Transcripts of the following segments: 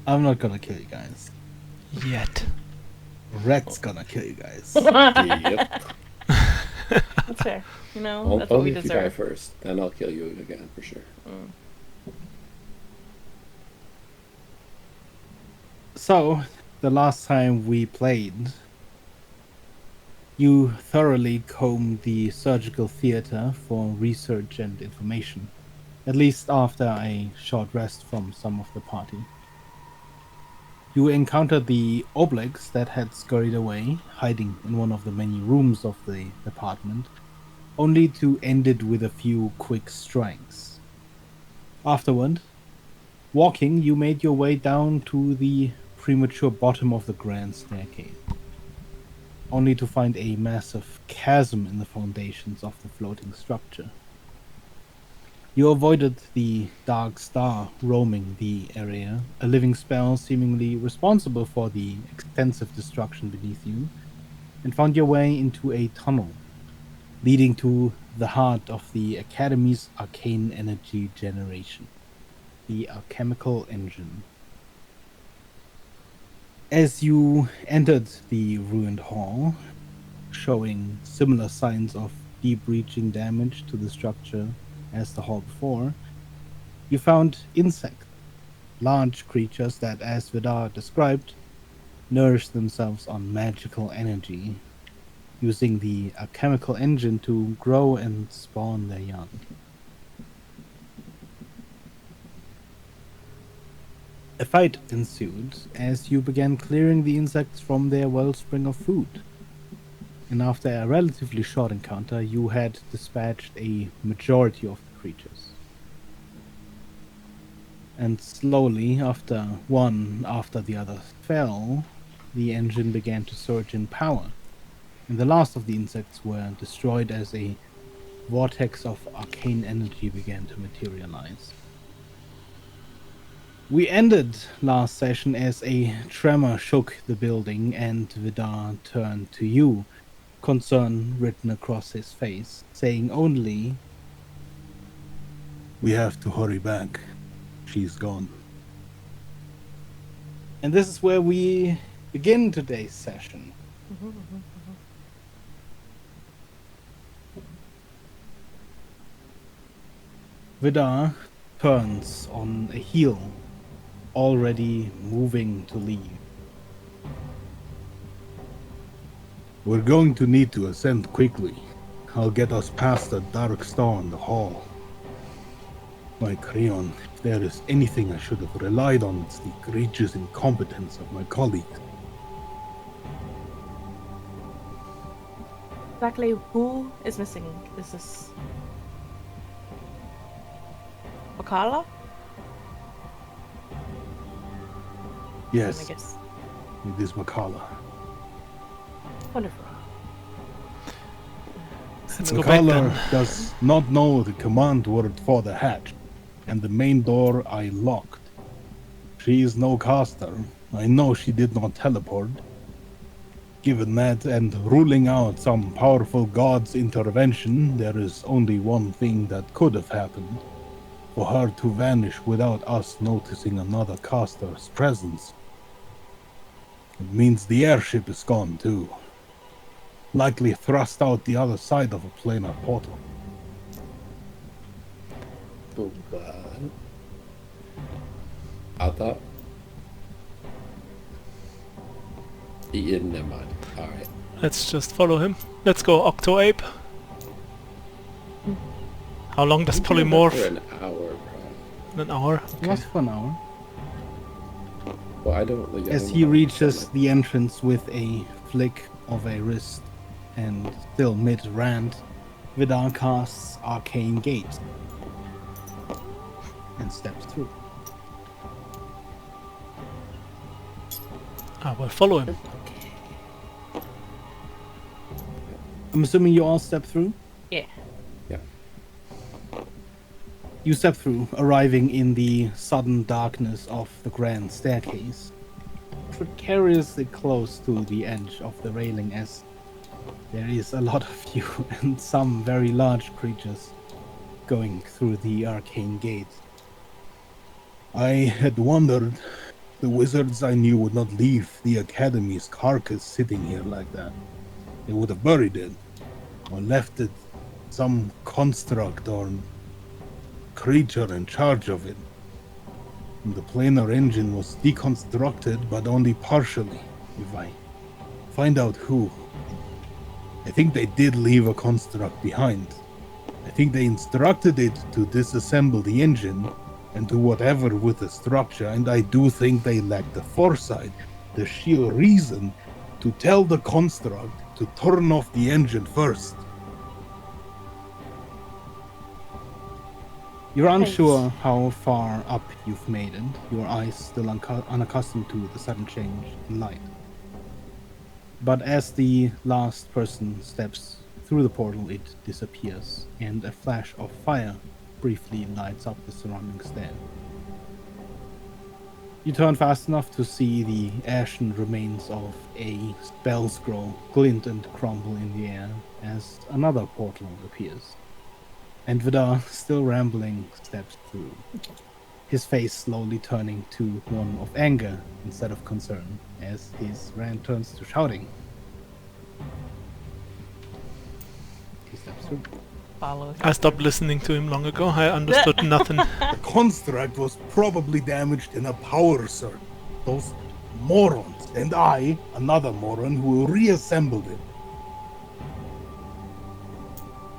I'm not gonna kill you guys. Yet. Red's gonna kill you guys. Yep. That's fair. You know, that's what we Only if you die deserve. first, then I'll kill you again for sure. Mm. So, the last time we played, you thoroughly combed the surgical theater for research and information, at least after a short rest from some of the party. You encountered the obelix that had scurried away, hiding in one of the many rooms of the apartment, only to end it with a few quick strikes. Afterward, walking, you made your way down to the premature bottom of the grand staircase, only to find a massive chasm in the foundations of the floating structure. You avoided the dark star roaming the area, a living spell seemingly responsible for the extensive destruction beneath you, and found your way into a tunnel leading to the heart of the Academy's arcane energy generation, the alchemical engine. As you entered the ruined hall, showing similar signs of deep-reaching damage to the structure as the hall before, you found insects, large creatures that, as Vidar described, nourish themselves on magical energy, using the alchemical engine to grow and spawn their young. A fight ensued as you began clearing the insects from their wellspring of food. And after a relatively short encounter, you had dispatched a majority of the creatures. And slowly, after one after the other fell, the engine began to surge in power, and the last of the insects were destroyed as a vortex of arcane energy began to materialize. We ended last session as a tremor shook the building, and Vidar turned to you, concern written across his face, saying only, "We have to hurry back. She's gone." And this is where we begin today's session. Vidar turns on a heel, already moving to leave. "We're going to need to ascend quickly. I'll get us past the dark star in the hall. My Creon, if there is anything I should have relied on, it's the egregious incompetence of my colleagues." Exactly who is missing? Is this Bakala? Yes, I guess. it is Makala. Wonderful. Let's go back then. Makala does not know the command word for the hatch, and the main door I locked. She is no caster. I know she did not teleport. Given that, and ruling out some powerful god's intervention, there is only one thing that could have happened. For her to vanish without us noticing another caster's presence. It means the airship is gone too. Likely thrust out the other side of a planar portal. Oh god. I thought. Yeah, never mind. Alright. Let's just follow him. Let's go, Octo-Ape. How long does For polymorph? an hour, bro. An hour? It Okay. was for an hour. Well, I don't really. As he reaches the entrance with a flick of a wrist and still mid-rant, Vidar casts Arcane Gate and steps through. I will follow him. I'm assuming you all step through? Yeah. Yeah. You step through, arriving in the sudden darkness of the grand staircase, precariously close to the edge of the railing as there is a lot of you and some very large creatures going through the arcane gate. I had wondered The wizards I knew would not leave the Academy's carcass sitting here like that. They would have buried it, or left it some construct or creature in charge of it. The planar engine was deconstructed, but only partially. If I find out who, I think they did leave a construct behind. I think they instructed it to disassemble the engine and do whatever with the structure, and I do think they lacked the foresight, the sheer reason, to tell the construct to turn off the engine first. You're unsure how far up you've made it, your eyes still unaccustomed to the sudden change in light. But as the last person steps through the portal, it disappears, and a flash of fire briefly lights up the surrounding stand. You turn fast enough to see the ashen remains of a spell scroll glint and crumble in the air as another portal appears. And Vidar, still rambling, steps through, his face slowly turning to one of anger instead of concern, as his rant turns to shouting. He steps through. Follow. I stopped listening to him long ago. I understood nothing. The construct was probably damaged in a power surge. Those morons, and I, another moron, who reassembled it.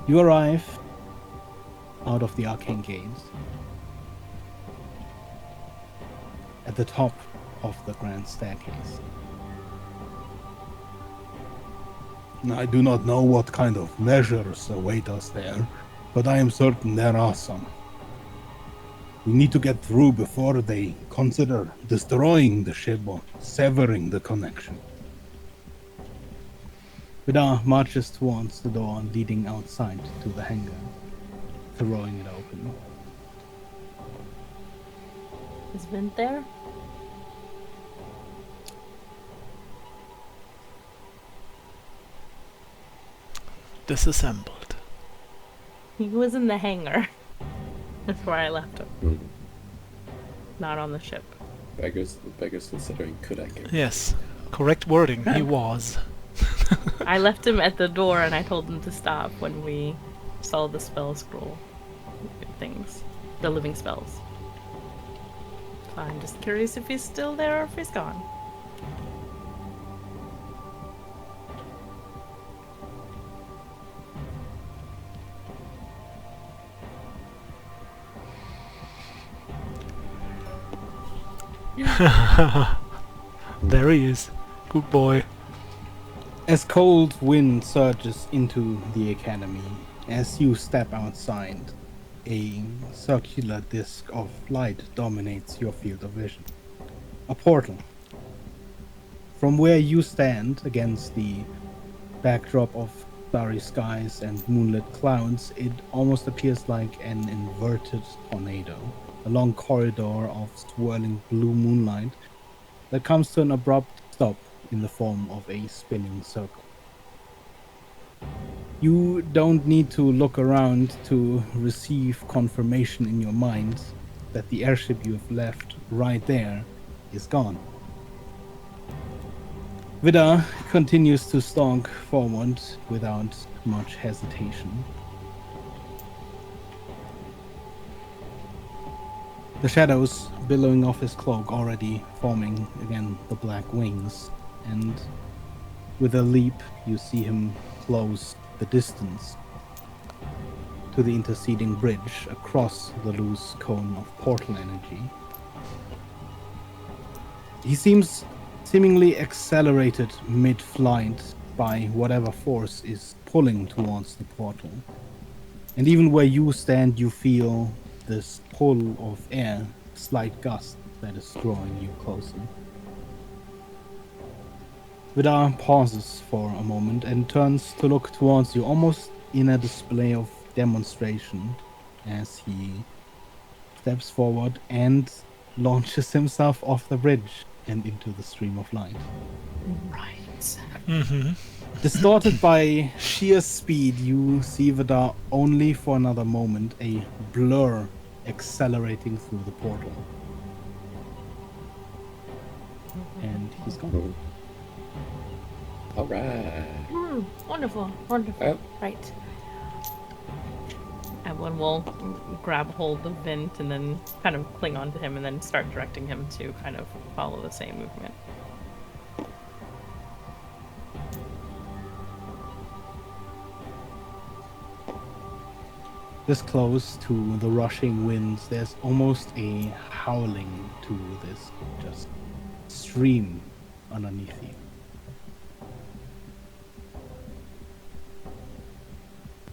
You arrive out of the arcane gates at the top of the grand staircase. I do not know what kind of measures await us there, but I am certain there are some. We need to get through before they consider destroying the ship or severing the connection. Vidar marches towards the door leading outside to the hangar, throwing it open. Is Vint there? Disassembled. He was in the hangar. That's where I left him. Mm. Not on the ship. Beggars considering could I get. Yes. Correct wording. He was. I left him at the door and I told him to stop when we saw the spell scroll things. The living spells. So I'm just curious if he's still there or if he's gone. There he is. Good boy. As cold wind surges into the academy, as you step outside, a circular disk of light dominates your field of vision. A portal. From where you stand against the backdrop of starry skies and moonlit clouds, it almost appears like an inverted tornado. A long corridor of swirling blue moonlight that comes to an abrupt stop in the form of a spinning circle. You don't need to look around to receive confirmation in your mind that the airship you have left right there is gone. Vidar continues to stalk forward without much hesitation. The shadows billowing off his cloak already forming again the black wings, and with a leap you see him close the distance to the interceding bridge across the loose cone of portal energy. He seems seemingly accelerated mid-flight by whatever force is pulling towards the portal. And even where you stand, you feel this pull of air, slight gust that is drawing you closer. Vidar pauses for a moment and turns to look towards you, almost in a display of demonstration, as he steps forward and launches himself off the bridge and into the stream of light. Right. Mm-hmm. Distorted by sheer speed, you see Vidar only for another moment, a blur accelerating through the portal. and he's gone. Mhm. All right. Wonderful, wonderful. Well, Right. Evelyn will grab hold of Vint and then kind of cling onto him and then start directing him to kind of follow the same movement. This close to the rushing winds, there's almost a howling to this just stream underneath you.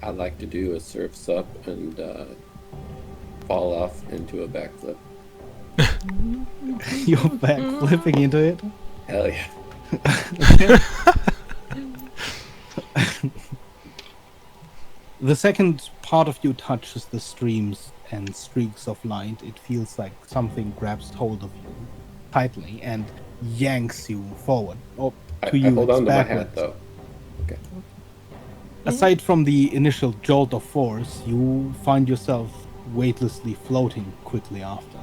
I'd like to do a surfs up and fall off into a backflip. You're back flipping into it. Hell yeah. The second part of you touches the streams and streaks of light. It feels like something grabs hold of you tightly and yanks you forward. Or to I you, hold it's on to my hat backwards. though. Okay. Aside from the initial jolt of force, you find yourself weightlessly floating quickly after.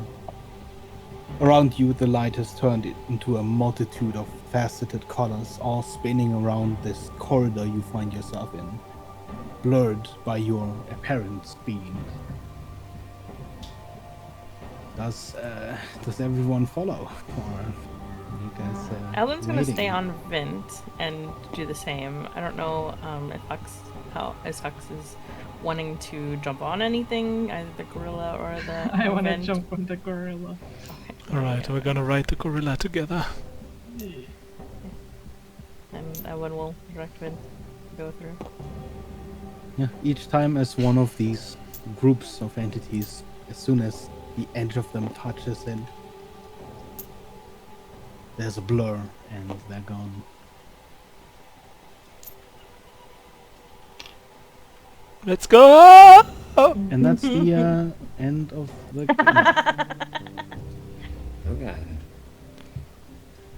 Around you, the light has turned it into a multitude of faceted colors, all spinning around this corridor you find yourself in, blurred by your apparent speed. Does everyone follow? Or are you guys, Ellen's gonna waiting? stay on Vint and do the same. I don't know if Hux is wanting to jump on anything, either the gorilla or the I want to Vint. jump on the gorilla. Alright, we're gonna ride the gorilla together. And Ellen will direct Vint to go through. Yeah, each time as one of these groups of entities, as soon as the edge of them touches it, there's a blur and they're gone. Let's go! And that's the end of the game. Okay.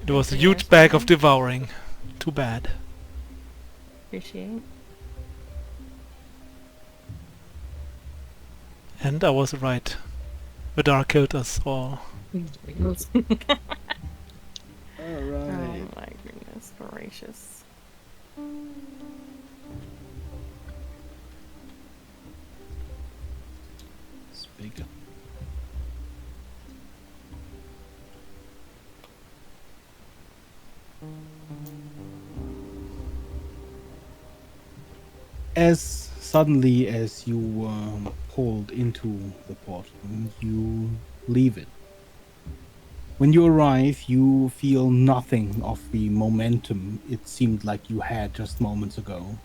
It was a huge bag of devouring. Too bad. Appreciate. And I was right. The dark killed us all. Alright. Oh my goodness gracious. Speak. As suddenly as you pulled into the portal, you leave it. When you arrive, you feel nothing of the momentum it seemed like you had just moments ago.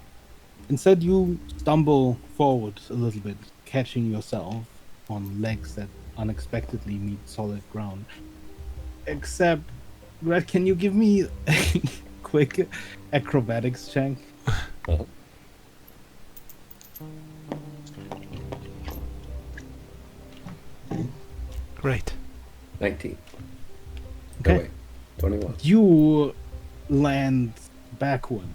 Instead, you stumble forward a little bit, catching yourself on legs that unexpectedly meet solid ground. Except, Red, can you give me a quick acrobatics check? Uh-huh. Great. 19. Okay. No, wait. 21. You land backward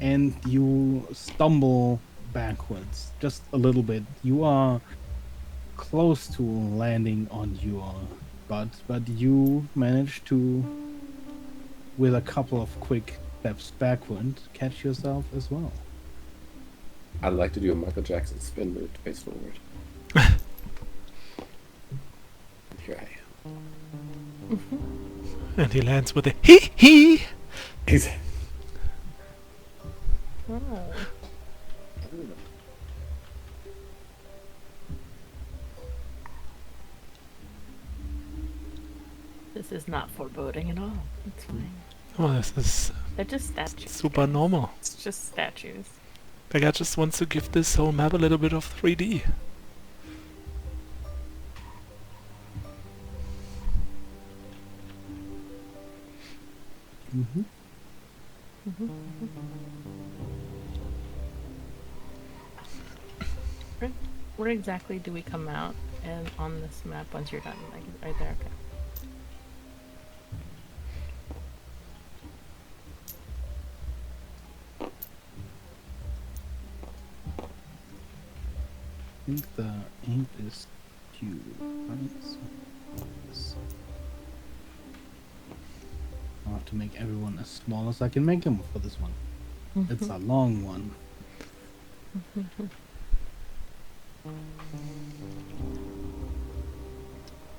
and you stumble backwards just a little bit. You are close to landing on your butt, but you manage to, with a couple of quick steps backward, catch yourself as well. I'd like to do a Michael Jackson spin move to face forward. Here I am. And he lands with a hee hee! He's Oh. This is not foreboding at all. It's fine. Oh, this is They're just statues. super normal. It's just statues. The guy just wants to give this whole map a little bit of 3D. Mm-hmm. Where exactly do we come out and on this map once you're done? Like right there, okay. I think the ink is Q, right? So, yes. to make everyone as small as I can make them for this one. It's a long one.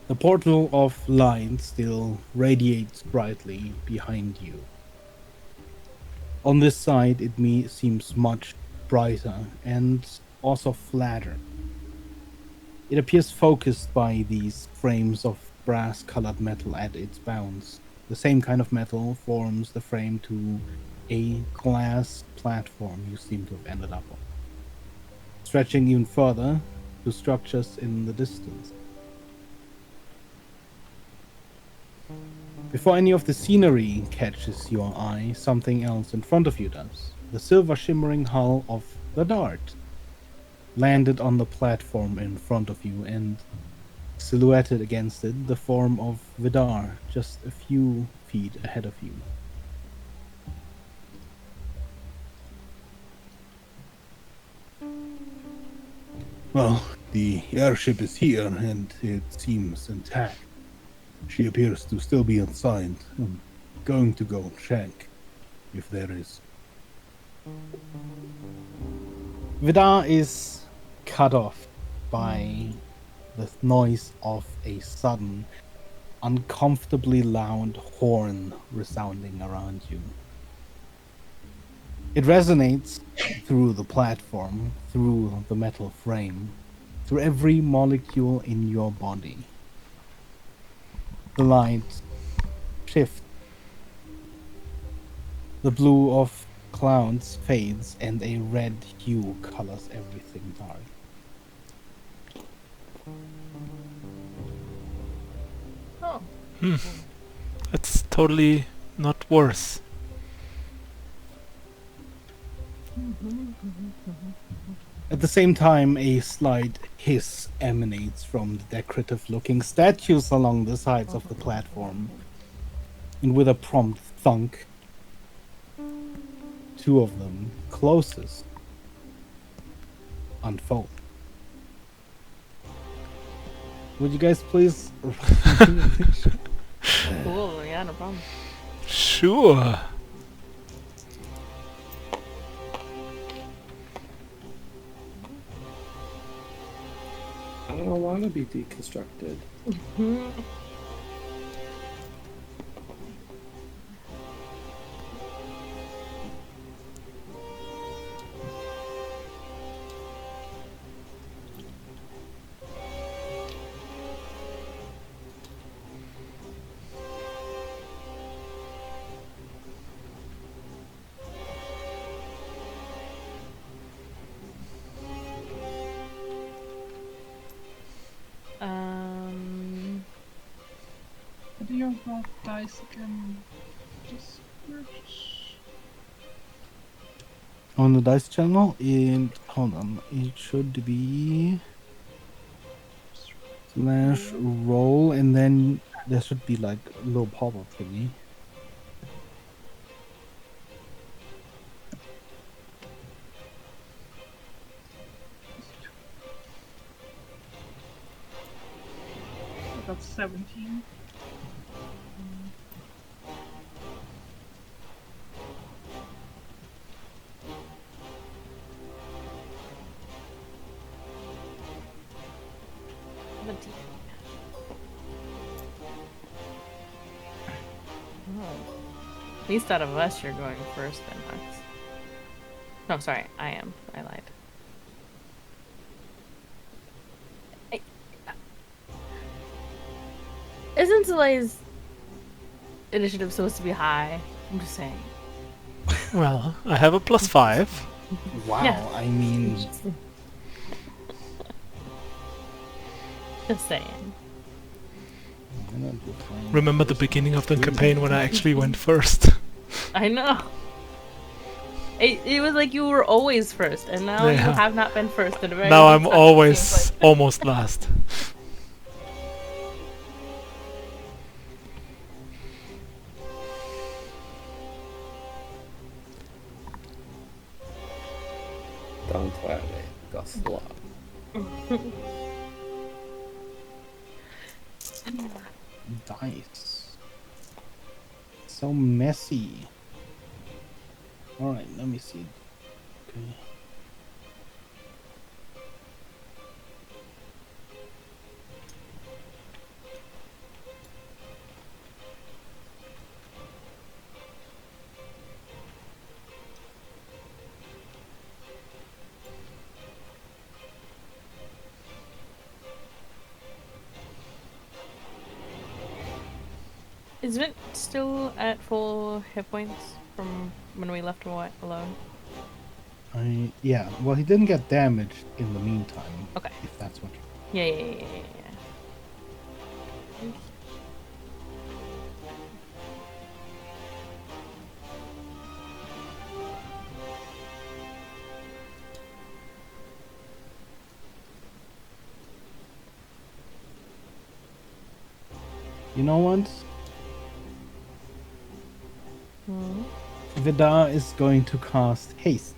The portal of light still radiates brightly behind you. On this side, it seems much brighter and also flatter. It appears focused by these frames of brass-colored metal at its bounds. The same kind of metal forms the frame to a glass platform you seem to have ended up on, stretching even further to structures in the distance. Before any of the scenery catches your eye, something else in front of you does. The silver shimmering hull of the Dart landed on the platform in front of you, and silhouetted against it, the form of Vidar, just a few feet ahead of you. Well, the airship is here, and it seems intact. She appears to still be inside. I'm going to go check, if there is. Vidar is cut off by the noise of a sudden, uncomfortably loud horn resounding around you. It resonates through the platform, through the metal frame, through every molecule in your body. The light shifts. The blue of clouds fades, and a red hue colors everything dark. Oh. That's totally not worse. At the same time, a slight hiss emanates from the decorative-looking statues along the sides of the platform. And with a prompt thunk, two of them, closest, unfold. Would you guys please... Cool, yeah, no problem. Sure. I don't want to be deconstructed. Do you have dice again? Just search. On the dice channel, and hold on, it should be /roll, and then there should be like a little pop-up thingy. That's 17. At least out of us, you're going first, then, Max. No, sorry, I am. I lied. Isn't Soleil's initiative supposed to be high? I'm just saying. Well, I have a +5. Wow, Yeah. I mean, Just saying. Remember the beginning of the campaign when I actually went first? I know. It was like you were always first, and now you Yeah. have not been first in a very Now long I'm time, it always seems like. almost last. Don't worry, Gosla. dice. so messy. Alright, let me see. Okay. Is Vint still at full hit points from when we left him alone? Yeah, well, he didn't get damaged in the meantime. Okay. If that's what. Yeah. You know what? Hmm. Vidar is going to cast haste.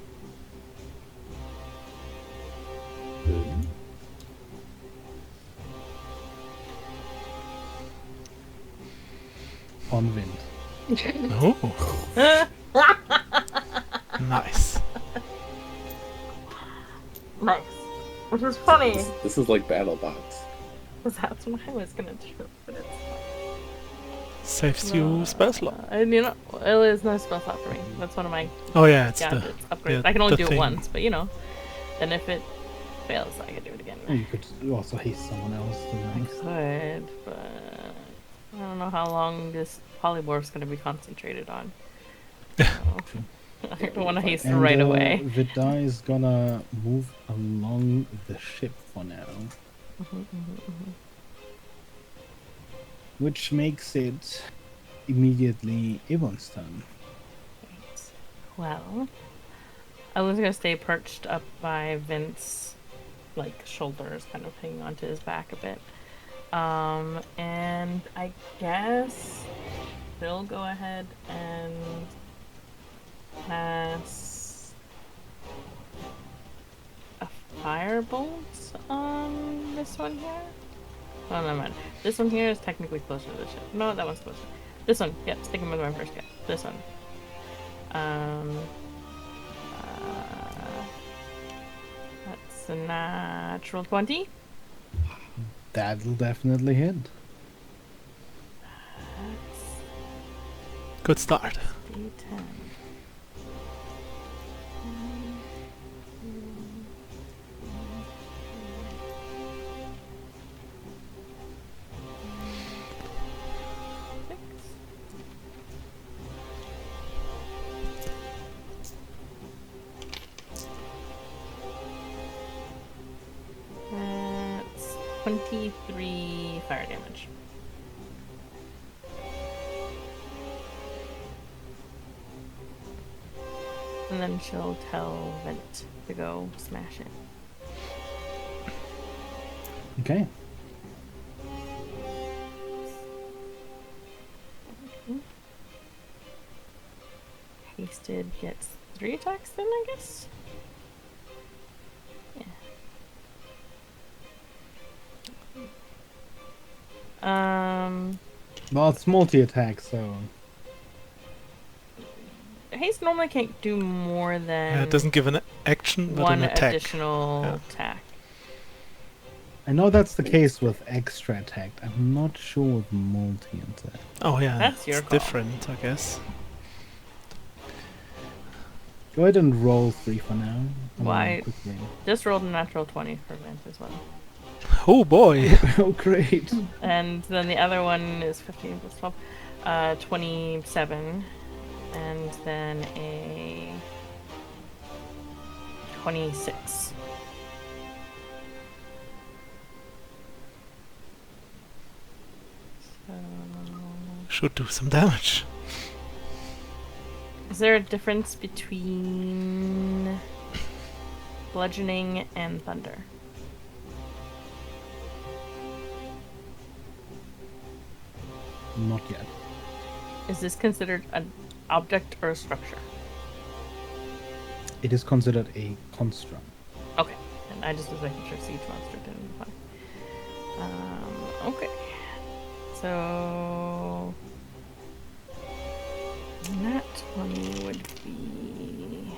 On Vind. Oh, nice. Nice. Which is funny. This is like BattleBots. That's what I was gonna do, but it's Saves you spell slot. and you know, well, there's no spell slot for me. That's one of my Oh yeah, it's gadgets the upgrades. yeah, I can only the do thing. it once, but you know, then if it fails, I can do it again. Oh, you could also haste someone else. To be honest. Could, but I don't know how long this polymorph's gonna be concentrated on. So, I don't want to haste And, right away. Vidar is gonna move along the ship for now. Which makes it immediately Yvonne's turn. Well, I was gonna stay perched up by Vince's like shoulders, kind of hanging onto his back a bit. And I guess they'll go ahead and pass a firebolt on this one here. Oh, no, man. This one here is technically closer to the ship. No, that one's closer. This one, yep, sticking with my first guess. This one. That's a natural 20. That'll definitely hit. That's Good start. D10. That's 23 fire damage. And then she'll tell Vent to go smash it. Okay. Hasted gets 3 attacks then, I guess? Yeah. Well, it's multi-attack, so... Haste normally can't do more than Yeah, it doesn't give an action, but one an attack. additional Yeah. attack. I know that's the case with extra attack. I'm not sure with multi-attack. Oh yeah, That's your it's call. different, I guess. Go ahead and roll 3 for now. Why? Quickly. Just rolled a natural 20 for Vent as well. Oh boy! Oh, great. And then the other one is 15 plus 12. 27. And then a 26. So... Should do some damage. Is there a difference between bludgeoning and thunder? Not yet. Is this considered an object or a structure? It is considered a construct. Okay, and I just was making sure siege monster didn't apply. Okay, so 20 would be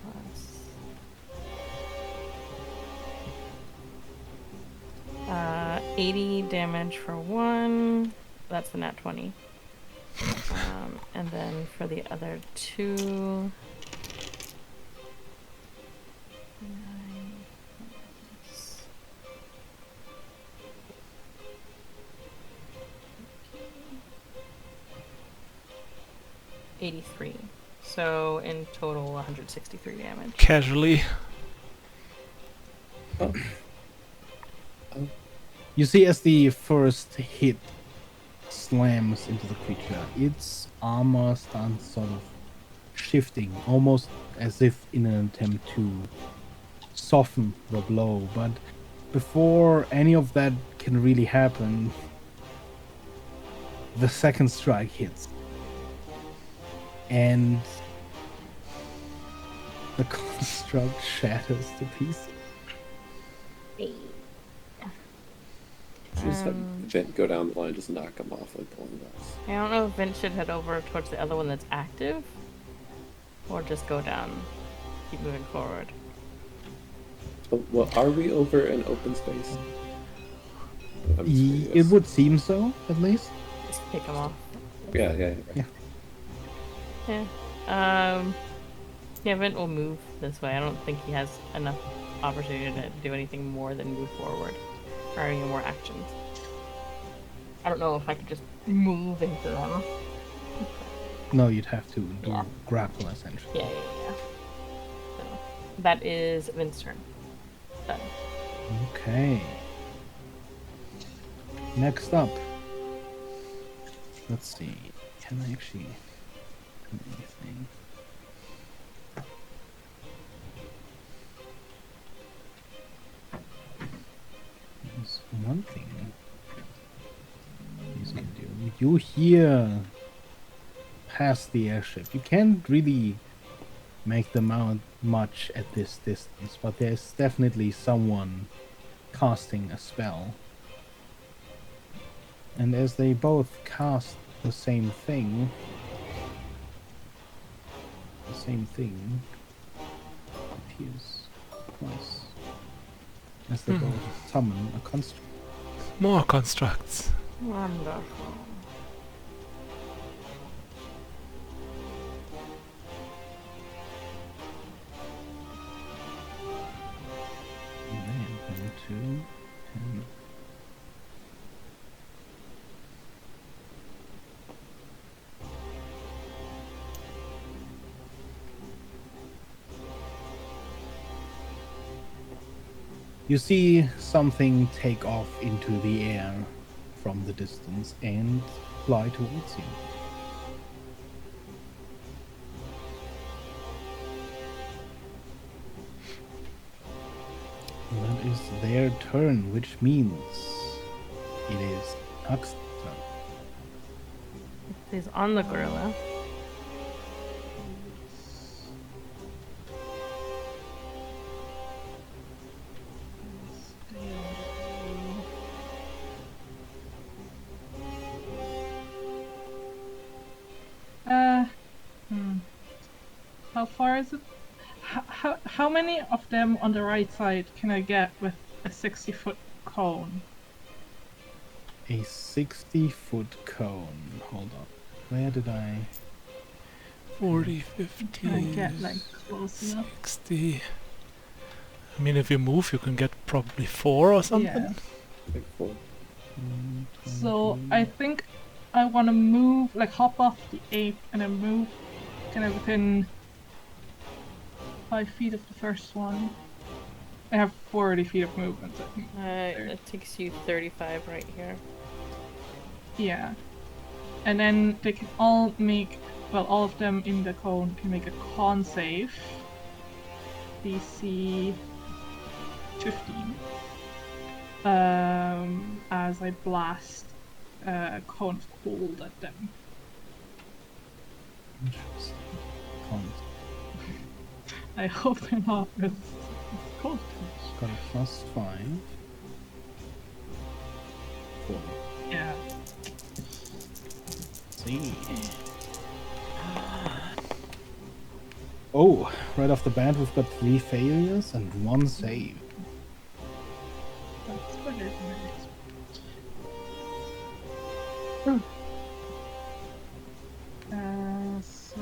plus 80 damage for one. That's the nat 20. And then for the other two. 83. So in total, 163 damage. Casually. Oh. You see, as the first hit slams into the creature, its armor starts sort of shifting, almost as if in an attempt to soften the blow. But before any of that can really happen, the second strike hits. And the construct shatters to pieces. Just have Vent go down the line, just knock him off with one of those. I don't know if Vince should head over towards the other one that's active, or just go down, keep moving forward. So, well, are we over an open space? It would seem so, at least. Just kick him off. Yeah, right. Yeah. Yeah, Vint will move this way. I don't think he has enough opportunity to do anything more than move forward. Or any more actions. I don't know if I could just move into them. No, you'd have to do grapple, essentially. Yeah. So, that is Vint's turn. Done. Okay. Next up. Let's see. Can I actually do anything? There's one thing he's gonna do. You hear past the airship. You can't really make them out much at this distance, but there's definitely someone casting a spell. And as they both cast the same thing appears twice. As they both summon a construct. More constructs. Wonderful. And then 1, 2, and you see something take off into the air from the distance and fly towards you. That is their turn, which means it is Huck's turn. He's on the gorilla. How far is it? How many of them on the right side can I get with a 60-foot cone? A 60-foot cone. Hold on. Where did I... 40, 50, Can I get like close enough? 60. I mean, if you move, you can get probably 4 or something. Yeah. Like 4. So I think I want to move, like hop off the ape and then move kind of within 5 feet of the first one. I have 40 feet of movement, I think. That takes you 35 right here. Yeah. And then they can all make, well, all of them in the cone can make a con save. DC 15. As I blast a cone of cold at them. Interesting. Cone. I hope they're not with cold. Got a +5. 4. Yeah. see. Oh, right off the bat, we've got 3 failures and 1 save. That's better than I expected. So...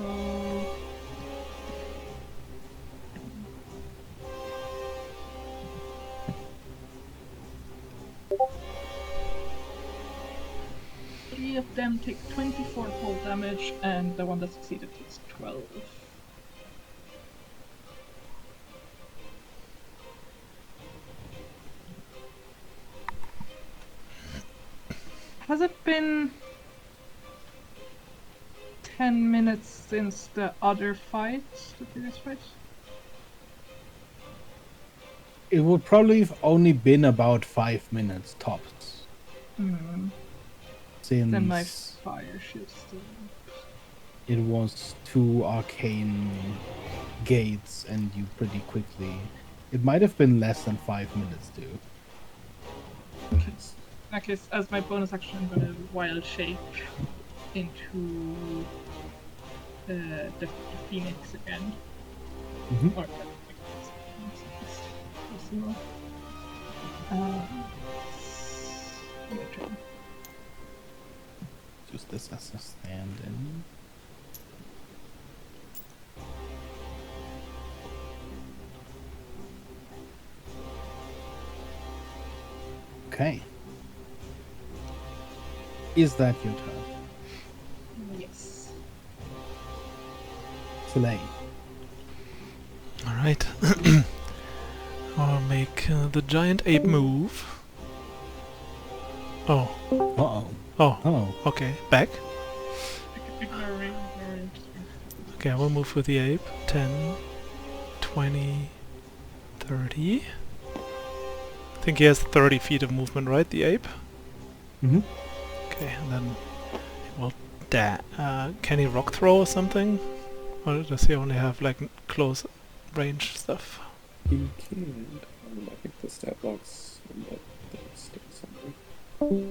Three of them take 24 cold damage, and the one that succeeded takes 12. Has it been 10 minutes since the other fight, the previous fight? It would probably have only been about 5 minutes tops. Since Then my fire shoots still. it was 2 arcane gates and you pretty quickly... It might have been less than 5 minutes too. In that case, as my bonus action, I'm gonna wild shape into the phoenix again. Mhm. Or your turn. Use this as a stand-in. Okay. Is that your turn? Yes. Soleil. Alright. I'll make the giant ape move. Oh. Uh-oh. Oh. Oh. Okay. Back. Ignoring, very interesting. Okay, I will move with the ape. 10, 20, 30. I think he has 30 feet of movement, right? The ape? Mm-hmm. Okay, and then he will can he rock throw or something? Or does he only have like close range stuff? He can. I think the stat blocks on that thing stick somewhere.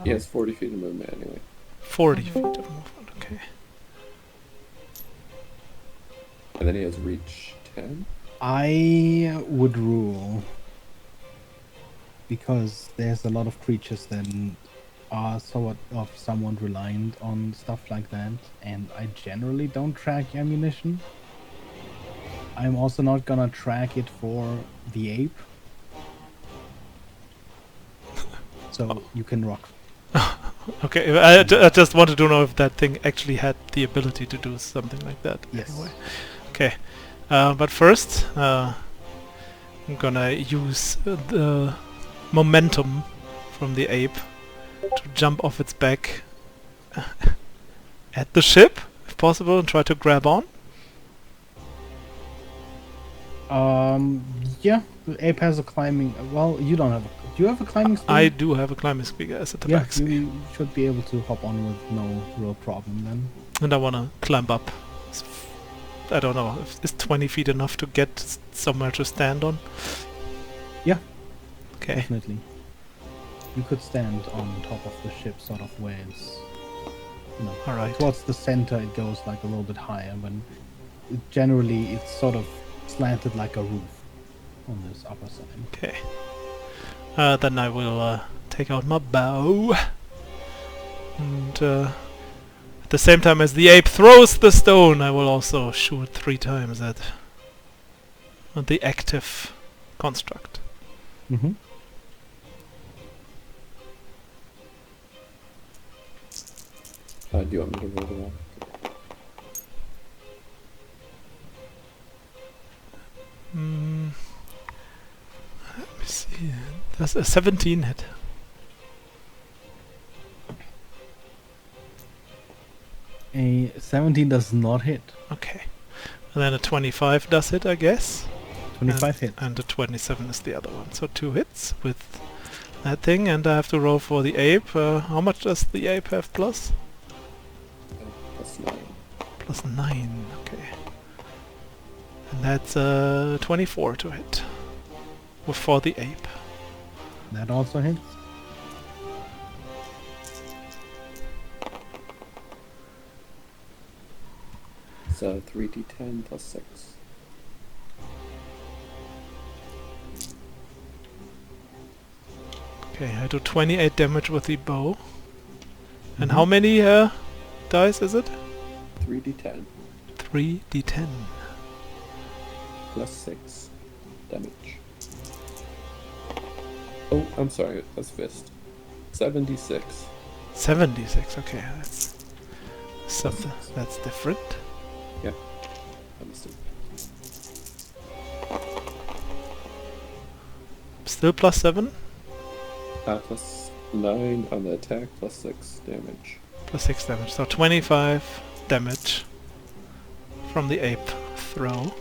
He has 40 feet of movement anyway. 40 feet of movement, okay. And then he has reach 10. I would rule, because there's a lot of creatures that are somewhat reliant on stuff like that, and I generally don't track ammunition. I'm also not gonna track it for the ape. So you can rock. Okay, I just wanted to know if that thing actually had the ability to do something like that. Yes. Anyway. Okay, but first, I'm gonna use the momentum from the ape to jump off its back at the ship, if possible, and try to grab on. Yeah, the ape has a climbing... Well, you don't have... Do you have a climbing speed? I do have a climbing speed as a Yeah, tabaxi, you should be able to hop on with no real problem then. and I wanna climb up. I don't know, is 20 feet enough to get somewhere to stand on? Yeah. Okay. Definitely. You could stand on top of the ship, sort of where it's... You know, Alright. towards the center it goes like a little bit higher, but generally it's sort of slanted like a roof on this upper side. Okay. Then I will take out my bow. And at the same time as the ape throws the stone, I will also shoot 3 times at the active construct. Mm-hmm. Do you want me to roll the wall? Let me see. That's a 17 hit. A 17 does not hit. Okay. And then a 25 does hit, I guess. 25 hit. And a 27 is the other one. So 2 hits with that thing, and I have to roll for the ape. How much does the ape have plus? Plus 9. Plus 9, okay. And that's 24 to hit. For the ape. That also hits. It's 3d10 plus 6. Okay, I do 28 damage with the bow. And how many dice is it? 3d10 3d10. plus 6 damage. Oh, I'm sorry, that's fist. 76. 76, okay, that's something that's different. Yeah. Understood. Still plus 7, Plus 9 on the attack, plus 6 damage. plus 6 damage, so 25 damage from the ape throw.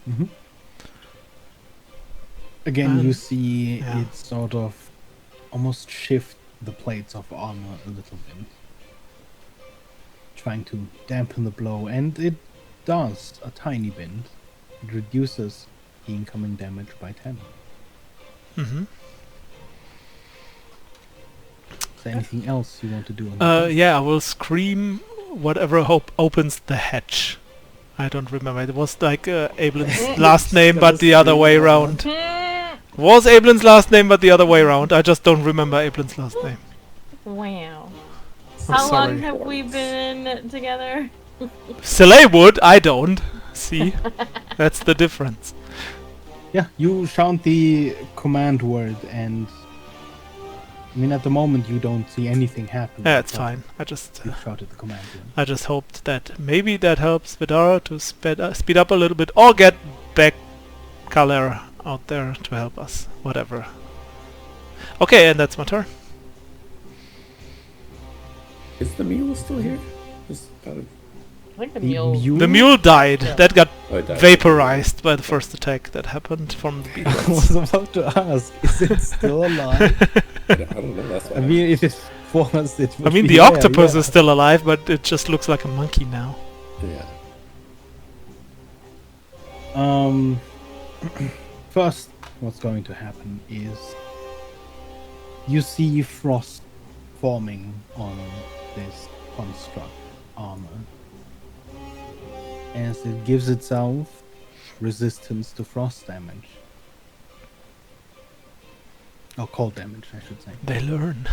Mm-hmm. Again, you And- see yeah. it sort of almost shift the plates of armor a little bit, trying to dampen the blow, and it does a tiny bit. It reduces the incoming damage by 10. Mm-hmm. Is there anything else you want to do? On the Yeah, I will scream whatever opens the hatch. I don't remember. It was like Ablin's last name, but the other way around. Was Ablin's last name, but the other way around. I just don't remember Ablin's last name. Wow. I'm How long sorry. have we been together? Soleil would, I don't. See? That's the difference. Yeah, you shout the command word, and I mean, at the moment you don't see anything happen. Yeah, it's because fine. I just You shouted the command word. I just hoped that maybe that helps Vidara to speed up a little bit, or get back color out there to help us. Whatever. Okay, and that's my turn. Is the mule still here? Just out of... I think the The mule. mule? The mule died. Yeah. That got Oh, it died. vaporized by the first attack that happened from the I beetles. was about to ask, is it still alive? I don't know, that's why. I mean, if it was, it would I mean, be the there, octopus yeah. is still alive, but it just looks like a monkey now. Yeah. First, what's going to happen is you see frost forming on this construct armor as it gives itself resistance to frost damage. Or cold damage, I should say. They learn.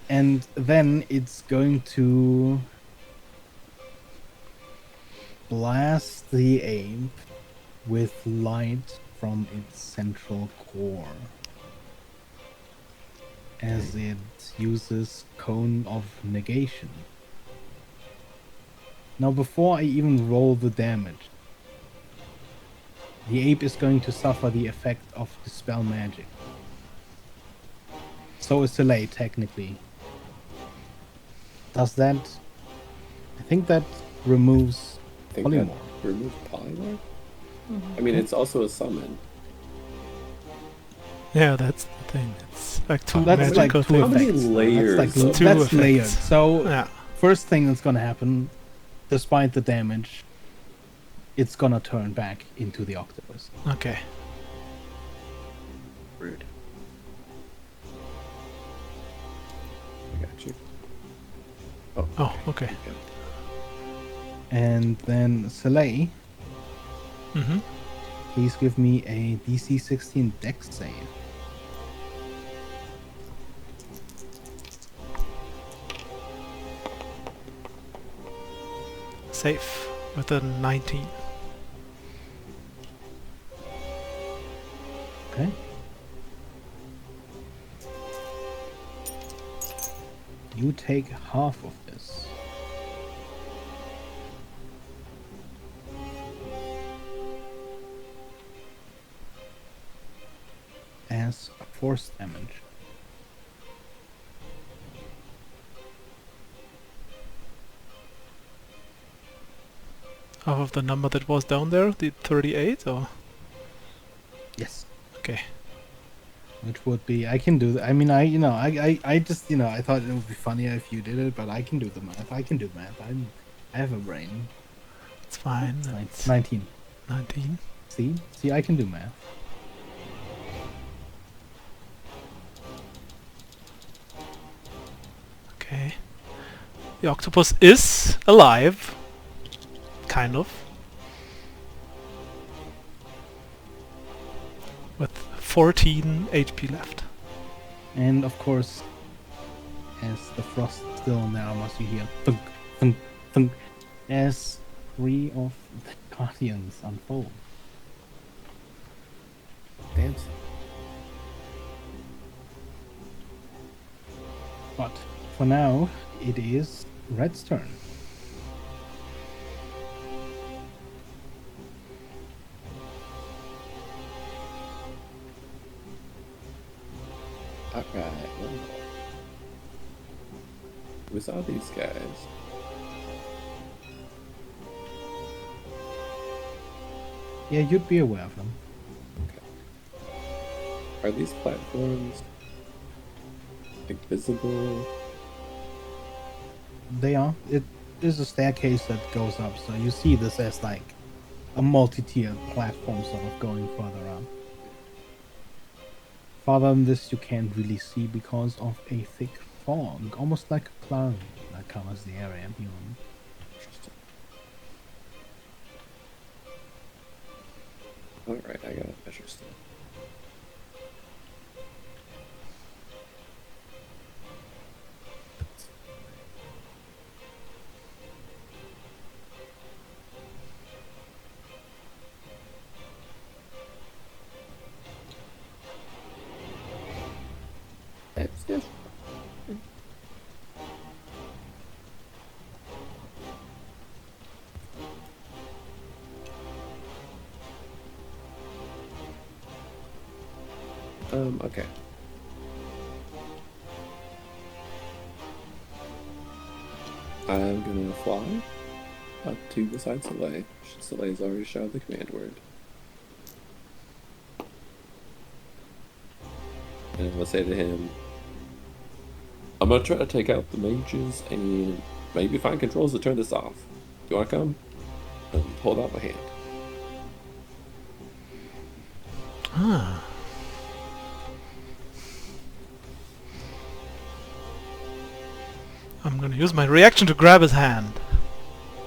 And then it's going to blast the ape with light from its central core as it uses Cone of Negation. Now, before I even roll the damage, the ape is going to suffer the effect of Dispel Magic. So is Soleil, technically. Does that... I think that removes I think that Polymorph. removes Polymorph? I mean, it's also a summon. Yeah, that's the thing. It's like two That's like magical two How many things. effects. layers That's, of- like, Two that's effects. layered. So, Yeah. first thing that's gonna happen, despite the damage, it's gonna turn back into the octopus. Okay. Rude. I got you. Oh, okay. Okay. And then Soleil, Mm-hmm. please give me a DC 16 Dex save. Safe with a 19. Okay. You take half of this. As force damage. Half of the number that was down there, the 38, or? Yes. Okay. Which would be, I can do that. I mean, I just, I thought it would be funnier if you did it, but I can do the math. I can do math. I have a brain. It's fine. It's It's 19. 19. See, I can do math. Okay. The octopus is alive. Kind of. With 14 HP left. And of course, as the frost is still on their armors, you hear thunk, thunk, thunk, as 3 of the guardians unfold. Dancing. But for now, it is Red's turn. Alright, well. We saw these guys. Yeah, you'd be aware of them. Are these platforms like visible? They are. It is a staircase that goes up, so you see this as like a multi-tiered platform sort of going further up. Farther than this you can't really see because of a thick fog, almost like a cloud that covers the area beyond. Interesting. Alright, I gotta measure stuff. Yes. Okay. I'm gonna fly up to beside Soleil. Soleil's already shouted the command word. And I'm gonna say to him, I'm gonna try to take out the mages and maybe find controls to turn this off. You wanna come? And hold out my hand. Ah. I'm gonna use my reaction to grab his hand.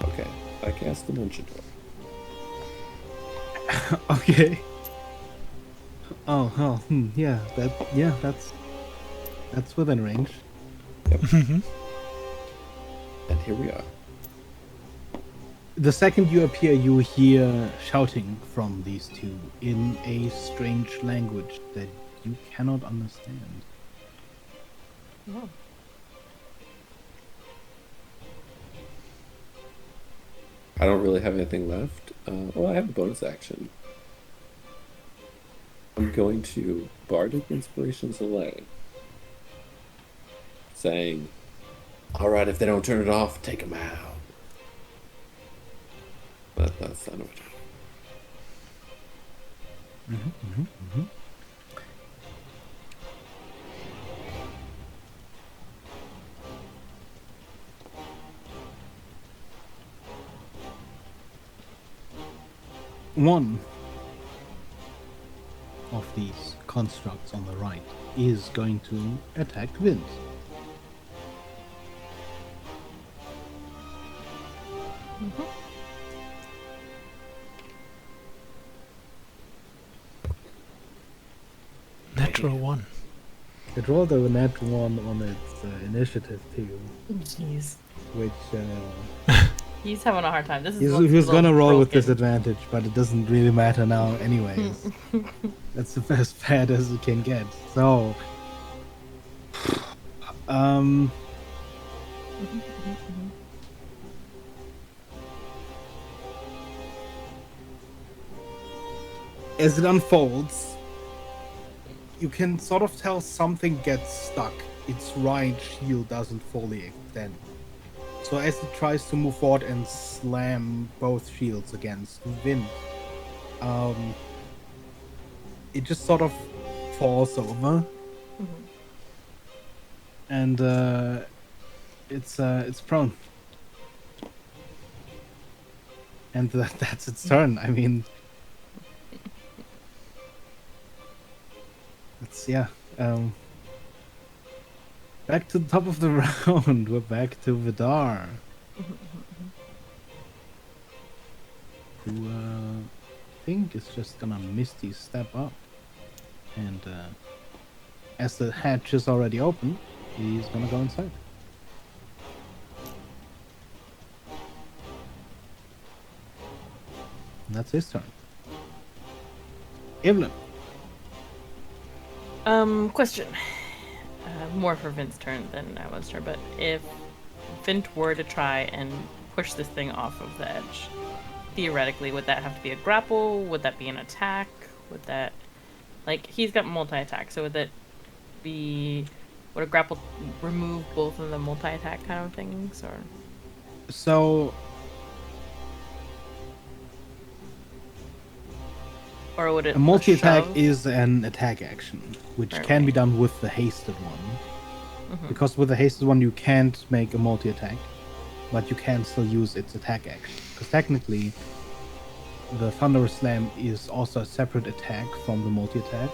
Okay. I cast Dimension Door. Okay. Oh, yeah, that's within range. Mhm. And here we are. The second you appear, you hear shouting from these two in a strange language that you cannot understand. Oh. I don't really have anything left. Well, I have a bonus action. I'm going to Bardic Inspiration Soleil, saying, alright, if they don't turn it off, take them out. But that's not what One of these constructs on the right is going to attack Vince. Natural one. It rolled a natural one on its initiative too, Jeez. which He's having a hard time. This is he what's was a gonna little roll with broken. disadvantage, but it doesn't really matter now anyways. That's as bad as it can get. So, as it unfolds, you can sort of tell something gets stuck. Its right shield doesn't fully extend. So as it tries to move forward and slam both shields against Wind, it just sort of falls over, and it's prone, and that's its turn. I mean, it's Back to the top of the round. We're back to Vidar. Who I think is just gonna Misty step up. And as the hatch is already open, he's gonna go inside. And that's his turn. Evelyn. Question. More for Vint's turn than I was turn, but if Vint were to try and push this thing off of the edge, theoretically, would that have to be a grapple? Would that be an attack? Would that... Like, he's got multi-attack, so would that be... Would a grapple remove both of the multi-attack kind of things, or...? So... Or would it... A multi-attack shove? is an attack action, which Right, can be right. done with the hasted one. Because with the hasted one you can't make a multi-attack, but you can still use its attack action. Because technically, the Thunderous Slam is also a separate attack from the multi-attack.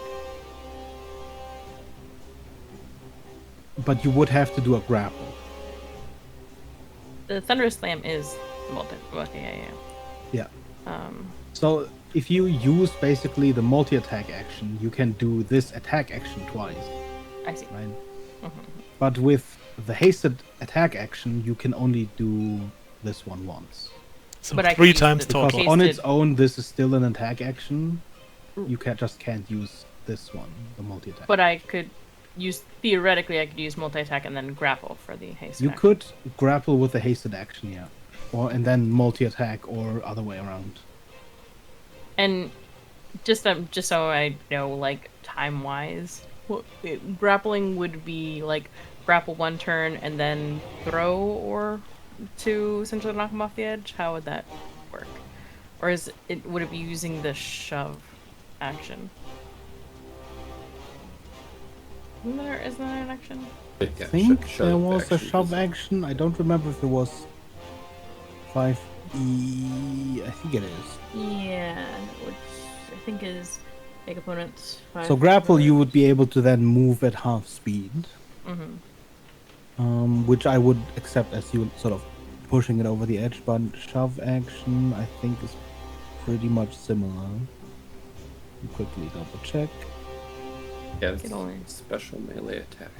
But you would have to do a grapple. The Thunderous Slam is yeah. Yeah. Um, So if you use basically the multi-attack action, you can do this attack action twice, I see. right? But with the hasted attack action, you can only do this one once. So But I could 3 use times the- Because total. on its Hasted- own, this is still an attack action. You just can't use this one, the multi-attack. But I could use... Theoretically, I could use multi-attack and then grapple for the haste You action. could grapple with the hasted action, yeah. Or and then multi-attack or other way around. And just so I know, like, time-wise, grappling would be, like, grapple one turn and then throw or to essentially knock him off the edge? How would that work? Or would it be using the shove action? Isn't there an action? I Yeah, think shove there was a action shove is- action. I don't remember if it was 5e. I think it is. Yeah, which I think is make opponents 5. So grapple, you would be able to then move at half speed, Mm-hmm. which I would accept as you sort of pushing it over the edge. But shove action, I think, is pretty much similar. Quickly double check. Yeah, Get on it. it's special melee attack.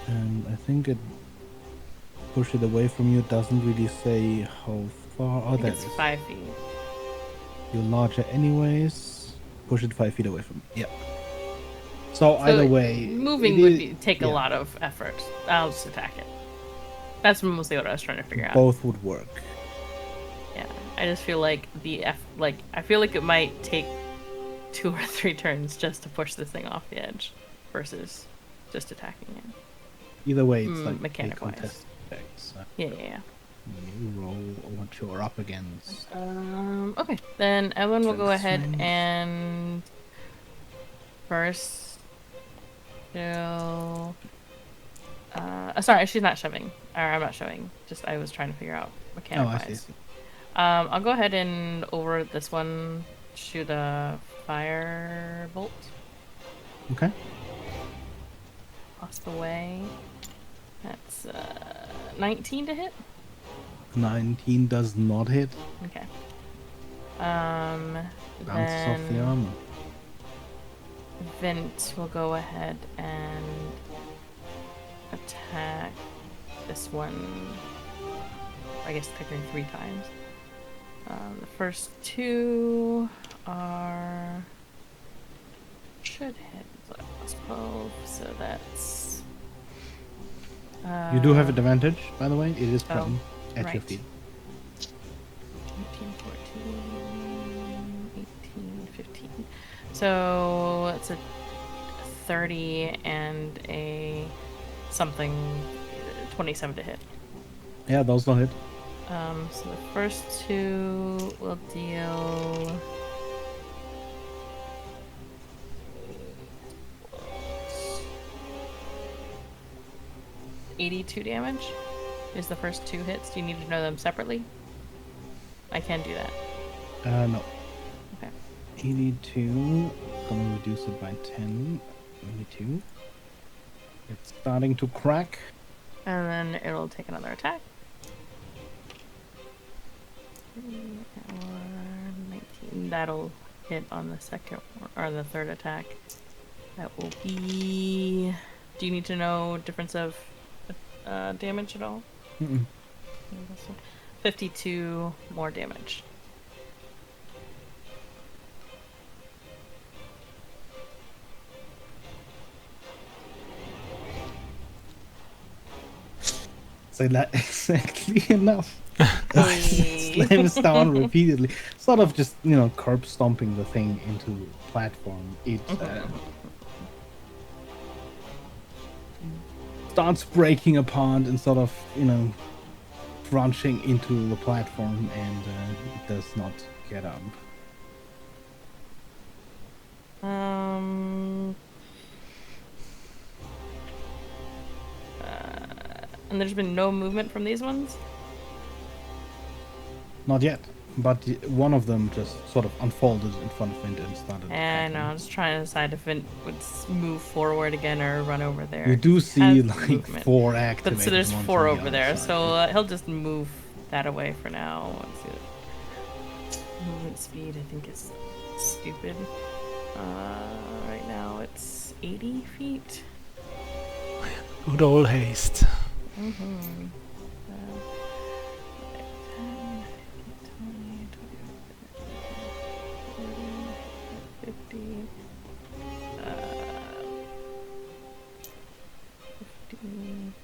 And I think it push it away from you. It doesn't really say how far. Oh, I think that it's is. 5 feet. You're larger anyways. Push it 5 feet away from. Yeah. So either way, moving it would is- take yeah, a lot of effort. I'll just attack it. That's mostly what I was trying to figure out. Both would work. Yeah, I just feel like I feel like it might take 2 or 3 turns just to push this thing off the edge, versus just attacking it. Either way, it's like mechanic-wise. a contest effect. So Yeah, yeah, you roll what you're up against. yeah. Okay, then Evelyn will go Turn ahead swing. and first do. Sorry, she's not shoving. Or I'm not shoving. Just I was trying to figure out Oh, mechanic-wise. I see. I'll go ahead and over this one shoot a fire bolt Okay. across the way. That's 19 to hit. 19 does not hit. Okay. Bounces off the Then armor. Vint will go ahead and attack this one. I guess technically 3 times. The first 2 are should hit plus 12, so that's. You do have advantage, by the way. It is oh, prone at your right. feet. 18, 14, 18, 15. So it's a 30 and a something 27 to hit. Yeah, those don't hit. So the first 2 will deal 82 damage. Is the first 2 hits. Do you need to know them separately? I can do that. No. Okay. 82. Gonna reduce it by 10. 82. It's starting to crack. And then it'll take another attack. Or 19. That'll hit on the second or the third attack. That will be. Do you need to know difference of damage at all? Mm-mm. 52 more damage. So that exactly enough. Hey. Slams down repeatedly, sort of just curb stomping the thing into the platform. It starts breaking apart and sort of crunching into the platform, and it does not get up. And there's been no movement from these ones? Not yet, but one of them just sort of unfolded in front of it and started. And I was trying to decide if it would move forward again or run over there. You do It see has like movement. 4 activated. But so there's ones 4 on the over other there, side. so he'll just move that away for now. Let's see. Movement speed, I think, is stupid. Right now it's 80 feet. Good old haste. Mm-hmm. 10, 20, 50, 15, 16.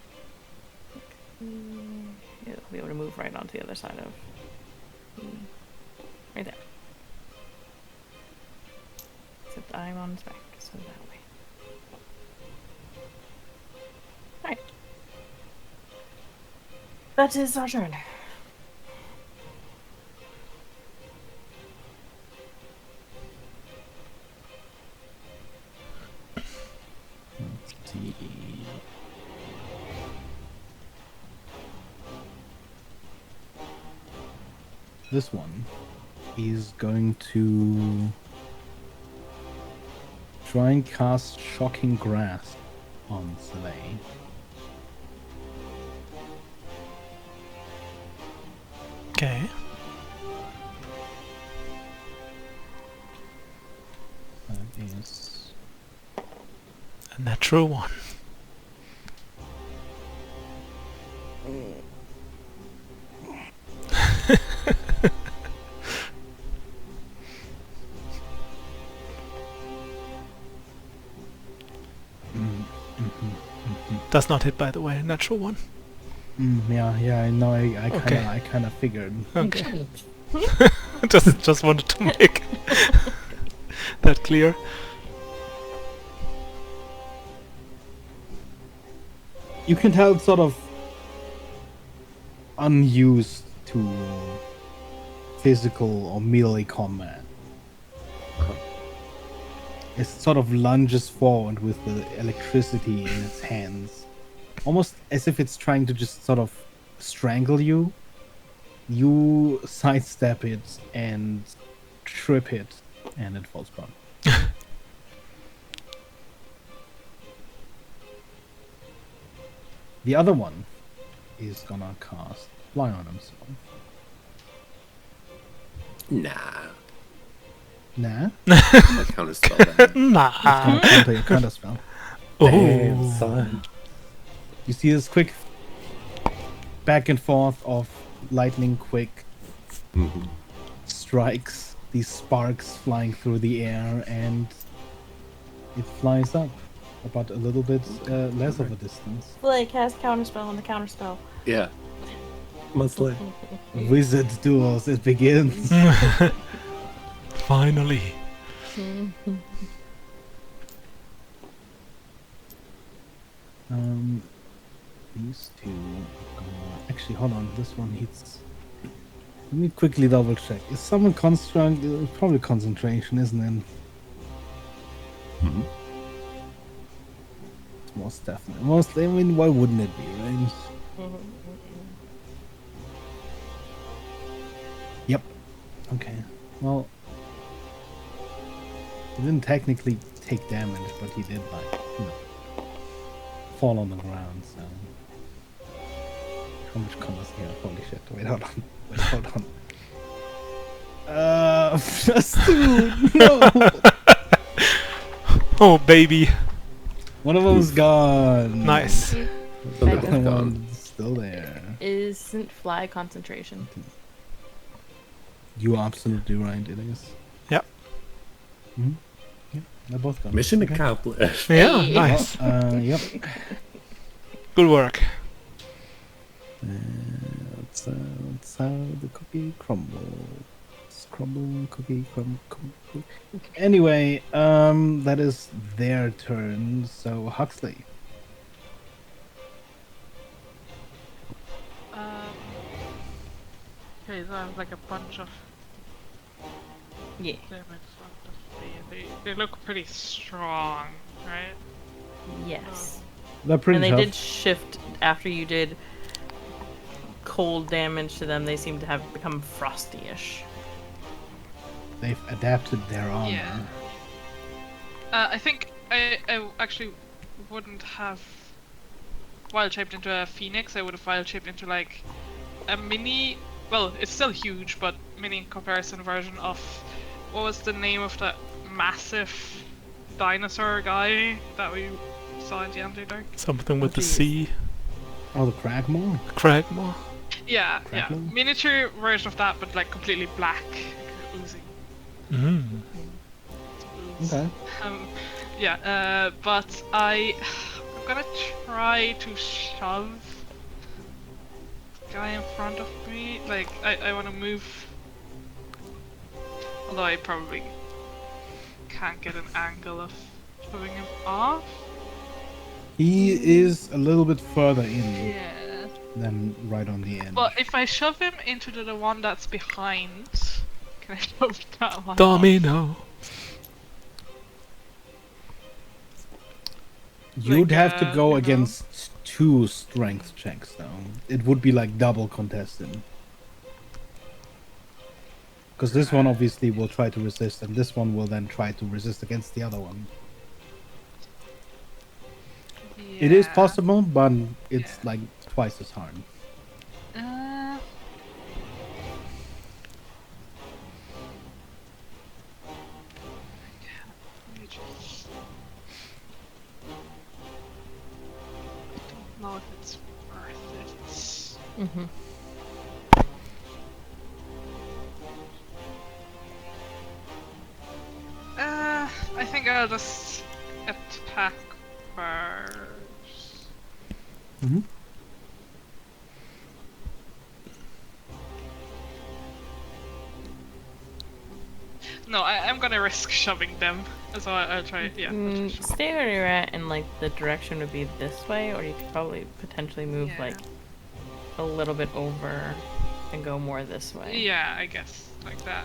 Yeah, it'll be able to move right onto the other side of right there. Except I'm on his back, so that way. Alright. That is our turn. Let's see. This one is going to try and cast Shocking Grasp on Slay. Okay. That is A natural one. Does not hit, by the way. Natural one. yeah, I know. I Okay. kind of figured. Okay. just wanted to make that clear. You can tell it's sort of unused to physical or melee combat. It sort of lunges forward with the electricity in its hands, almost as if it's trying to just sort of strangle you. You sidestep it and trip it, and it falls prone. The other one is gonna cast Fly on himself. Nah. Nah, I counter spell that. Nah. gonna counter your counter spell. Damn, Oh. son. You see this quick back and forth of lightning quick Mhm. strikes, these sparks flying through the air, and it flies up about a little bit less of a distance. Blake has counterspell on the counterspell. Yeah. Must lay. Wizard duels, it begins. Finally. These two. Actually, hold on. This one hits. Let me quickly double check. Is someone concentrating? Probably concentration, isn't it? Mhm. It's most definitely. Most. I mean, why wouldn't it be, right? Yep. Okay. Well, He didn't technically take damage, but he did, like, fall on the ground, so... How much comes here? Holy shit. Wait, hold on. Wait, hold on. Dude, no! Oh, baby. One of them's gone. Nice. The The little other gone. one's still there. Isn't fly concentration? You are absolutely right, it is. Yep. Hmm? Yeah, they're both gone. Mission Okay. accomplished. Yeah, Hey. nice. Yep. Good work. That's how the cookie crumbles. Crumble, cookie, crumble. Anyway, that is their turn. So Huxley. Okay, so I have like a bunch of Yeah. them in front of me. They look pretty strong, right? Yes. They're pretty And they tough. did shift after you did cold damage to them. They seem to have become frosty-ish. They've adapted their armor. Yeah. I think I actually wouldn't have wild shaped into a phoenix. I would have wild shaped into like a mini. Well, it's still huge, but mini in comparison version of what was the name of that massive dinosaur guy that we saw in the Underdark? Something with the geez. sea. Oh, the Cragmore? Yeah, Cragmore. yeah, Crackling? miniature version of that, but like completely black, oozing. Mm. ooze. Okay. But I'm gonna try to shove the guy in front of me. Like, I want to move. Although I probably can't get an angle of shoving him off. He is a little bit further in Yeah. than right on the end. Well, if I shove him into the one that's behind, can I shove that one off? Domino. You'd like, have to go you know. against 2 strength checks, though. It would be like double contested. Because this one obviously will try to resist, and this one will then try to resist against the other one. It is Yeah. possible, but it's Yeah. like twice as hard. Uh, let me just- I don't know if it's worth it. Mm-hmm. I think I'll just attack first. Mm-hmm. No, I'm gonna risk shoving them. So I'll try. Yeah. I'll just shove. Stay where you're at, and like the direction would be this way, or you could probably potentially move Yeah. like a little bit over and go more this way. Yeah, I guess like that.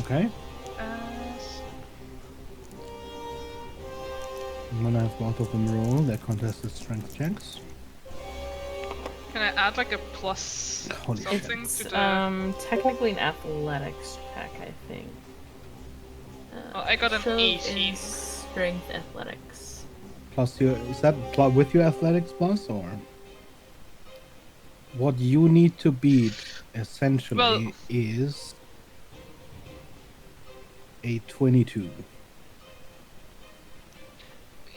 Okay. S- I'm gonna have both of them roll their contested strength checks. Can I add like a plus Holy shit. something It's to the? technically an athletics check, I think. Well, I got an shove 18. is strength athletics. Plus your, is that with your athletics plus, or? What you need to beat essentially Well- is a 22.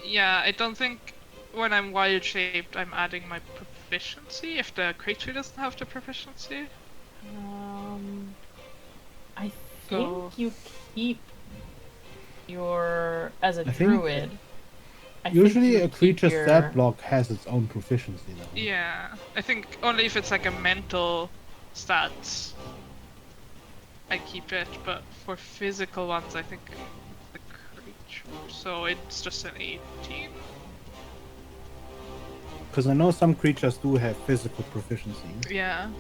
Yeah, I don't think when I'm wild shaped I'm adding my proficiency if the creature doesn't have the proficiency. I So- think you keep your as a I think- druid. I think Usually you a keep creature's your- stat block has its own proficiency though. Yeah, I think only if it's like a mental stat I keep it, but for physical ones I think the creature. So it's just an 18. Because I know some creatures do have physical proficiency. Yeah.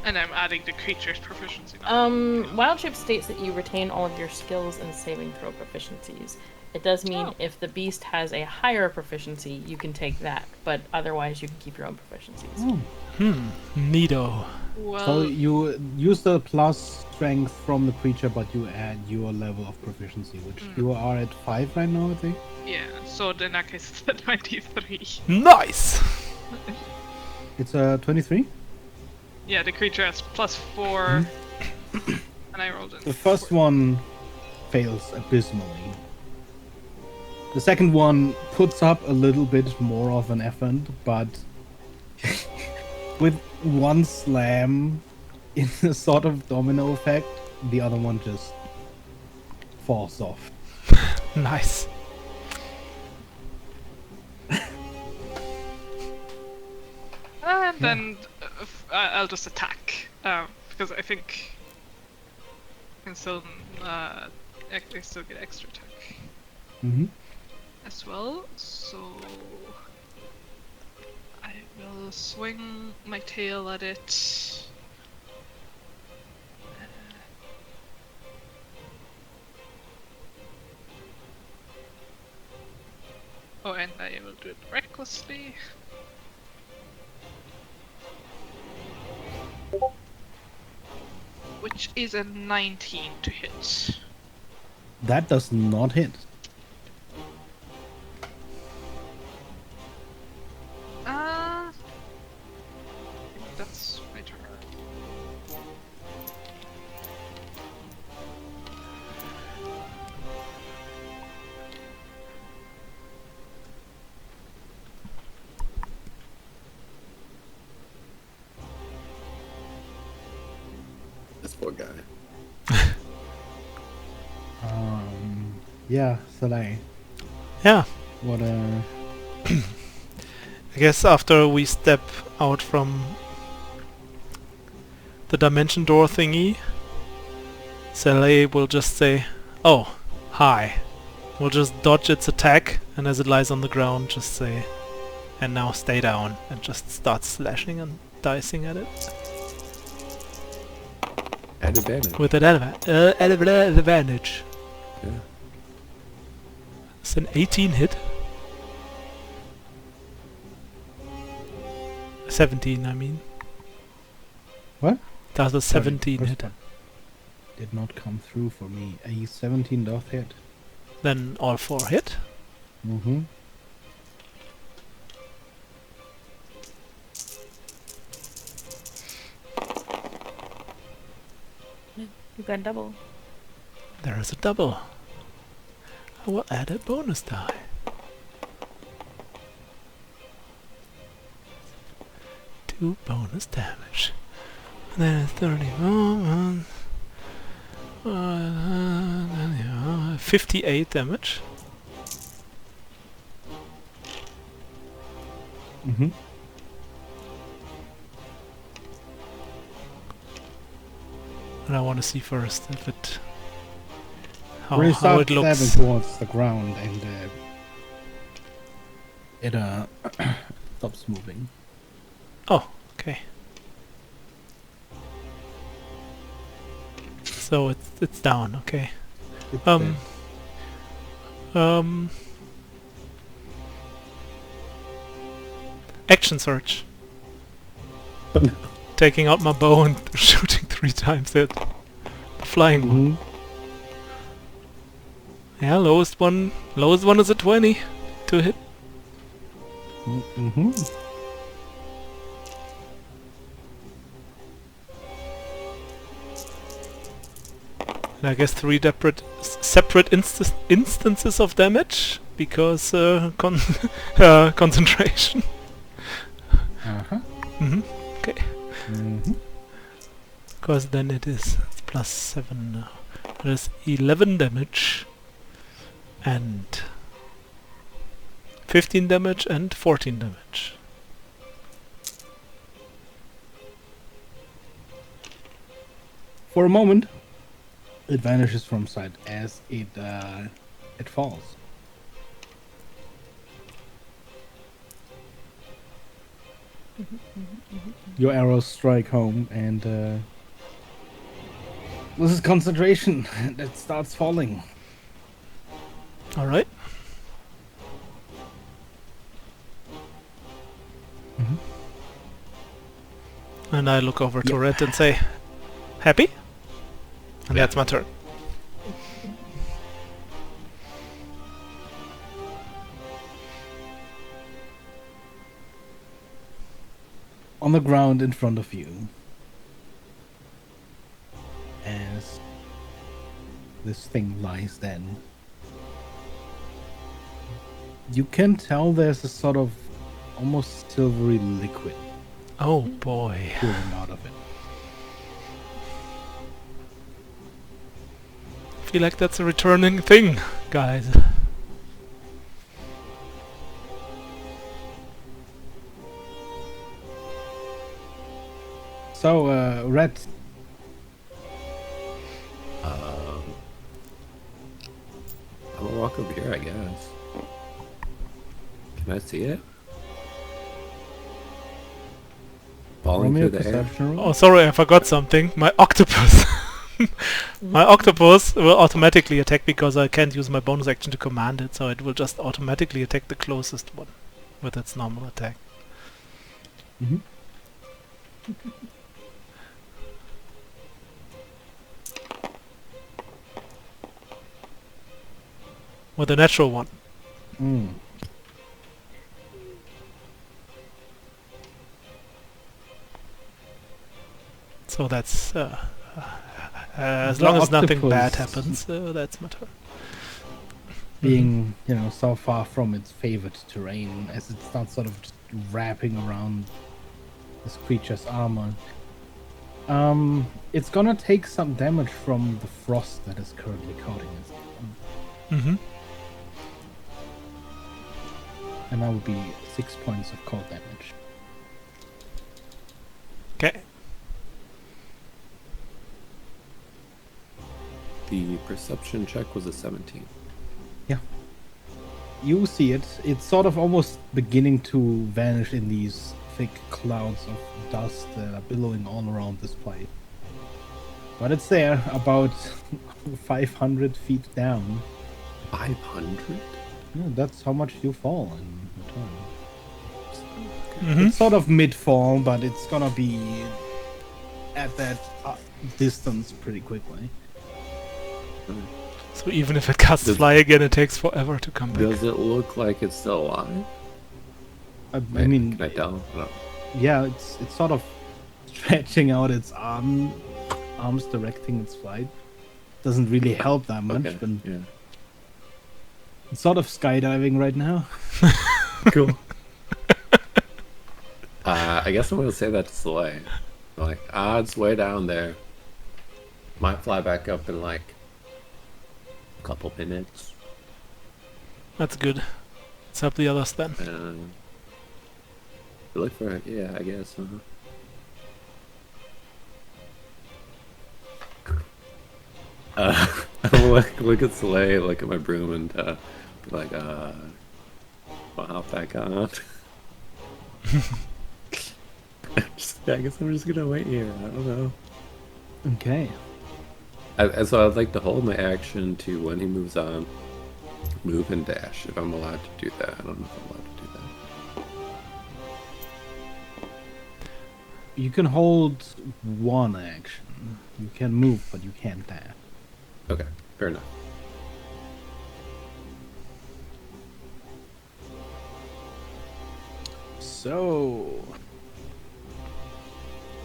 And I'm adding the creature's proficiency now. Wild Shape states that you retain all of your skills and saving throw proficiencies. It does mean if the beast has a higher proficiency, you can take that, but otherwise you can keep your own proficiencies. Neato. Well, So you use the plus strength from the creature, but you add your level of proficiency, which you are at 5 right now, I think. yeah. So in that case, it's the 23. Nice! It's a 23. Yeah, the creature has +4, and I rolled it. The first one fails abysmally. The second one puts up a little bit more of an effort, but with one slam in a sort of domino effect, the other one just falls off. Nice. And then I'll just attack, because I think I can still, I still get extra attack Mm-hmm. as well. So I will swing my tail at it. Oh, and I will do it recklessly. Which is a 19 to hit. That does not hit. I think that's my turn. This poor guy. Yeah, Salai. Yeah. What a... I guess after we step out from the dimension door thingy, Saleh will just say, "Oh, hi." We'll just dodge its attack, and as it lies on the ground, just say, "And now stay down," and just start slashing and dicing at it. At advantage. With an advantage. Yeah. It's an 18 hit. 17, I mean. What? That's a Sorry, 17 first hit. one did not come through for me. A 17 doth hit. Then all 4 hit. Mm-hmm. You got double. There is a double. I will add a bonus die. Two bonus damage. And then it's 31. 58 damage. Mm-hmm. And I want to see first if it When you how start it looks. stabbing towards the ground and it stops moving. Oh, okay. So it's down. Okay. It's Um. Action search. Taking out my bow and shooting 3 times at the flying one. Mm-hmm. Yeah, lowest one is a 20 to hit. Mm-hmm. And I guess 3 separate instances of damage because concentration. Uh-huh. Okay. Mm-hmm. Because then it's plus 7 now. There's 11 damage and 15 damage and 14 damage. For a moment, it vanishes from sight as it falls. Your arrows strike home, and this is concentration. And it starts falling. Alright. And I look over to Yep. Red and say, happy? And Yeah. that's my turn. On the ground in front of you, as this thing lies then, you can tell there's a sort of almost silvery liquid Oh boy. pouring out of it. Feel like that's a returning thing, guys. So, Red, I'm gonna walk over here, I guess. Can I see it? roll Falling me through a the air. perception roll. Oh, sorry, I forgot something. My octopus. My octopus will automatically attack because I can't use my bonus action to command it, so it will just automatically attack the closest one with its normal attack. Mhm. With a natural one. Mm. So that's as The long as nothing bad octopus- happens, that's my turn. Being, so far from its favored terrain, as it's not sort of just wrapping around this creature's armor. It's gonna take some damage from the frost that is currently coating it. Mm-hmm. And that would be 6 points of cold damage. Okay. The perception check was a 17. You see it. It's sort of almost beginning to vanish in these thick clouds of dust that are billowing all around this place. But it's there, about 500 feet down. 500? Yeah, that's how much you fall in return. Mm-hmm. It's sort of mid-fall, but it's gonna be at that distance pretty quickly. So even if it casts Does- fly again, it takes forever to come back. Does it look like it's still alive? I mean, Can I tell? No. yeah, it's sort of stretching out its arms directing its flight. Doesn't really help that much, Okay. but Yeah. it's sort of skydiving right now. Cool. I guess I'm gonna say that to Slay. Like, it's way down there. Might fly back up in like a couple minutes. That's good. Let's help the others then. Look for it. Yeah, I guess. I'll look at Slay, look at my broom, and be like, I'll hop back on. I guess I'm just gonna wait here. I don't know. Okay. So I'd like to hold my action to when he moves on, move and dash. If I'm allowed to do that, I don't know if I'm allowed to do that. You can hold one action. You can move, but you can't dash. Okay, fair enough. So,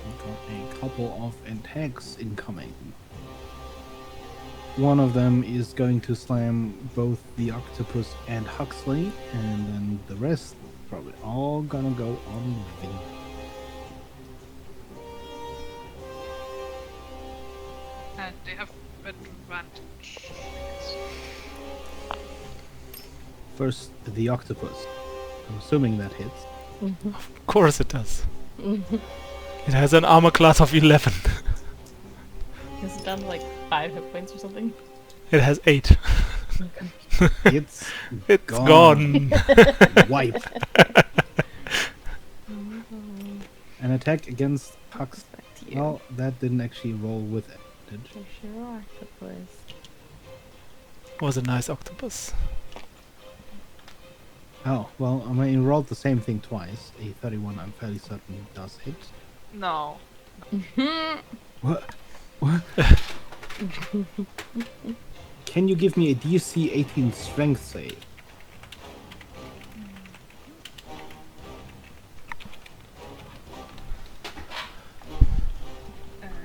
we've got a couple of attacks incoming. One of them is going to slam both the octopus and Huxley, and then the rest probably all gonna go on Vin. And they have advantage. First, the octopus. I'm assuming that hits. Of course it does. It has an armor class of 11. Is it down to like 5 hit points or something? It has 8. It's It's Gone. gone. wipe. An attack against Hux. Back to you. Well, that didn't actually roll with advantage. For sure, octopus. Was a nice octopus. Oh, well, I mean, rolled the same thing twice. A 31, I'm fairly certain does hit. No. What? What? Can you give me a DC 18 strength save?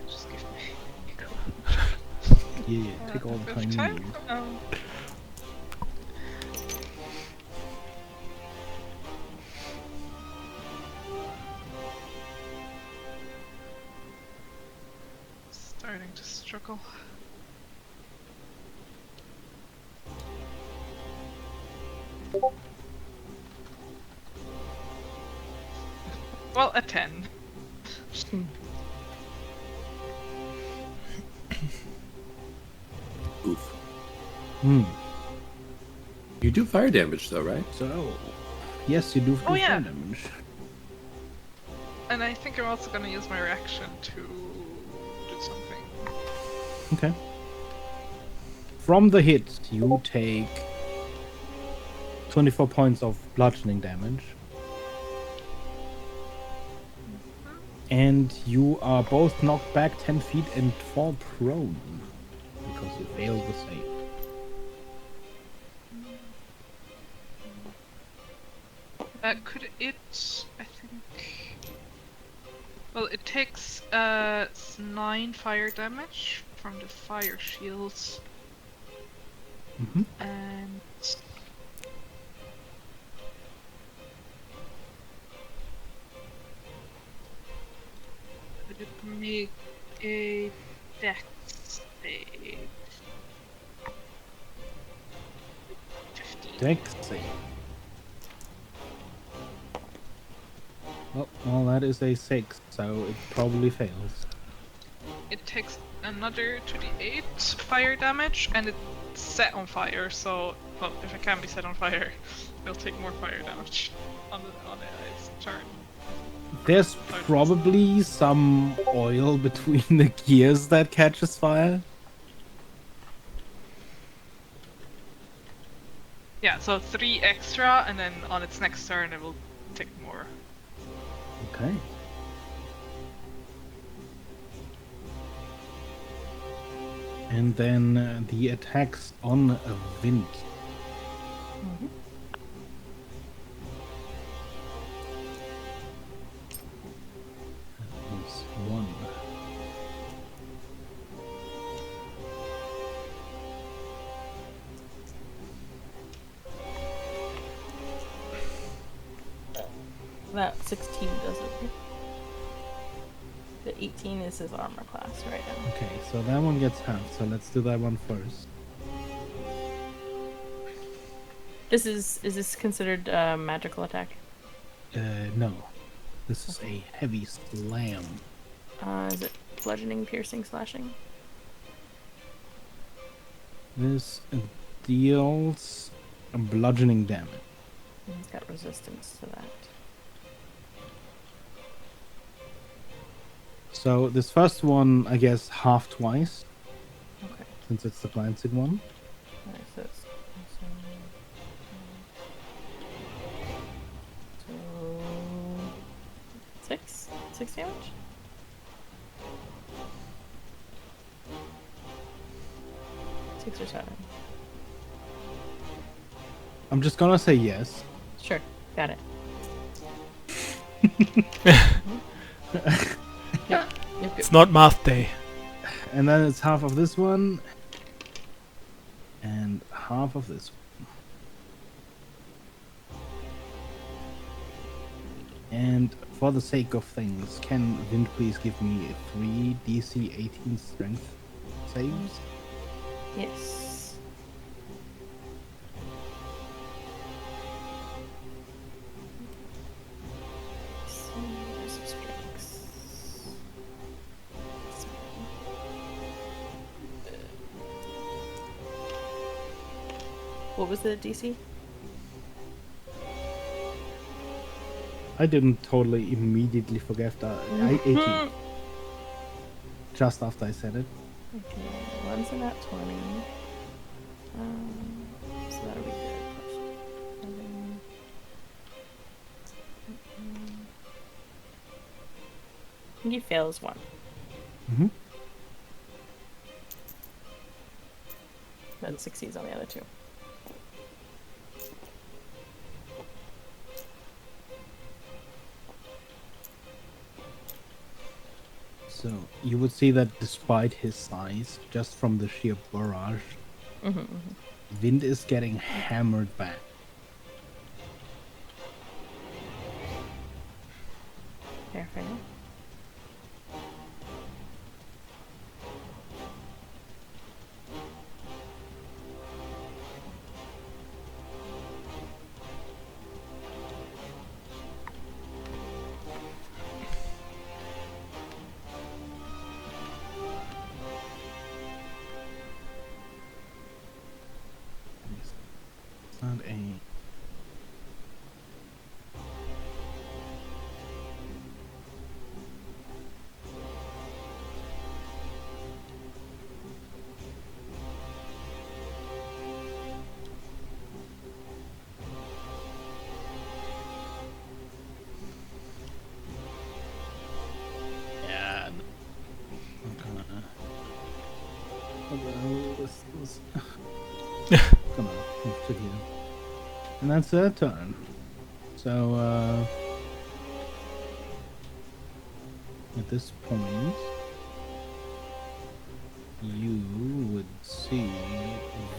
Just give me Yeah, take all a the bit time of you time. need. Starting to struggle. Well, a 10. Oof. Hmm. You do fire damage though, right? So, yes, you do Oh, fire yeah. damage. And I think I'm also gonna use my reaction to do something. Okay. From the hit, you take 24 points of bludgeoning damage. And you are both knocked back 10 feet and fall prone. Because you failed the save. Could it... I think... Well, it takes 9 fire damage from the fire shields. Mm-hmm. And... Could it make a dex save? 15. Dex save. Oh, well, that is a 6, so it probably fails. It takes another 2d8 fire damage, and it's set on fire, so... Well, if it can be set on fire, it'll take more fire damage on its turn. There's probably some oil between the gears that catches fire. Yeah, so 3 extra, and then on its next turn it will take more. Okay. And then the attacks on Vint. That is 1. That 16 does it. The 18 is his armor class right now. Okay, so that one gets halved, so let's do that one first. Is this considered a magical attack? No. This is a heavy slam. Is it bludgeoning, piercing, slashing? This deals bludgeoning damage. He's got resistance to that. So this first one, I guess, half twice, Okay. since it's the glancing one. Alright, so it's... So... 6 damage? Six or 7. I'm just gonna say yes. Sure, got it. Yep. It's not math day. And then it's half of this one. And half of this one. And for the sake of things, can Vint please give me 3 DC 18 strength saves? Yes. So, there's some strengths. What was the DC? I didn't totally immediately forget that. 18. Just after I said it. Okay, one's in that 20. So that'll be good. He fails one. Mm-hmm. Then succeeds on the other two. So you would see that despite his size, just from the sheer barrage, Wind is getting hammered back. Fair, fair. It's not a... Yeah. Come on, move to here. And that's their turn. So, at this point, you would see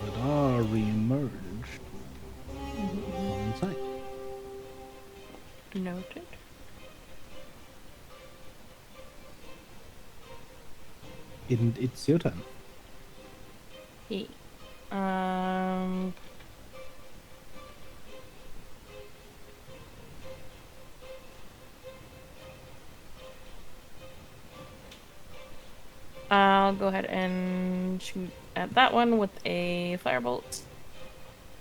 Vidar re-emerge on site. Noted. It's your turn. Hey. I'll go ahead and shoot at that one with a firebolt.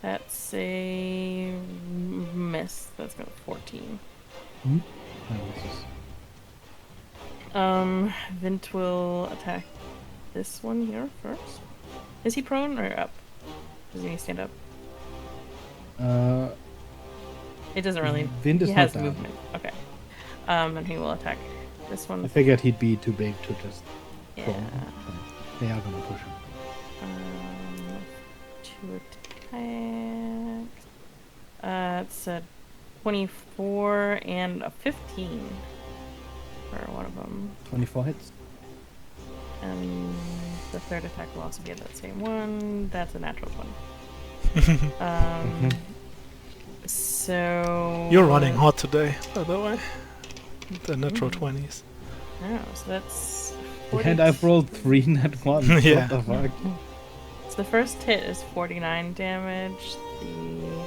That's a miss. That's going to 14. Hmm? Vint will attack this one here first. Is he prone or up? Does he need to stand up? It doesn't really. Vint is he not has down. movement. Okay. And he will attack this one. I figured he'd be too big to just Yeah. fall. But they are gonna push him. 2 attacks. It's a 24 and a 15 for one of them. 24 hits. And the third attack will also be that same one. That's a natural 20. So... You're running hot today, by the way. The natural 20s. Oh, so that's... And I've rolled 3 net ones. Yeah. What the fuck? So the first hit is 49 damage. The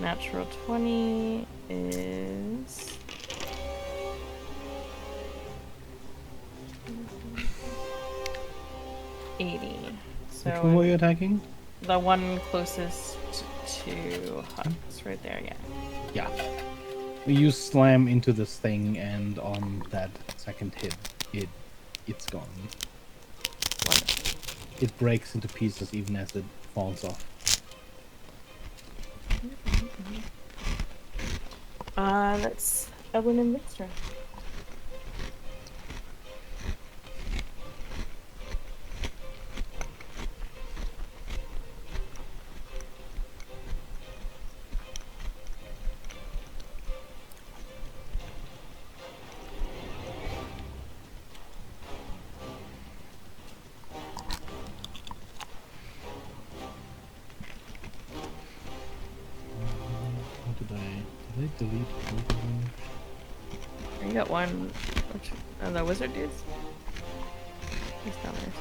natural 20 is... $80. So Which one were you attacking? the one closest to Hux, right there, yeah. Yeah. You slam into this thing, and on that second hit, it's gone. Wonderful. It breaks into pieces even as it falls off. That's Evelyn and Mixer. What did I delete both of them? You got one. Which, the wizard dudes? He's down there.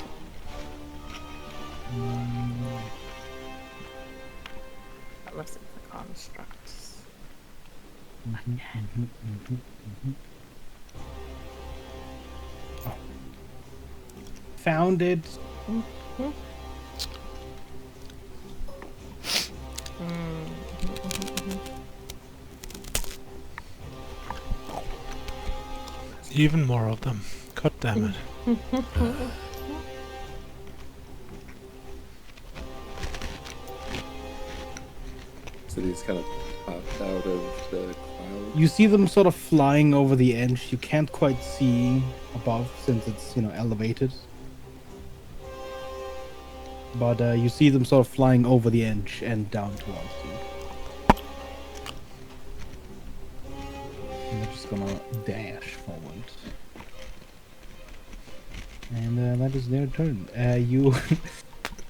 Unless it's the constructs. Oh. Found it. Even more of them. God damn it. So these kind of popped out of the cloud? You see them sort of flying over the edge. You can't quite see above since it's, elevated. But you see them sort of flying over the edge and down towards you. And they're just gonna dash forward. And that is their turn. You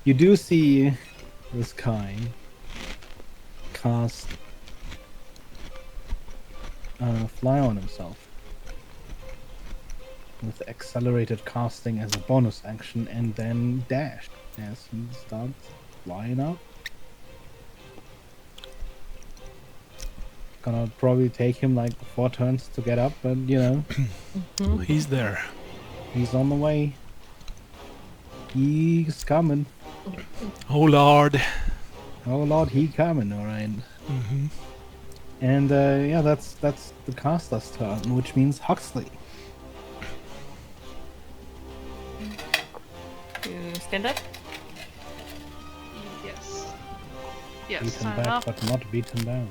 you do see this guy cast fly on himself with accelerated casting as a bonus action, and then dash as he starts flying up. Gonna probably take him like 4 turns to get up, but He's there. he's on the way. He's coming. Oh lord. Oh lord, he coming, alright. Mm-hmm. And yeah, that's the caster's turn, which means Huxley. You stand up? Yes. Yes, Beaten stand back, up. but not beaten down.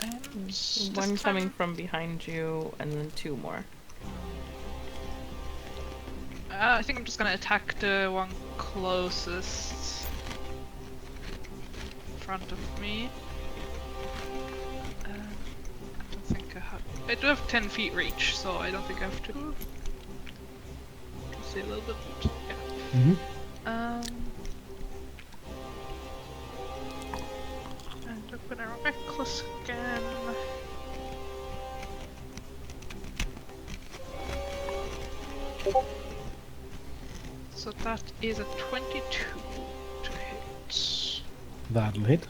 And this One time- coming from behind you, and then 2 more. I think I'm just gonna attack the one closest in front of me. I don't think I have. I do have 10 feet reach, so I don't think I have to. See a little bit. Yeah. Mm-hmm. And open a reckless again. So that is a 22 to hit. That'll hit.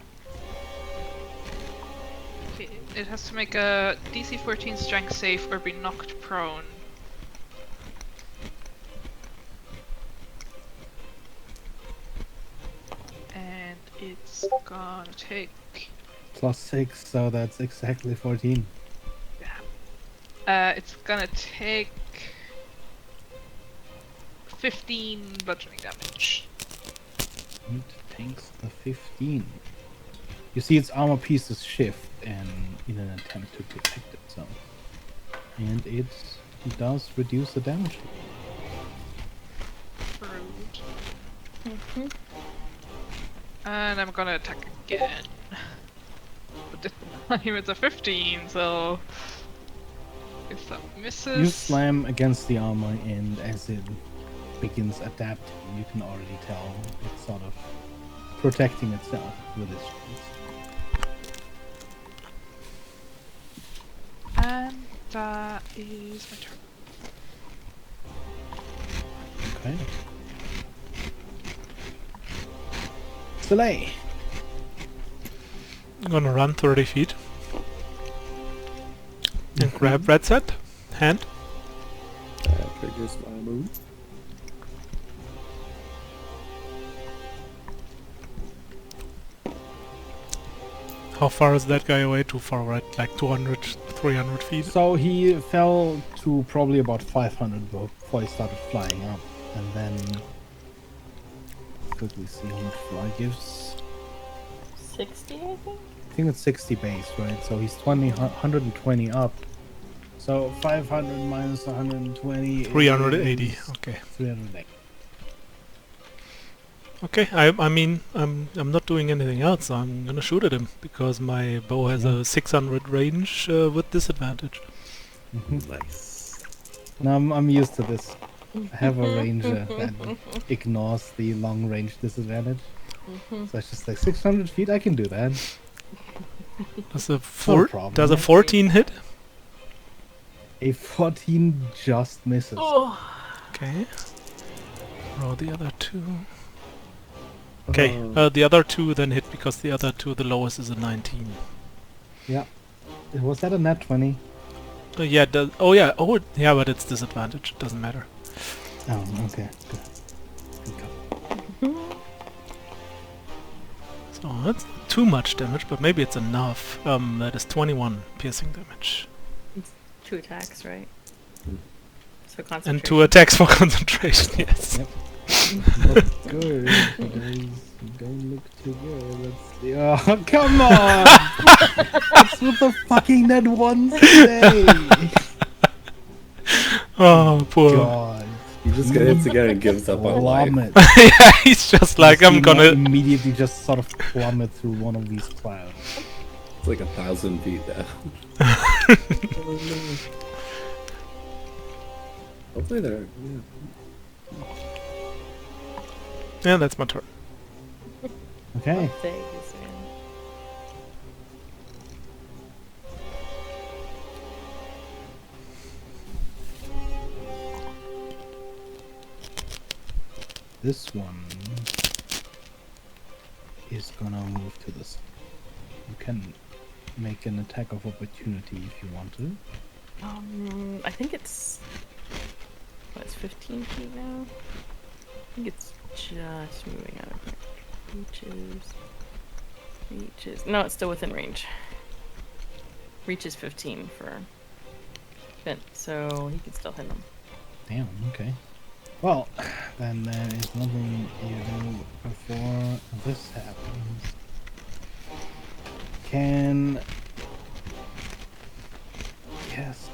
Okay, it has to make a DC 14 strength save or be knocked prone. And it's gonna take. +6, so that's exactly 14. It's gonna take 15 bludgeoning damage. It takes the 15. You see its armor pieces shift and in an attempt to protect itself. And it does reduce the damage. Rude. And I'm gonna attack again. But this time it's a 15, so if that misses. You slam against the armor, and as it begins adapting, you can already tell it's sort of protecting itself with its shields. And that is my turn. Okay. Soleil. I'm gonna run 30 feet. And grab Red Set. Hand. That triggers my move. How far is that guy away? Too far, right? Like 200, 300 feet? So he fell to probably about 500 before he started flying up. And then quickly see how much fly gives. 60, I think? I think it's 60 base, right? So he's 120 up. So 500 minus 120 380. is Okay. 380. Okay, I mean, I'm not doing anything else, so I'm gonna shoot at him, because my bow has a 600 range with disadvantage. Nice. Now I'm used to this. I have a ranger that ignores the long range disadvantage. So it's just like 600 feet, I can do that. Does a, No problem. does a 14 hit? A 14 just misses. Oh, Okay. Roll the other two. Okay, the other two then hit, because the other two, the lowest is a 19. Yeah. Was that a nat 20? Yeah, oh yeah, but it's disadvantage, it doesn't matter. Oh, okay. Good call. So that's not too much damage, but maybe it's enough. That is 21 piercing damage. 2 attacks, right? So concentration. And 2 attacks for concentration, yes. Yep. Look good. You don't look too good. Let's see. Oh, come on! What's with the fucking net once today? Oh, poor. God. He just gets together and gives up on life. Plummet. Yeah, he's just like, You I'm see him, gonna. immediately just sort of plummet through one of these clouds. It's like 1,000 feet down. Hopefully they're. Yeah. Yeah, that's my turn. Okay. Thanks, man. This one is gonna move to this. You can make an attack of opportunity if you want to. I think it's... What, it's 15 feet now? I think it's just moving out of here. Reaches... No, it's still within range. Reaches 15 for Finn, so he can still hit him. Damn, okay. Well, then there is nothing you do before this happens. Can... Yes.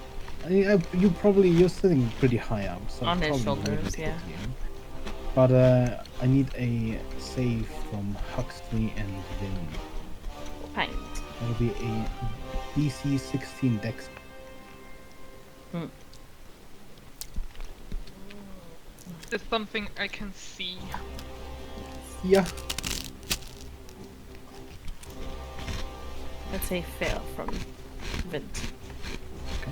You're sitting pretty high up, so On his probably shoulders, wouldn't hit yeah. you. But I need a save from Huxley and Vin. Fine. That'll be a DC 16 Dex. It's something I can see. Yeah. That's a fail from Vint. Okay.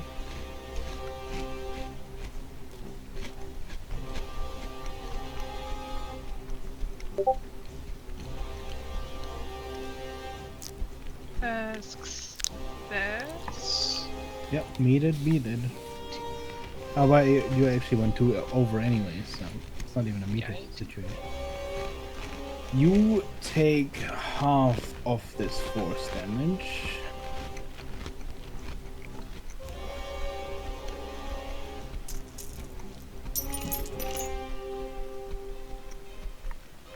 Success. Yep, meted. Oh, but you actually went over anyways, so it's not even a meter situation. You take half of this force damage.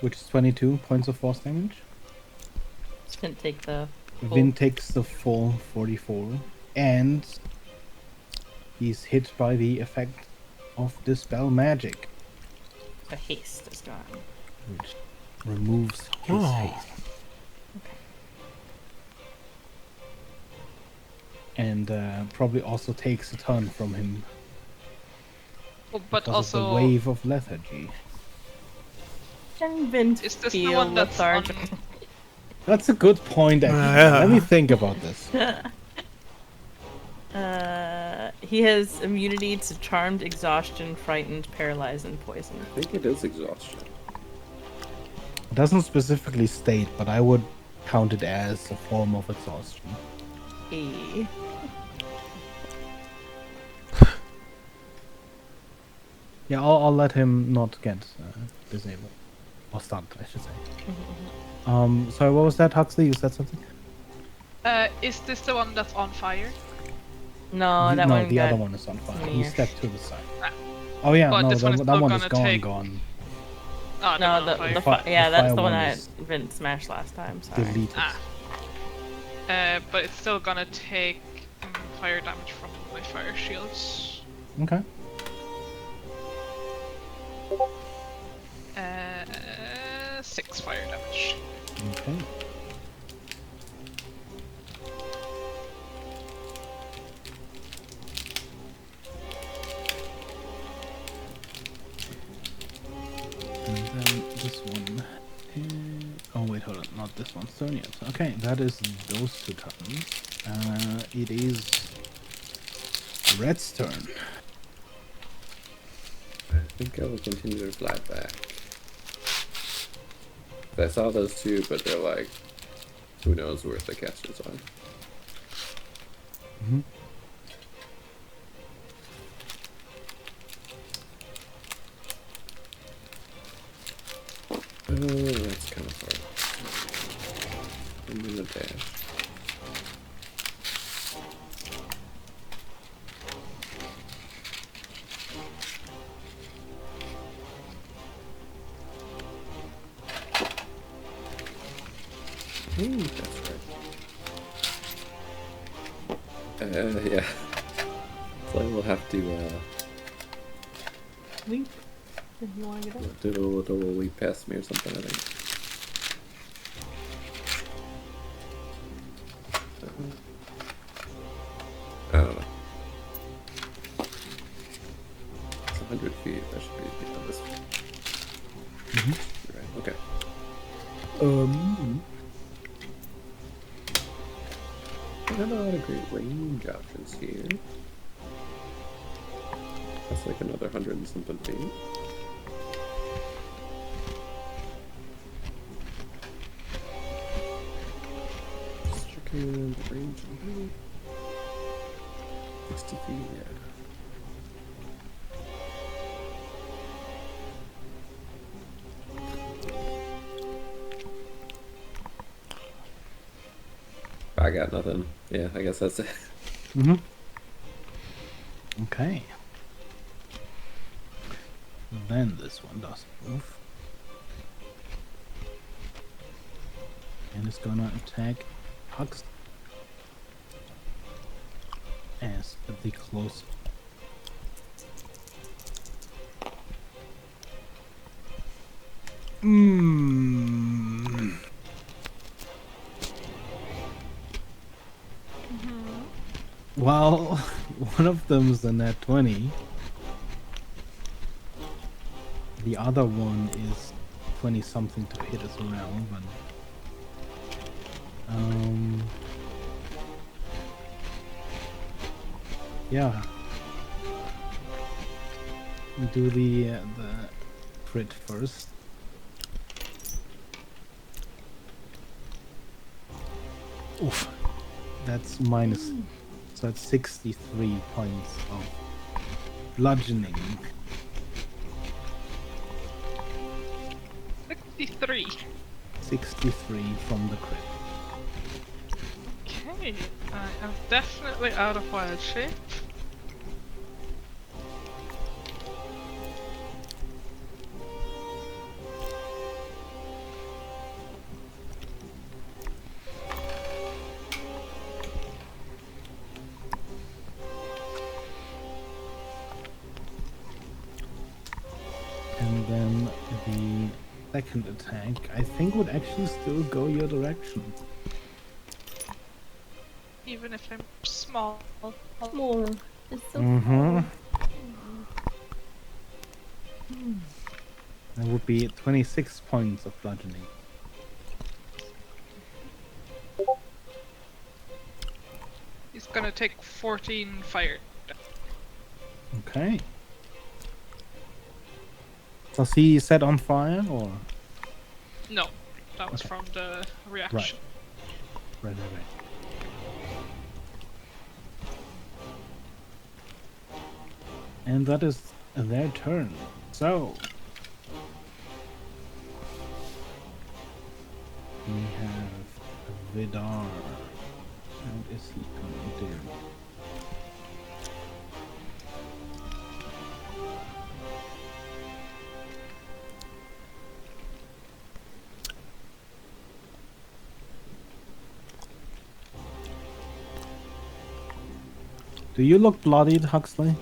Which is 22 points of force damage. Just gonna take the Vin takes the full 44, and he's hit by the effect of Dispel Magic, the haste is gone. which removes his Oh. haste. And probably also takes a ton from him Oh, but because of the also, wave of lethargy. Can Vint is this the feel one that's on? lethargic? That's a good point, actually. Yeah. Let me think about this. He has immunity to charmed, exhaustion, frightened, paralyzed, and poison. I think it is exhaustion. It doesn't specifically state, but I would count it as a form of exhaustion. E. Yeah, I'll let him not get disabled. Or stunned, I should say. Sorry, what was that, Huxley? You said something? Is this the one that's on fire? No, that no, one the got other one is on fire. He near. stepped to the side. Ah. Oh yeah, But no, this one is that still one is gonna take- gone. Oh, No, they're on the fire. yeah, the that's fire the one one that is Vint smashed last time. Sorry. Deleted. Ah. But it's still gonna take fire damage from my fire shields. Okay. 6 fire damage. Okay. And then this one. Oh wait, hold on, not this one. Sonia's. Okay, that is those two turns. It is Red's turn. I think I will continue to fly back. I saw those two, but they're like, who knows where the casters are. Mm-hmm. Oh, that's kind of hard. I'm gonna dash. think that's right. Yeah. So I will have to Leap. If you want to get up. do a little leap past me or something, I think. I don't know. It's 100 feet. That should be this way. You're right. Okay. I have a lot of great range options here. That's like another 100 and something feet. Stricken range 60 feet, yeah. I got nothing. Yeah, I guess that's it. Okay. Then this one does move. And it's gonna attack Hux as the close. Well, one of them's a nat 20. The other one is 20 something to hit as well, but yeah. Do the crit first. Oof. That's minus. So that's 63 points of bludgeoning. 63. 63 from the crit. Okay, I am definitely out of wild shape. And then the second attack, I think, would actually still go your direction. Even if I'm small. More. It's so That would be 26 points of bludgeoning. He's gonna take 14 fire. Okay. Does he set on fire or? No, that was Okay. from the reaction. Right. And that is their turn. So we have Vidar. What is he gonna do? Do you look bloodied, Huxley?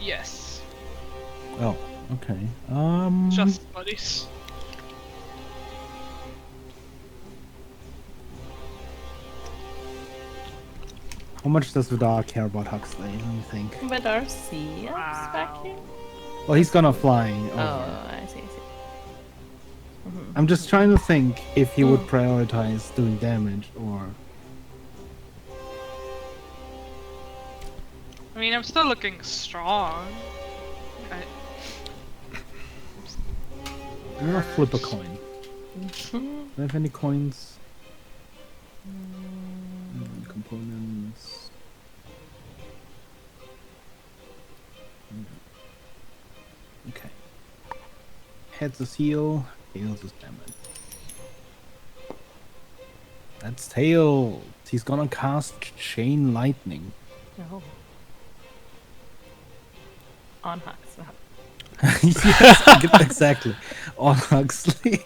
Yes. Oh, okay. Just bodies. How much does Vidar care about Huxley? Let me think. But our sea elves back here? Well, he's gonna fly Oh, over. I see. I'm just trying to think if he would prioritize doing damage or. I mean, I'm still looking strong. I'm gonna flip a coin. Do I have any coins? Components. Okay. Heads is heal, tails is damage. That's tails. He's gonna cast chain lightning. No. On Hux. Yes, exactly. Or Huxley.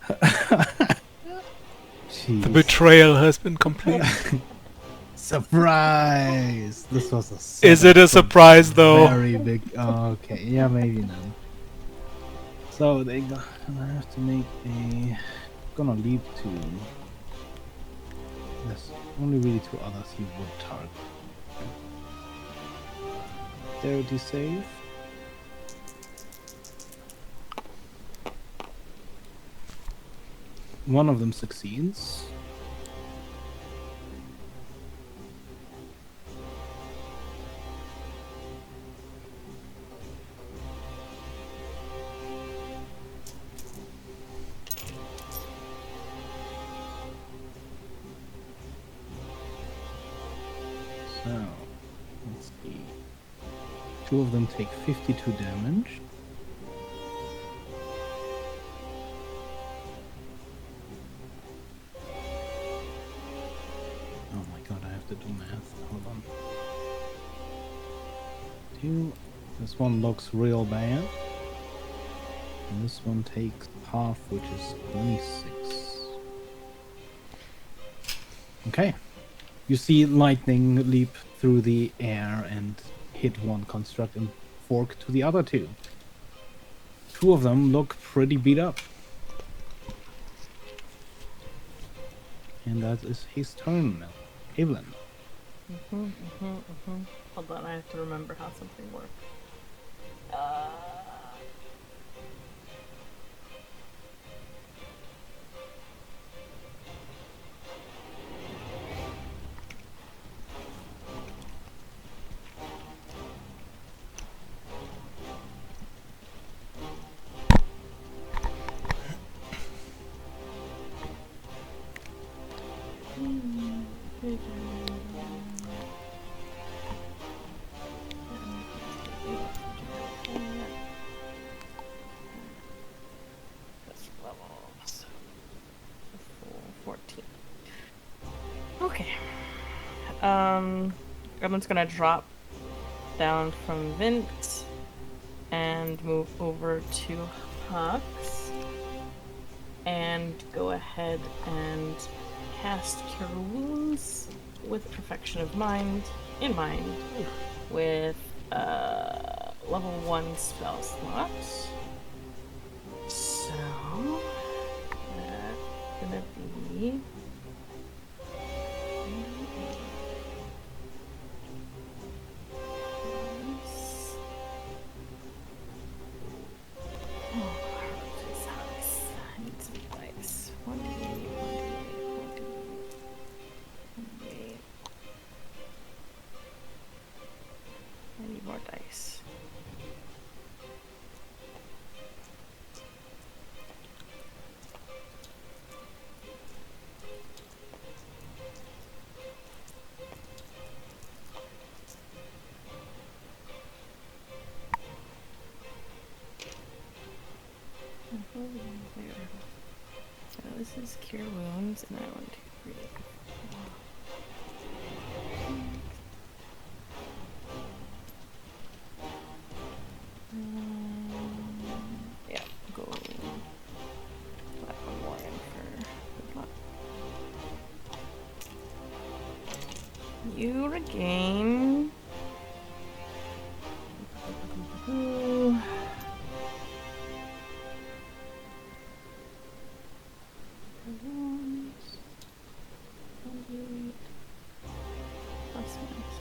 The Jeez. betrayal has been complete. Surprise! This was a Is setup it a for surprise though? very big. Oh, okay, yeah, maybe not. So they gonna have to make a. Gonna leap to. There's only really two others he would target. Dexterity save. One of them succeeds. So, let's see. Two of them take 52 damage. Oh my god, I have to do math. Hold on. Two. This one looks real bad. And this one takes half, which is 26. Okay. You see lightning leap through the air and hit one construct and fork to the other two. Two of them look pretty beat up. And that is his turn now. Evelyn. Hold on, I have to remember how something works. This level, so 14. Okay. Everyone's gonna drop down from Vint and move over to Hux and go ahead and cast Cure Wounds with Perfection of Mind in mind with level 1 spell slot. So that's gonna be I need more dice. So this is Cure Wounds, and I want to read. Yeah, go that one more in for good luck. You regain.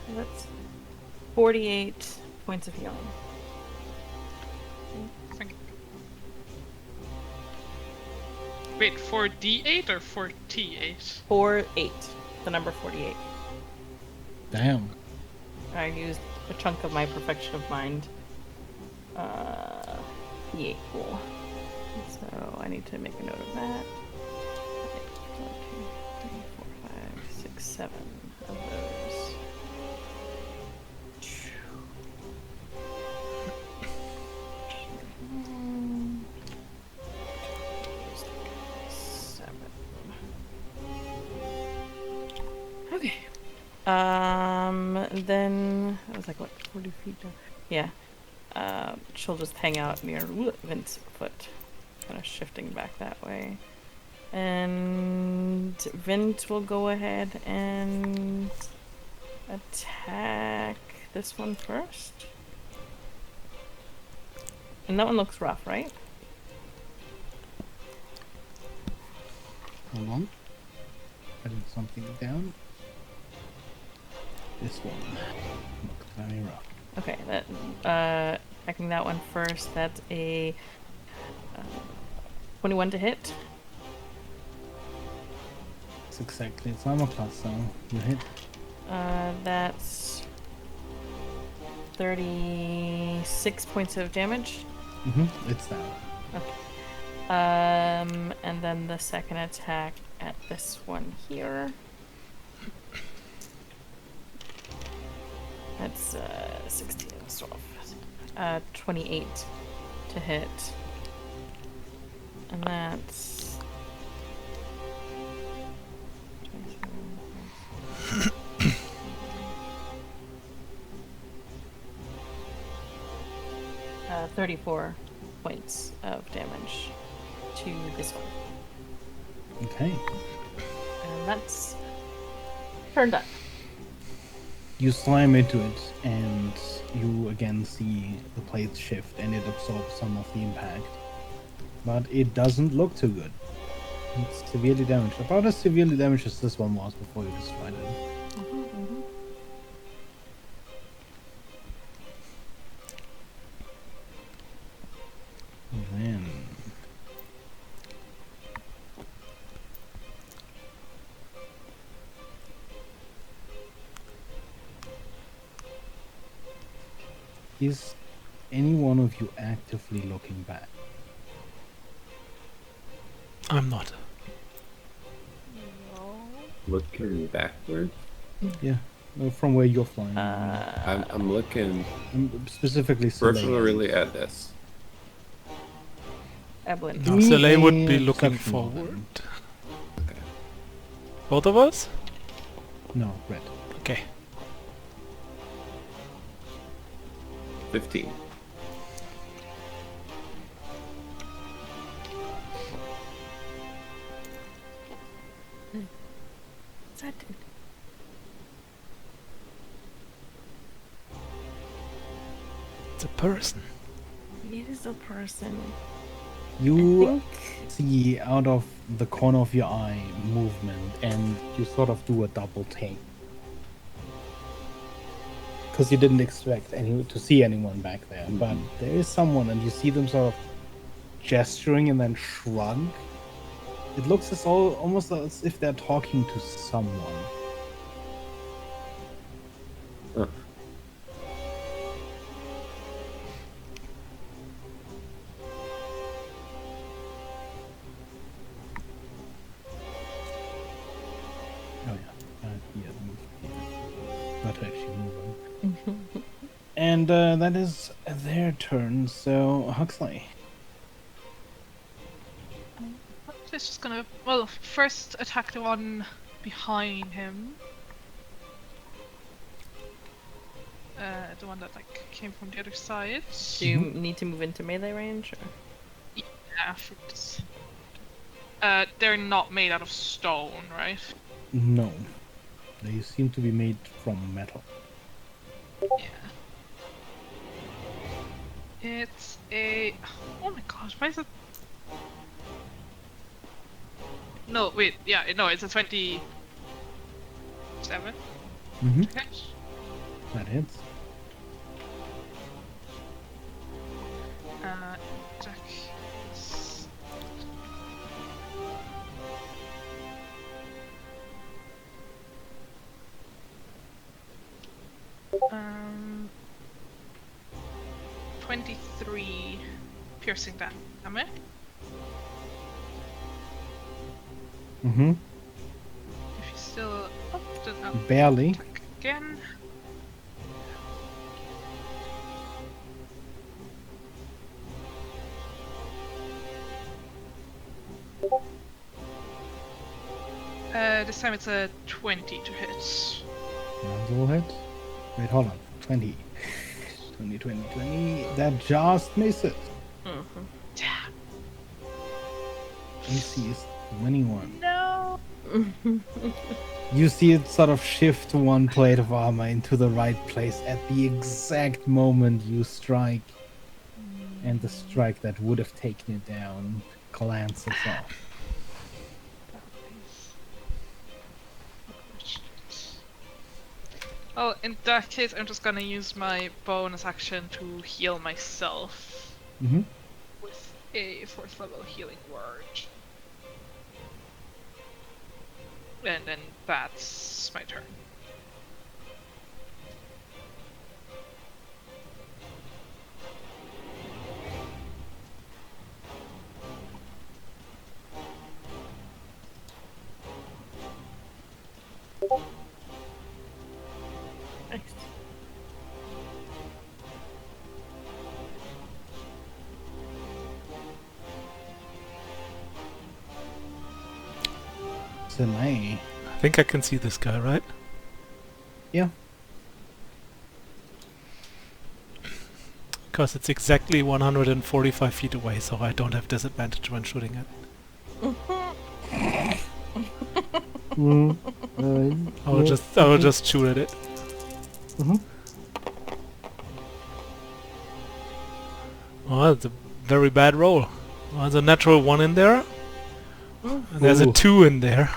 So that's 48 points of healing. Wait, 4d8 or 4t8? 48. The number 48. Damn. I used a chunk of my Perfection of Mind. Yeah, cool. So I need to make a note of that. 1, 2, 3, 4, 5, 6, 7 of those. 7. Okay. Then I was like, what, 40 feet down? Yeah. she'll just hang out near Vint's foot, kind of shifting back that way. And Vint will go ahead and attack this one first. And that one looks rough, right? Hold on. Putting something down. This one looks very rough. Okay, that attacking that one first. That's a 21 to hit. It's exactly its armor class, so you hit. That's 36 points of damage. It's down. And then the second attack at this one here. That's 16, 12, 28 to hit. And that's 34 points of damage to this one. Okay. And that's turn done. You slam into it, and you again see the plates shift, and it absorbs some of the impact. But it doesn't look too good. It's severely damaged. About as severely damaged as this one was before you destroyed it. And then... Is any one of you actively looking back? I'm not. Looking backward. Yeah, from where you're flying. I'm looking I'm specifically peripherally at this. Evelyn. Do No, me Soleil would a be looking perception roll forward. then. Okay. Both of us? No, red. Okay. 15. What's that do? It's a person. It is a person. You see out of the corner of your eye movement, and you sort of do a double take. Because you didn't expect to see anyone back there, but there is someone, and you see them sort of gesturing and then shrug. It looks almost as if they're talking to someone. Huh. Oh yeah, yeah, move here. Not to actually move on. And that is their turn. So Huxley. It's just gonna, well, first attack the one behind him. The one that like came from the other side. Do you need to move into melee range? Or? Yeah, for this. They're not made out of stone, right? No, they seem to be made from metal. Yeah. It's a. Oh my gosh, why is it? No, wait, yeah, no, it's a 27. Mm-hmm. Okay. That hits. Jack. Um, 23 piercing damage. Mm-hmm. If he's still up, then I'll Barely. attack again. This time it's a 20 to hit. Will hit. Wait, hold on. 20. 20, 20, 20. That just misses. AC is 21. No. You see it sort of shift one plate of armor into the right place at the exact moment you strike. And the strike that would have taken it down glances off. Well, in that case, I'm just gonna use my bonus action to heal myself Mm-hmm. with a 4th level healing word. And then that's my turn. Nice. Tonight. I think I can see this guy, right? Yeah. Because it's exactly 145 feet away, so I don't have disadvantage when shooting it. I will just shoot at it. Mm-hmm. Oh, that's a very bad roll. Oh, there's a natural 1 in there. And there's a Ooh. 2 in there.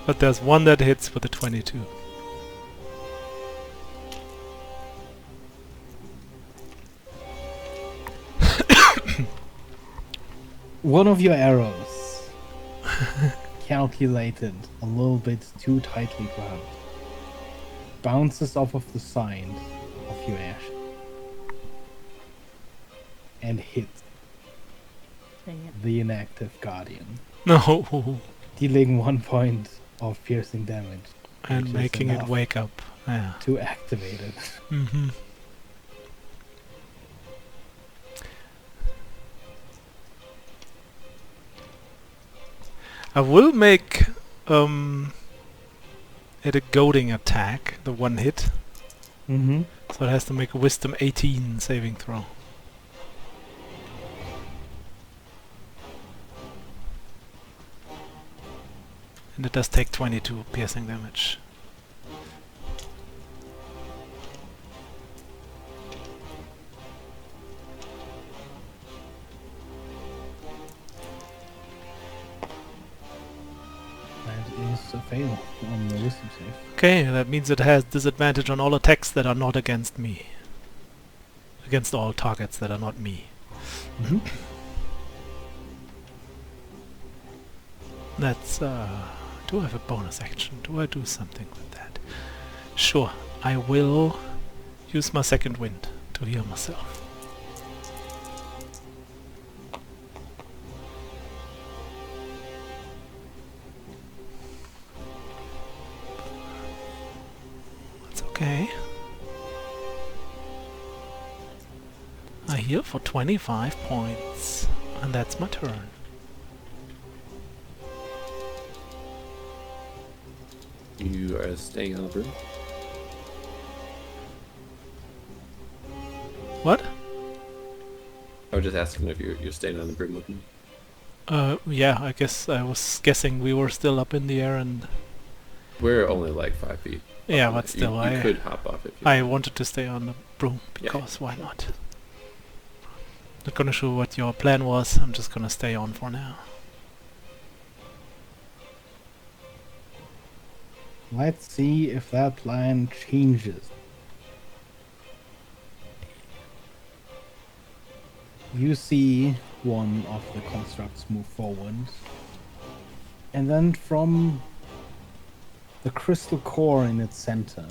But there's one that hits with a 22. One of your arrows calculated a little bit too tightly perhaps bounces off of the side of your ash and hits Dang it. the inactive guardian, No. dealing 1 point of piercing damage And Which is making it enough. wake up. Yeah. to activate it. Mm-hmm. I will make it a goading attack, the one hit. Mm-hmm. So it has to make a wisdom 18 saving throw. And it does take 22 piercing damage. That is a fail on the wisdom save. Okay, that means it has disadvantage on all attacks that are not against me. Against all targets that are not me. Mm-hmm. That's, do I have a bonus action? Do I do something with that? Sure, I will use my second wind to heal myself. That's okay. I heal for 25 points, and that's my turn. You are staying on the broom. What? I was just asking if you're staying on the broom with me. Yeah, I guess I was guessing we were still up in the air and... We're only like 5 feet. Yeah, up but in still, there. You could hop off if you I wanted to stay on the broom, Yeah. because why not? Not gonna sure what your plan was, I'm just gonna stay on for now. Let's see if that plan changes. You see one of the constructs move forward, and then from the crystal core in its center,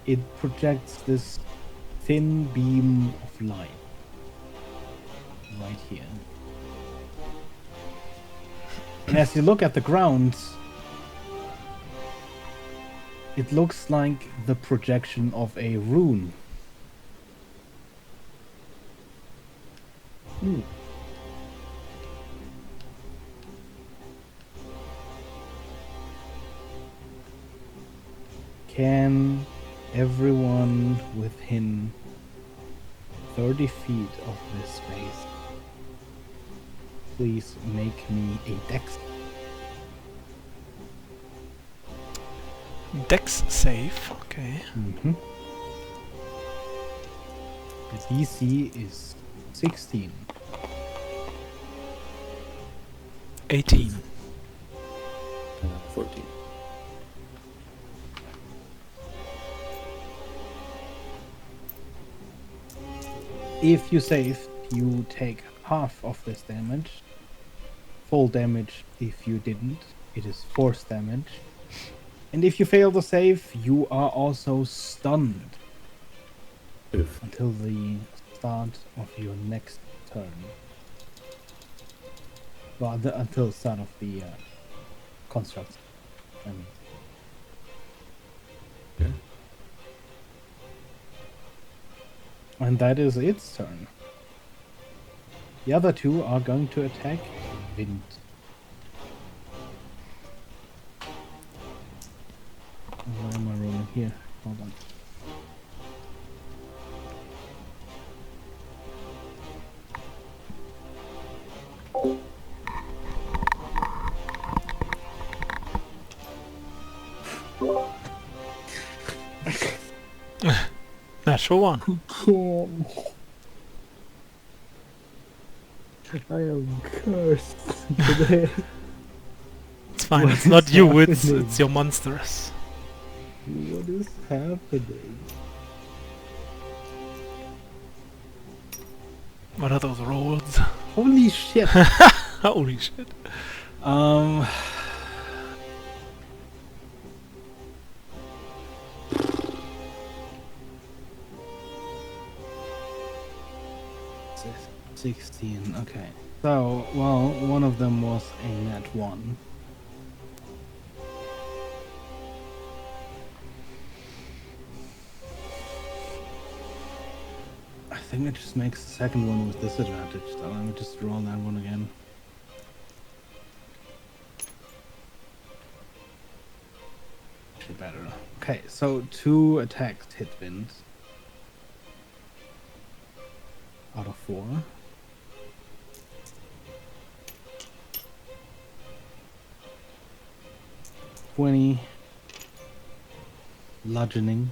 it projects this thin beam of light right here. And as you look at the ground, it looks like the projection of a rune. Can everyone within 30 feet of this space, please make me a dex. Dex save. Okay. Mm-hmm. The DC is 16. 18. 14. If you save, you take half of this damage. Full damage if you didn't. It is force damage. And if you fail to save, you are also stunned Oof. until the start of your next turn. Well, until the start of the construct. I mean. Okay. And that is its turn. The other two are going to attack Wind. Why am I rolling here? Hold on. Natural one. I am cursed today. It's fine. What It's not is you. happening? It's your monsters. What is happening? What are those rolls? Holy shit! Holy shit. Um. Six- 16, okay. So, well, one of them was a nat 1. I think it just makes the second one with disadvantage, so let me just roll that one again. Actually better. Okay, so 2 attacks hit Wind. Out of 4. $20 bludgeoning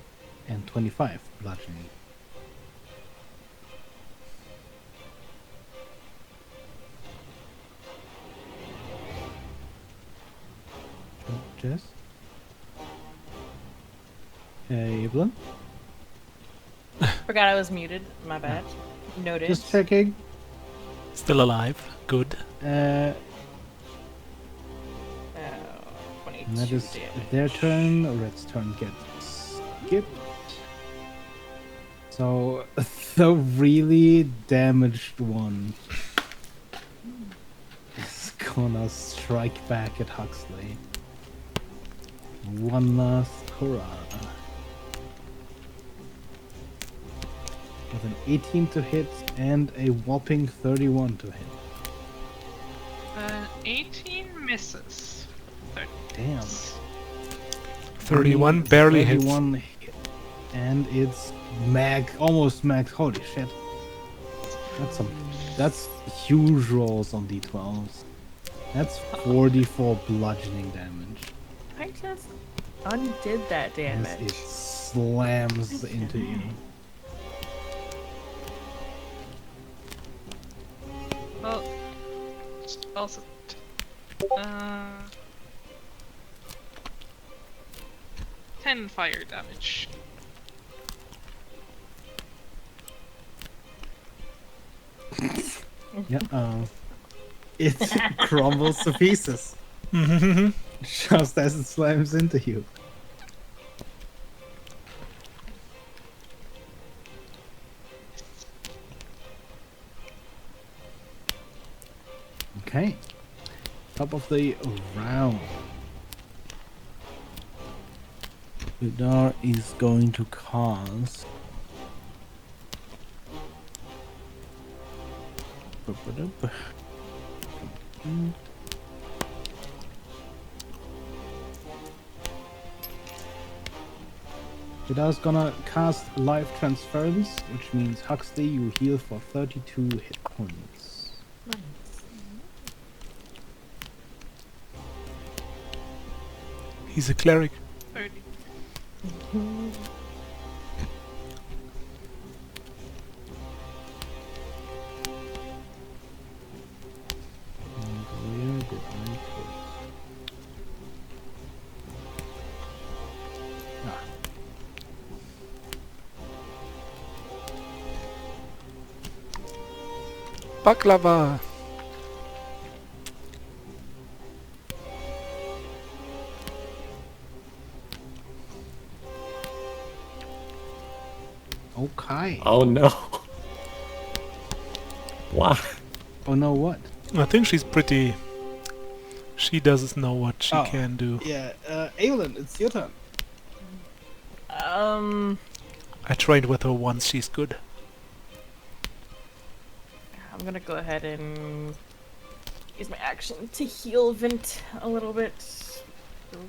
and 25 bludgeoning. Jess? Evelyn? Forgot I was muted. My bad. Noted. Just checking. Still alive. Good. And 22 that is damage. their turn. Red's turn gets skipped. So the really damaged one is gonna strike back at Huxley. One last hurrah. With an 18 to hit and a whopping 31 to hit. 18 misses. Damn. 31 barely hits. 31 hit. And it's almost max. Holy shit. That's huge rolls on d12s. That's 44 bludgeoning damage. I just undid that As damage. it slams into you. Well, also, 10 fire damage. Yeah, it crumbles to pieces. Just as it slams into you. Okay. Top of the round. Vidar is going to cast. Vidar's gonna cast Life Transference, which means Huxley, you heal for 32 hit points. Nice. He's a cleric. 30. And where did I put? Ah. Baklava. Okay. Oh no. Why? Oh no, what? I think she's pretty... She doesn't know what she Oh. can do. Yeah, Aelin, it's your turn. I trained with her once, she's good. I'm gonna go ahead and use my action to heal Vint a little bit. What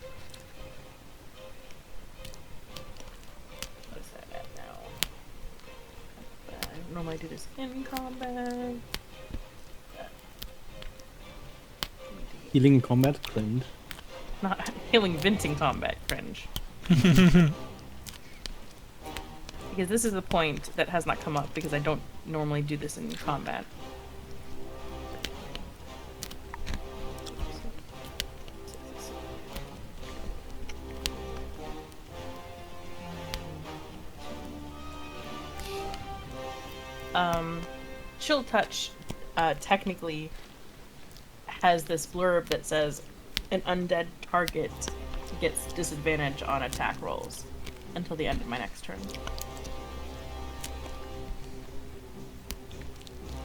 is that at now? I normally do this in combat. Healing in combat, cringe. Not healing Vint in combat, cringe. Because this is the point that has not come up because I don't normally do this in combat. Chill Touch technically has this blurb that says an undead target gets disadvantage on attack rolls until the end of my next turn.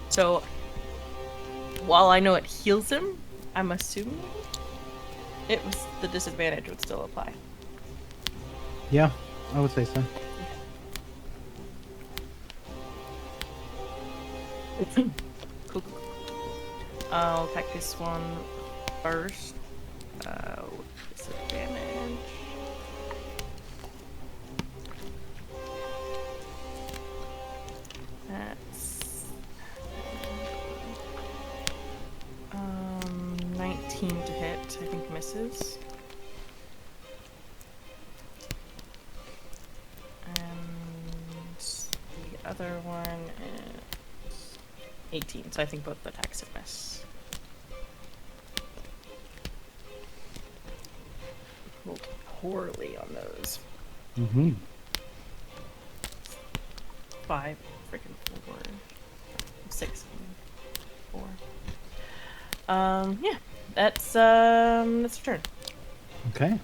So, while I know it heals him, I'm assuming it was the disadvantage would still apply. Yeah, I would say so. Cool. I'll attack this one first. With disadvantage. That's 19 to hit. I think misses. And the other one is 18, so I think both attacks have missed. Rolled poorly on those. Mm-hmm. 5, freaking 4, 6, 4. Yeah, that's your turn. Okay.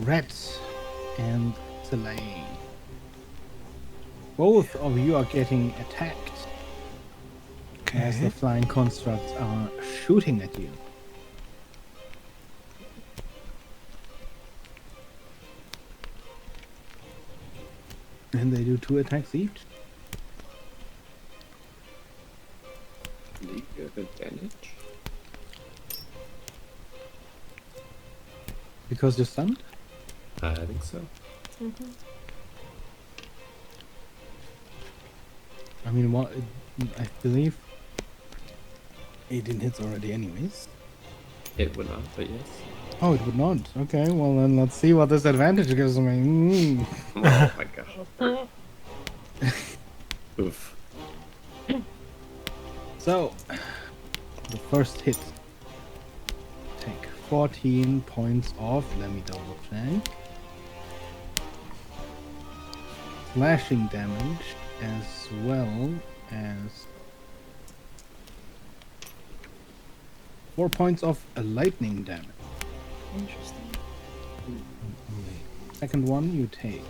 Rats and Selene. Both of you are getting attacked as the Okay. flying constructs are shooting at you. And they do 2 attacks each. League of advantage. Because you're stunned? I think so. I mean, what? I believe 18 hits already anyways. It would not, but yes. Oh, it would not. Okay, well then let's see what this advantage gives me. Oh my gosh. Oof. So, the first hit. Take 14 points off. Let me double check. Slashing damage as well as 4 points of lightning damage. Interesting. Second one, you take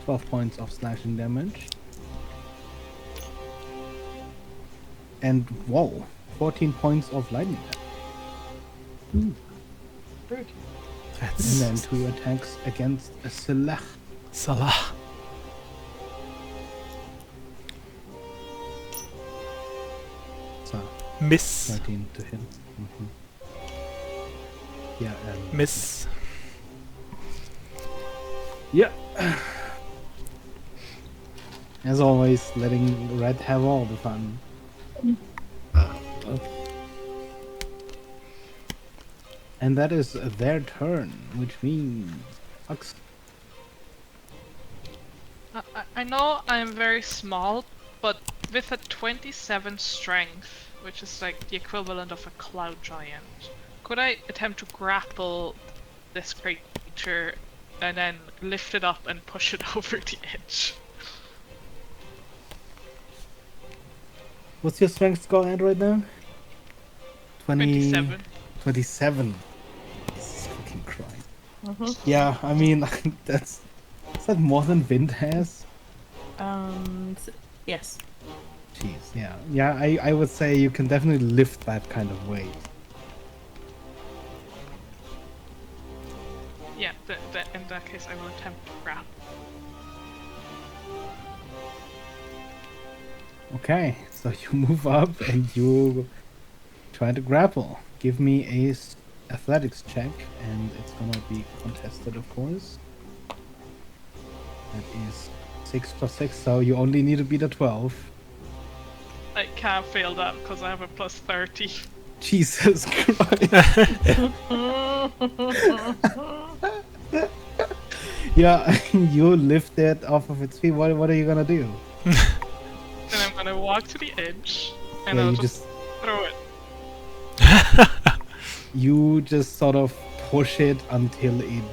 12 points of slashing damage. And whoa, 14 points of lightning damage. And That's then 2 attacks against Salah. Salah. So Miss. 13 to hit. Yeah, Miss. yeah. As always, letting Red have all the fun. Well, And that is their turn, which means Hux. I know I'm very small, but with a 27 strength, which is like the equivalent of a cloud giant, could I attempt to grapple this creature and then lift it up and push it over the edge? What's your strength score at right now? 27. 27. Jesus fucking Christ. Yeah, I mean, that's... Is that more than Wind has? Yes. Jeez, yeah. Yeah, I would say you can definitely lift that kind of weight. Yeah, in that case I will attempt to grapple. Okay, so you move up and you try to grapple. Give me a athletics check, and it's gonna be contested, of course. That is 6 plus 6, so you only need to beat a 12. I can't fail that because I have a plus 30. Jesus Christ. Yeah, you lift it off of its feet. What are you gonna do? Then I'm gonna walk to the edge and Yeah, I'll you just throw it. You just sort of push it until it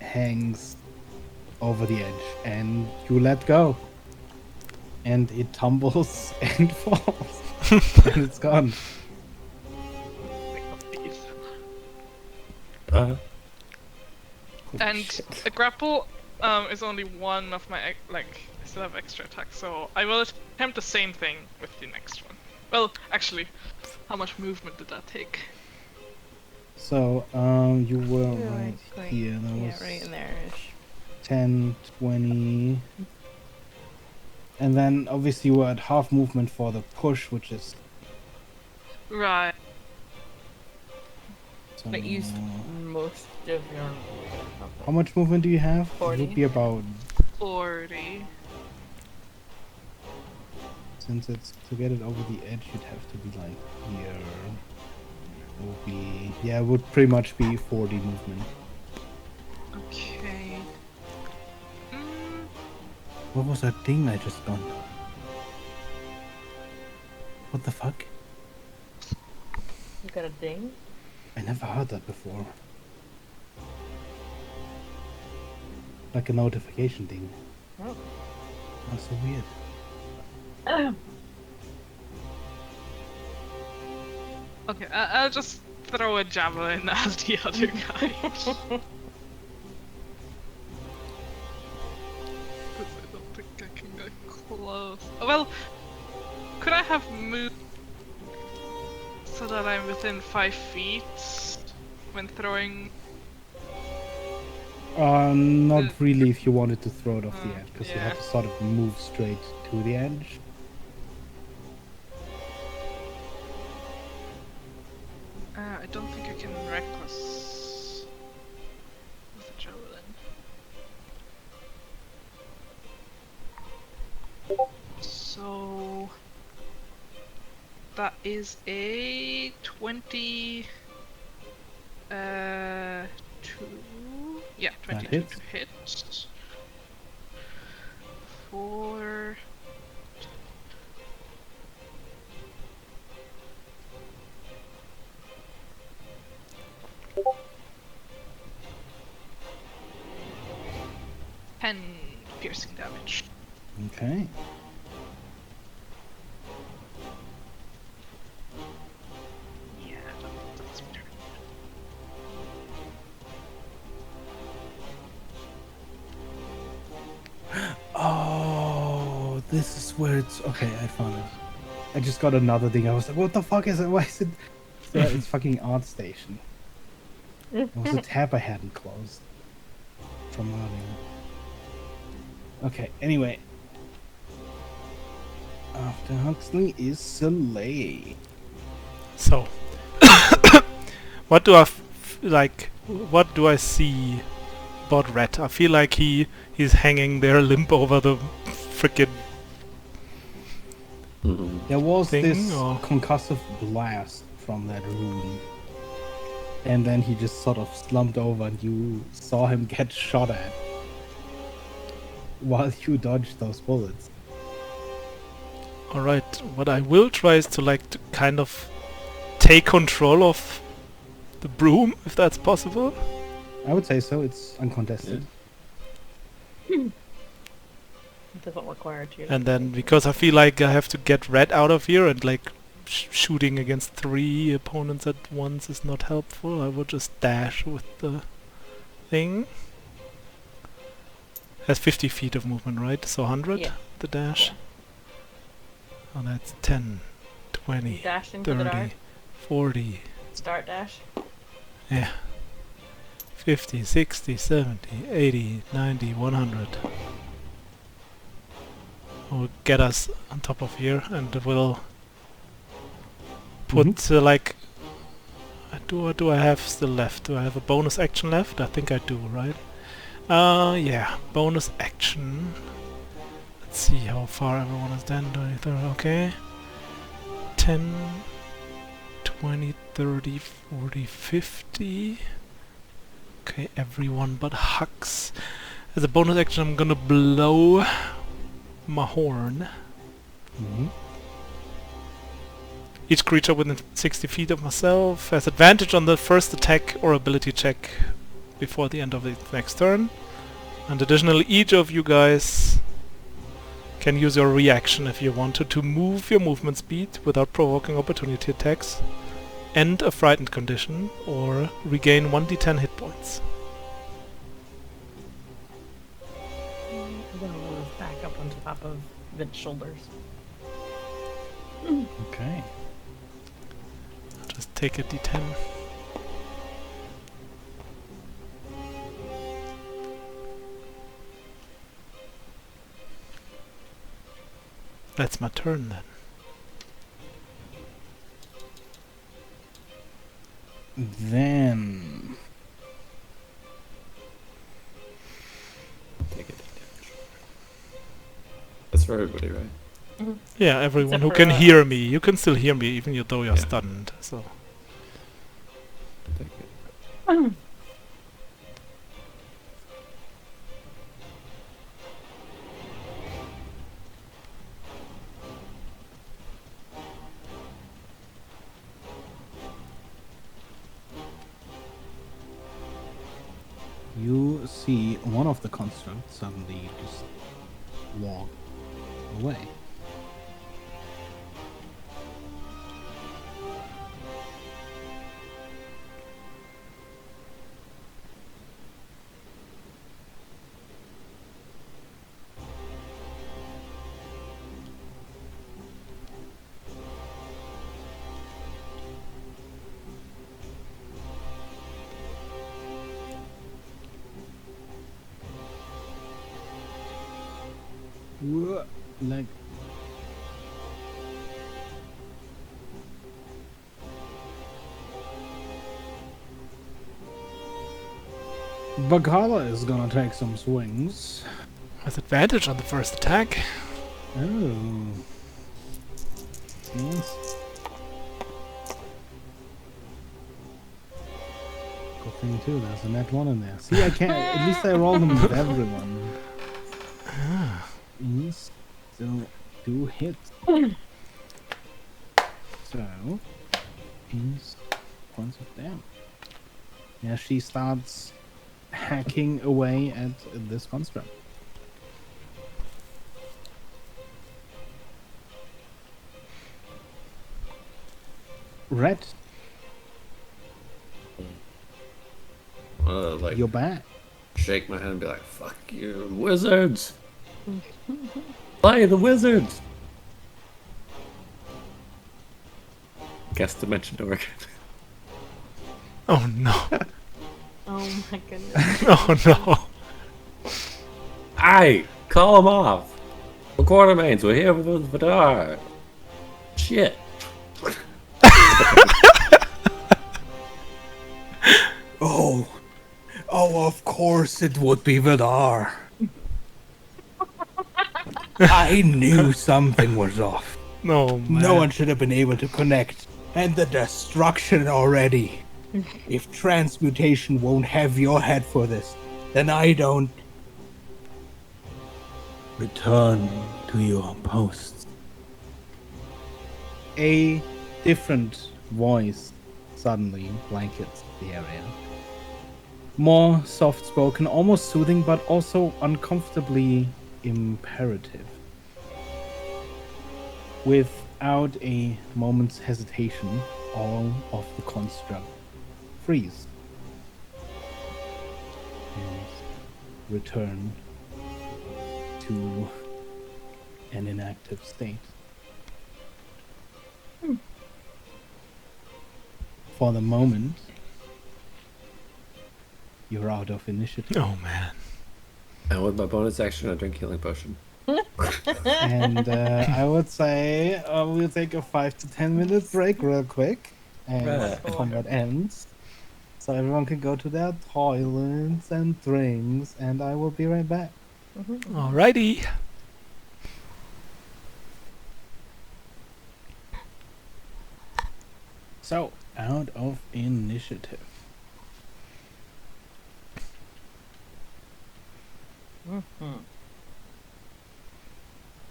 hangs over the edge, and you let go. And it tumbles and falls. And it's gone. uh, And a grapple is only one of my I still have extra attacks, so I will attempt the same thing with the next one. Well, actually, how much movement did that take? So, you were right here. That Yeah, was right in there. 10, 20. And then obviously you were at half movement for the push, which is... Right. So, But used most of your. how much movement do you have? It 40. would be about... 40. Since it's to get it over the edge, you'd have to be like here. It would be... Yeah, it would pretty much be 40 movement. Okay. Mm, What was that thing I just got? What the fuck? You got a ding? I never heard that before. Like a notification thing. Oh. That's so weird. okay, I'll just throw a javelin at the other guy. 'Cause I don't think I can get close. Well, could I have moved so that I'm within 5 feet when throwing? Not really if you wanted to throw it off the edge, because you yeah. have to sort of move straight to the edge. I don't think I can reckless with a javelin. So that is a 20. 2. Yeah, That 22 hits. to hit. 4. Ten piercing damage. Okay. Yeah, that's my turn. Oh, this is where it's okay. I found it. I just got another thing. I was like, what the fuck is it? Why is it? It's fucking Art Station. It was a tab I hadn't closed from earlier. Okay. Anyway, after Huxley is Soleil. So, what do I like? What do I see about Red? I feel like he's hanging there limp over the frickin' There was thing, this or- concussive blast from that room. And then he just sort of slumped over and you saw him get shot at while you dodged those bullets. Alright, what I will try is to like to kind of take control of the broom, if that's possible. I would say so, it's uncontested. It doesn't require you. And then because I feel like I have to get Red out of here and like shooting against 3 opponents at once is not helpful, I will just dash with the thing. Has 50 feet of movement, right? So 100, Yeah. the dash. Yeah. Oh, that's 10, 20, Dash into the 30, dark. 40, Start dash. yeah. 50, 60, 70, 80, 90, 100. Will get us on top of here and will put like... do I have still left? Do I have a bonus action left? I think I do, right? Yeah, bonus action. Let's see how far everyone is done. 20, 30, okay. 10, 20, 30, 40, 50. Okay, everyone but Hux. As a bonus action, I'm gonna blow my horn. Mm-hmm. Each creature within 60 feet of myself has advantage on the first attack or ability check before the end of the next turn. And additionally, each of you guys can use your reaction if you wanted to move your movement speed without provoking opportunity attacks, end a frightened condition, or regain 1d10 hit points. I'm gonna move back up on top of Vince's shoulders. Okay. Just take a d10. That's my turn then. Then... Take it. That's for everybody, right? Yeah, everyone Except who for, can hear me. You can still hear me even though you're Yeah. stunned. So Take it. You see one of the constructs suddenly just walk away. Like Bagala is gonna take some swings. has advantage on the first attack. Oh. Yes. thing too. There's a net one in there. See, I can't. At least I roll them with everyone. These still do hit. So, these points of damage. Yeah, she starts hacking away at this construct. Red, Like you're back. shake my hand and be like, "Fuck you, wizards! Play the wizards!" Guess Dimension Door again. Oh no. Oh my goodness. Oh no. Aye, call them off. The Quartermains, we're here with the Vidar. Shit. Oh, of course it would be Vidar. I knew something was off. No man. No one should have been able to connect. And the destruction already. If transmutation won't have your head for this, then I don't. Return to your posts. A different voice suddenly blankets the area. More soft-spoken, almost soothing, but also uncomfortably imperative. Without a moment's hesitation, all of the construct freeze and return to an inactive state. For the moment, you're out of initiative. Oh man. And with my bonus action, I drink healing potion. And I would say we'll take a 5 to 10 minute break real quick. And Right. combat ends. So everyone can go to their toilets and drinks, and I will be right back. Alrighty. So, out of initiative.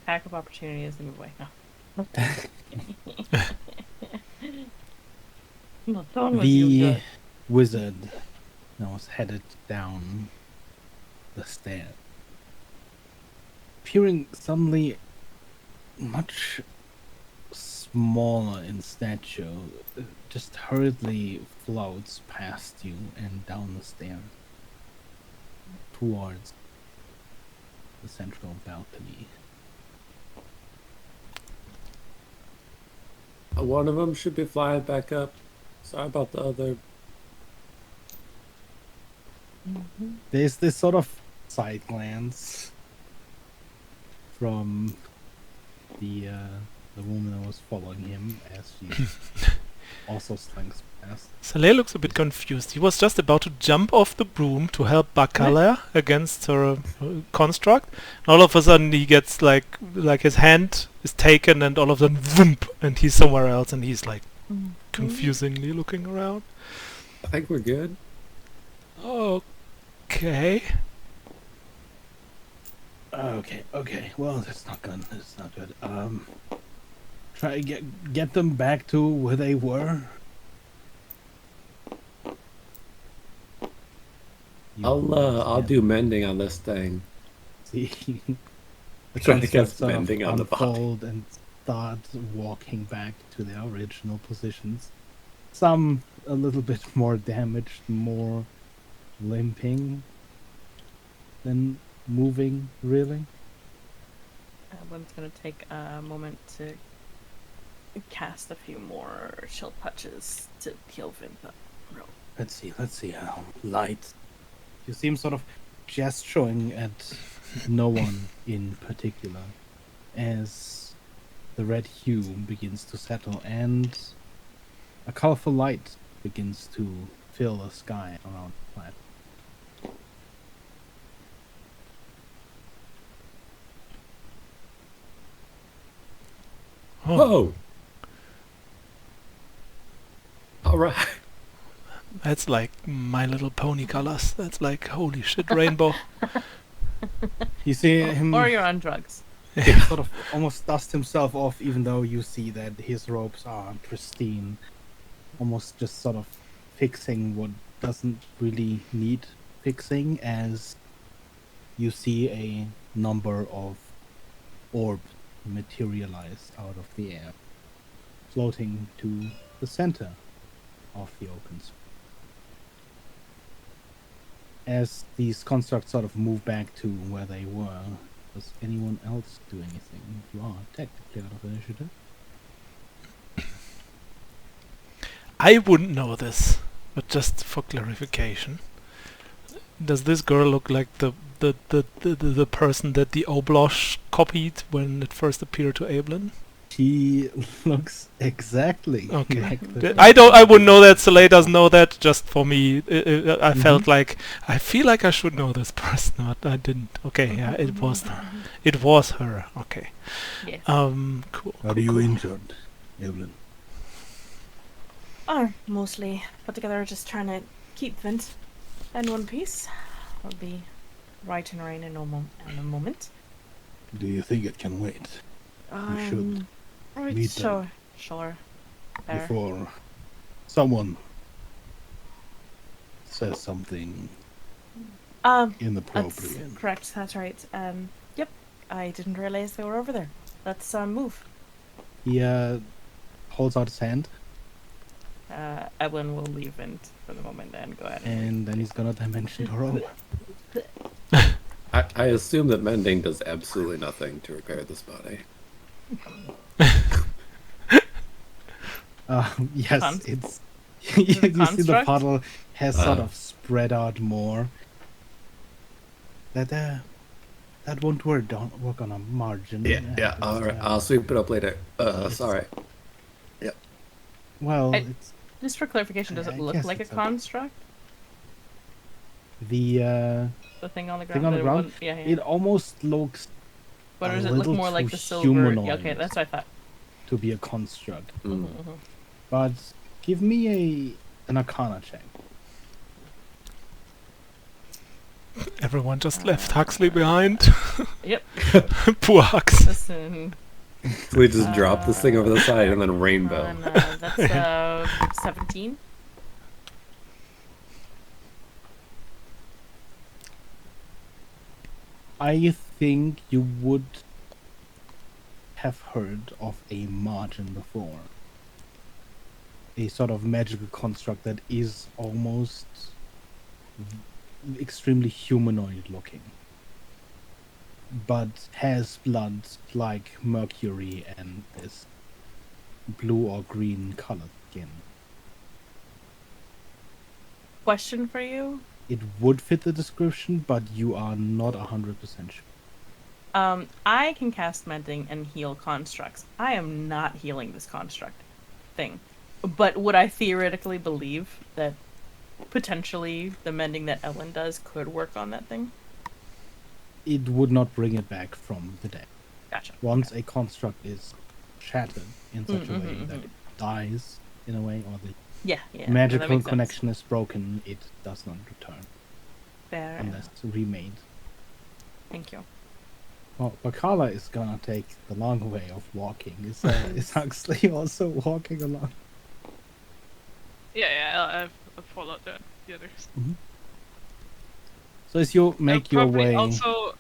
Attack of opportunity is the move away. No. I'm not done with you The yet. wizard now is headed down the stairs. Appearing suddenly much smaller in stature, just hurriedly floats past you and down the stairs towards the central balcony. One of them should be flying back up. Sorry about the other. There's this sort of side glance from the woman that was following him as she also slinks past. Saleh looks a bit confused. He was just about to jump off the broom to help Bakala against her construct. And all of a sudden he gets like his hand is taken and all of a sudden whoomp, and he's somewhere else and he's like confusingly looking around. I think we're good. Okay. Okay. Well, that's not good. That's not good. Try to get them back to where they were. I'll do mending on this thing. See, the Trying to get constructs sort of mending on the body. unfold and start walking back to their original positions. Some a little bit more damaged, more limping than moving, really. Wim's gonna take a moment to cast a few more chill touches to heal Vimp up. Let's see how light. You seem sort of gesturing at no one in particular as the red hue begins to settle and a colorful light begins to fill the sky around the planet. Whoa! Alright. That's like My Little Pony colors. That's like holy shit rainbow. You see him Or you're on drugs. sort of almost dust himself off, even though you see that his robes are pristine. Almost just sort of fixing what doesn't really need fixing, as you see a number of orbs materialize out of the air, floating to the center of the open space. As these constructs sort of move back to where they were, does anyone else do anything? You are technically out of initiative. I wouldn't know this, but just for clarification, does this girl look like the person that the Oblosh copied when it first appeared to Ablin? She looks exactly Okay. like the I wouldn't know that. Soleil doesn't know that. Just for me, I felt like I feel like I should know this person, but I didn't. Okay, yeah, it was her. Okay. Yes. Cool. Are you injured, Evelyn? Are mostly put together, just trying to keep Vint in one piece. I'll be right and rain in a moment. Do you think it can wait? We should Right, meet them sure. Fair. before someone says something That's inappropriate. correct. That's right. Yep. I didn't realize they were over there. Let's move. He holds out his hand, Evelyn will leave Vint for the moment and go ahead. and then he's gonna dimension her own. I assume that mending does absolutely nothing to repair this body. Yes, it's. You see the construct? puddle has sort of spread out more. That won't work. Don't work on a margin. Yeah. All right. I'll sweep it up later. Sorry. Well, I- it's Just for clarification, does I it look guess like a it's okay. construct? the The thing on the ground. thing on the ground. One, yeah. It almost looks But a does it look little more like too the silver? humanoid. Yeah, okay, that's what I thought. to be a construct. Mm. Mhm. But give me an Arcana check. Everyone just left Huxley behind. Yep. Poor Hux. Listen. So we just drop this thing over the side and then rainbow. And, that's 17. I think you would have heard of a margin before. A sort of magical construct that is almost extremely humanoid looking, but has blood like mercury and this blue or green colored skin. Question for you. It would fit the description, but you are not 100% sure. I can cast mending and heal constructs. I am not healing this construct thing. But would I theoretically believe that potentially the mending that Ellen does could work on that thing? It would not bring it back from the dead. Gotcha. Once a construct is shattered in such a way Mhm, that mhm. it dies in a way, or the Yeah, no, that magical makes sense. connection is broken, it does not return Fair unless enough. remade. Thank you. Well, Bakala is gonna take the long way of walking. Is Huxley also walking along? Yeah, I've followed the others. So as you make your Probably way, also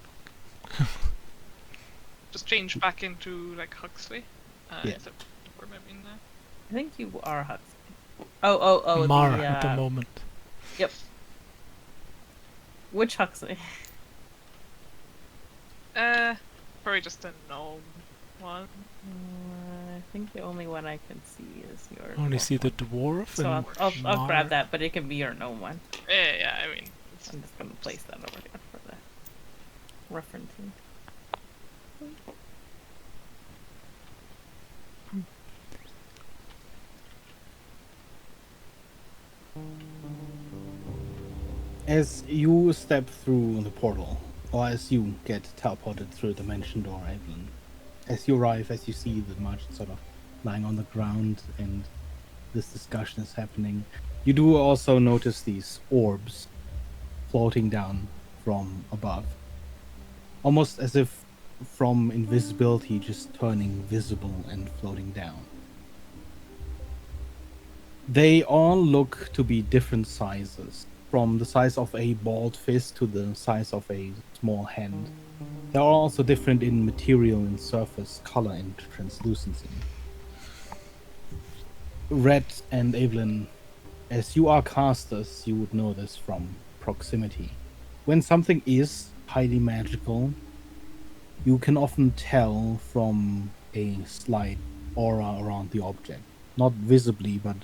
just change back into like Huxley. Yeah. Is that where am I in now? I think you are Huxley. Oh, Mar the, at the moment. Yep. Which Huxley? Probably just a gnome one. I think the only one I can see is your. Only dwarf see the one. dwarf So and I'll Mar. grab that, but it can be your gnome one. Yeah, I mean, I'm just gonna place that over here for the referencing. as you step through the portal, or as you get teleported through the dimension door, Evelyn, as you arrive, as you see the merchant sort of lying on the ground and this discussion is happening, You do also notice these orbs floating down from above, almost as if from invisibility just turning visible and floating down. They all look to be different sizes, from the size of a balled fist to the size of a small hand. They're also different in material and surface, color, and translucency. Red and Evelyn, as you are casters, you would know this from proximity. When something is highly magical, you can often tell from a slight aura around the object. Not visibly, but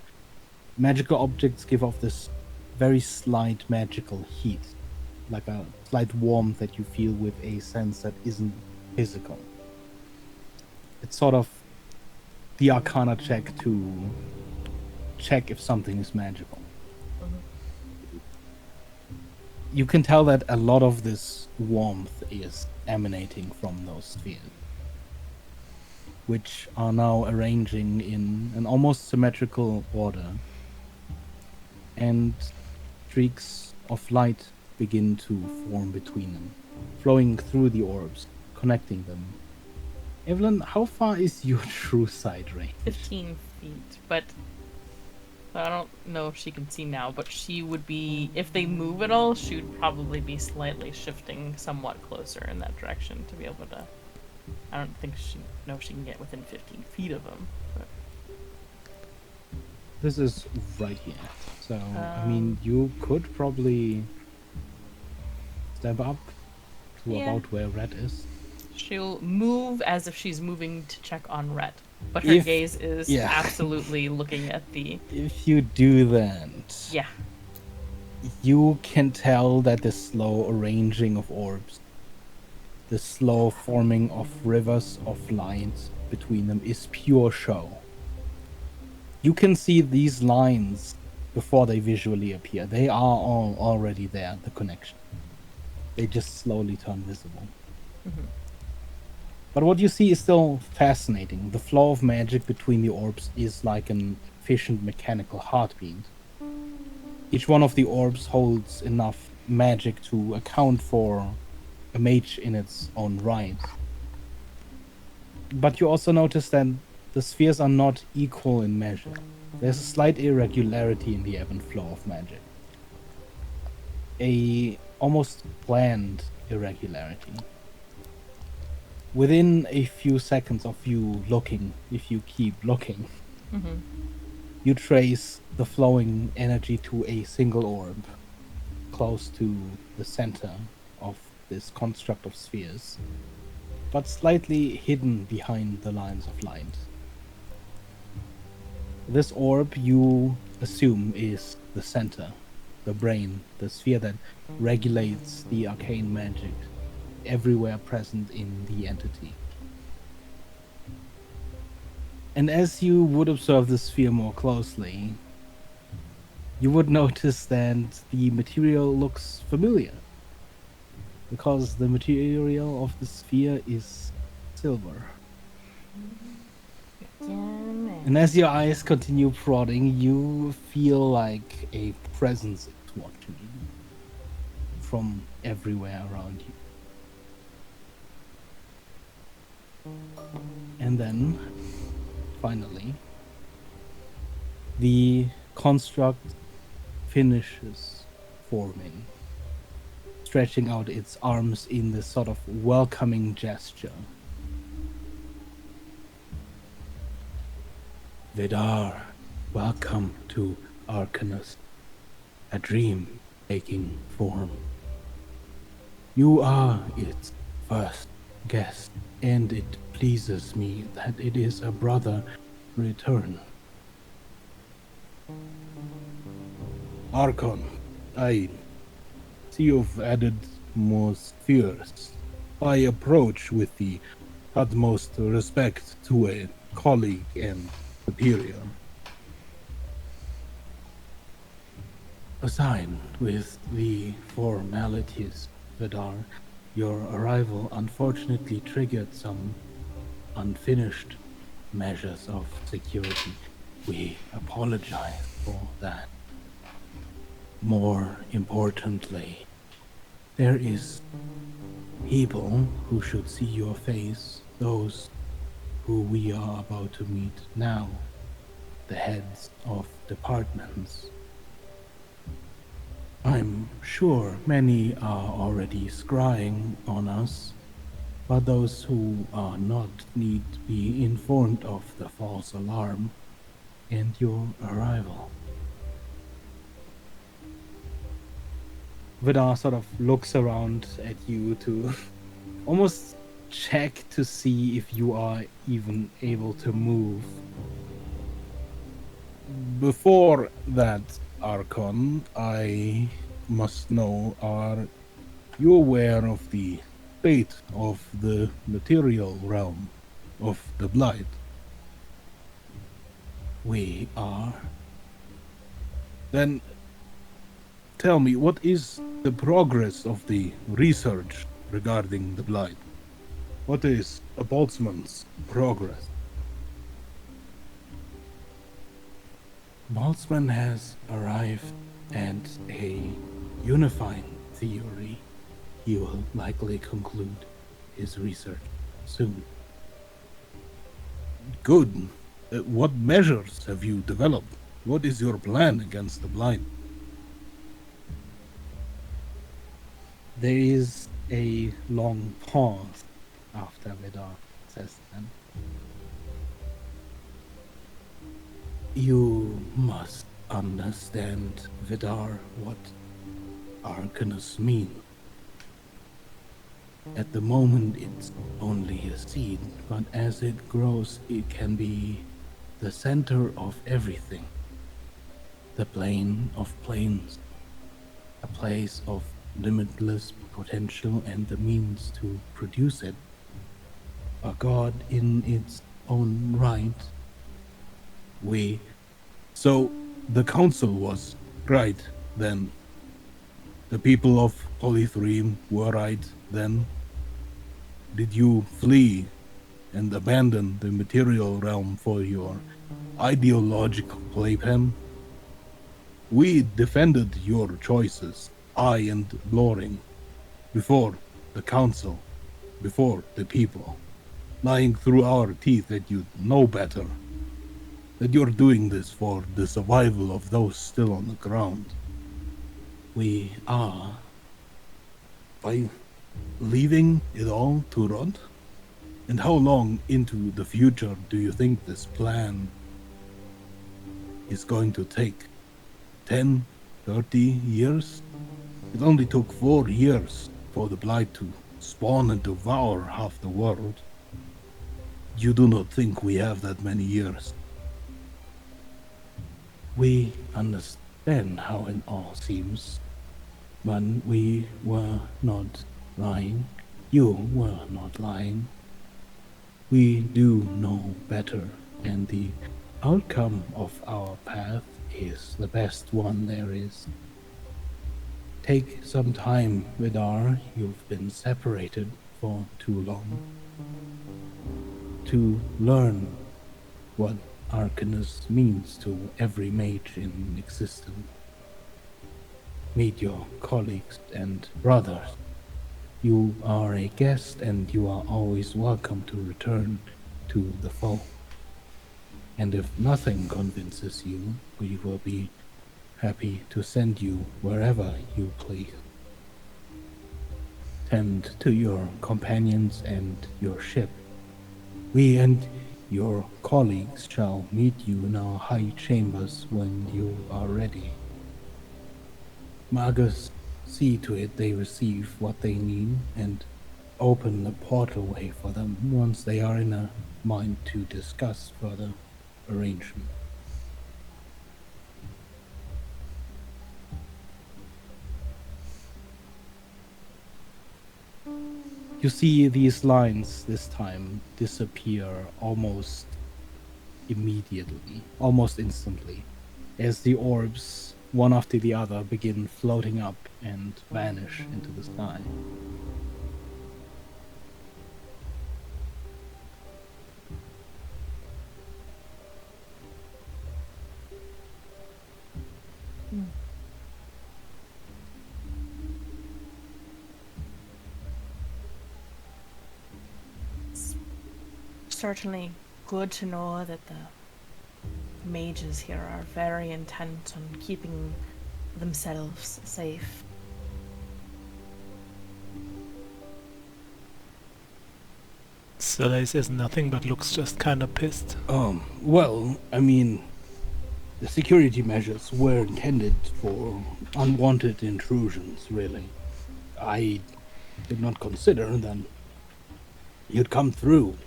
magical objects give off this very slight magical heat, like a slight warmth that you feel with a sense that isn't physical. It's sort of the arcana check to check if something is magical. You can tell that a lot of this warmth is emanating from those spheres, which are now arranging in an almost symmetrical order, and streaks of light begin to form between them, flowing through the orbs, connecting them. Evelyn, how far is your true sight range? 15 feet, but I don't know if she can see now, but she would be, if they move at all, she would probably be slightly shifting somewhat closer in that direction to be able to. I don't think she know if she can get within 15 feet of them. But. This is right here. So, I mean, you could probably step up to Yeah. about where Red is. She'll move as if she's moving to check on Rhett, but her If- gaze is yeah. absolutely looking at the. If you do that, Yeah. you can tell that the slow arranging of orbs, the slow forming of rivers of light between them is pure show. You can see these lines before they visually appear. They are all already there, the connection. They just slowly turn visible. But what you see is still fascinating. The flow of magic between the orbs is like an efficient mechanical heartbeat. Each one of the orbs holds enough magic to account for a mage in its own right. But you also notice that the spheres are not equal in measure. There's a slight irregularity in the ebb and flow of magic. A almost planned irregularity. Within a few seconds of you looking, if you keep looking, you trace the flowing energy to a single orb close to the center of this construct of spheres, but slightly hidden behind the lines of light. This orb you assume is the center, the brain, the sphere that regulates the arcane magic everywhere present in the entity. And as you would observe the sphere more closely, you would notice that the material looks familiar, because the material of the sphere is silver. And as your eyes continue prodding, you feel like a presence is watching you from everywhere around you. And then, finally, the construct finishes forming, stretching out its arms in this sort of welcoming gesture. Vidar, welcome to Arcanus, a dream taking form. You are its first guest, and it pleases me that it is a brother return. Archon, I see you've added more spheres. I approach with the utmost respect to a colleague and superior. Aside with the formalities, Vidar, your arrival unfortunately triggered some unfinished measures of security. We apologize for that. More importantly, there is people who should see your face, those who we are about to meet now, the heads of departments. I'm sure many are already scrying on us, but those who are not need to be informed of the false alarm and your arrival. Vidar sort of looks around at you to almost check to see if you are even able to move. Before that, Archon, I must know, are you aware of the fate of the material realm of the Blight? We are. Then tell me, what is the progress of the research regarding the Blight? What is a Boltzmann's progress? Boltzmann has arrived at a unifying theory. He will likely conclude his research soon. Good. What measures have you developed? What is your plan against the Blight? There is a long pause after Vidar says that. You must understand, Vidar, what Arcanus mean. At the moment, it's only a seed, but as it grows, it can be the center of everything. The plane of planes, a place of limitless potential and the means to produce it. A god in its own right. So the council was right then. The people of Polythreme were right then. Did you flee and abandon the material realm for your ideological playpen? We defended your choices, I and Loring, before the council, before the people, lying through our teeth that you know better, that you're doing this for the survival of those still on the ground. We are, by leaving it all to rot? And how long into the future do you think this plan is going to take? 10, 30 years? It only took 4 years for the Blight to spawn and devour half the world. You do not think we have that many years. We understand how it all seems, but we were not lying. You were not lying. We do know better, and the outcome of our path is the best one there is. Take some time, Vidar. You've been separated for too long. To learn what Arcanus means to every mage in existence. Meet your colleagues and brothers. You are a guest and you are always welcome to return to the fold. And if nothing convinces you, we will be happy to send you wherever you please. Tend to your companions and your ship. We and your colleagues shall meet you in our high chambers when you are ready. Magus, see to it they receive what they need and open the portalway for them once they are in a mind to discuss further arrangement. You see these lines this time disappear almost immediately, almost instantly, as the orbs, one after the other, begin floating up and vanish into the sky. certainly good to know that the mages here are very intent on keeping themselves safe. Soleil says nothing but looks just kind of pissed. Well, I mean, the security measures were intended for unwanted intrusions, really. I did not consider that you'd come through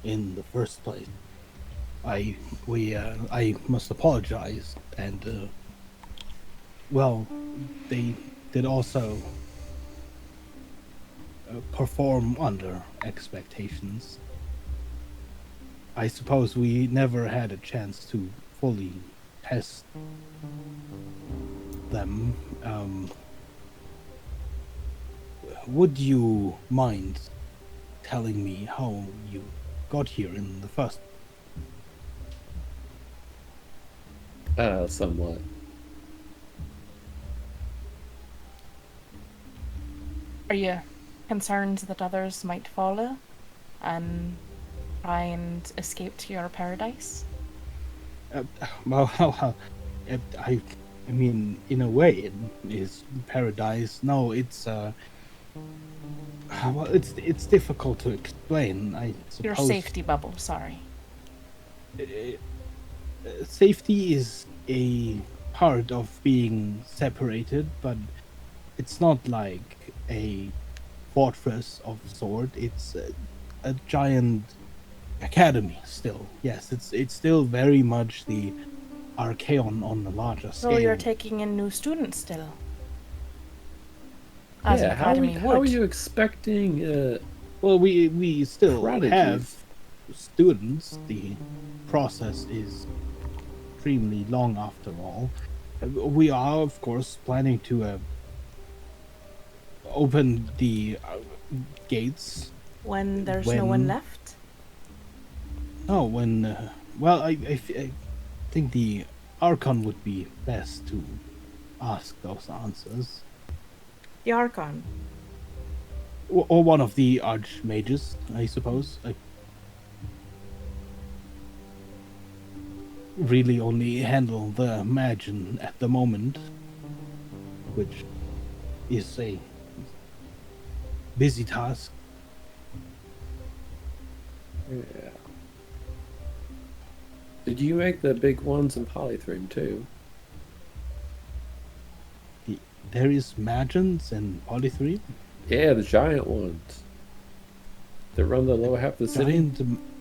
in the first place. I must apologize, and, well, they did also perform under expectations. I suppose we never had a chance to fully test them. Would you mind telling me how you got here in the first? Somewhat. Are you concerned that others might follow and try and escape to your paradise? I mean, in a way, it is paradise. No, it's well, it's difficult to explain. I suppose Your safety bubble, sorry. Safety is a part of being separated, but it's not like a fortress of sort. It's a giant academy still. Yes, it's still very much the Archaeon on the larger scale. So you're taking in new students still? As an Yeah, academy how are would. you expecting? Well, we still Prodigies. have students. The process is extremely long after all. We are, of course, planning to open the gates. When there's no one left? Oh, when... well, I think the Archon would be best to ask those answers. The Archon. Or one of the Archmages, I suppose. I really only handle the Magin at the moment, which is a busy task. Yeah. Did you make the big ones in Polythreme too? There is Magins and Polythreme. Yeah, the giant ones. That run the lower half of the city.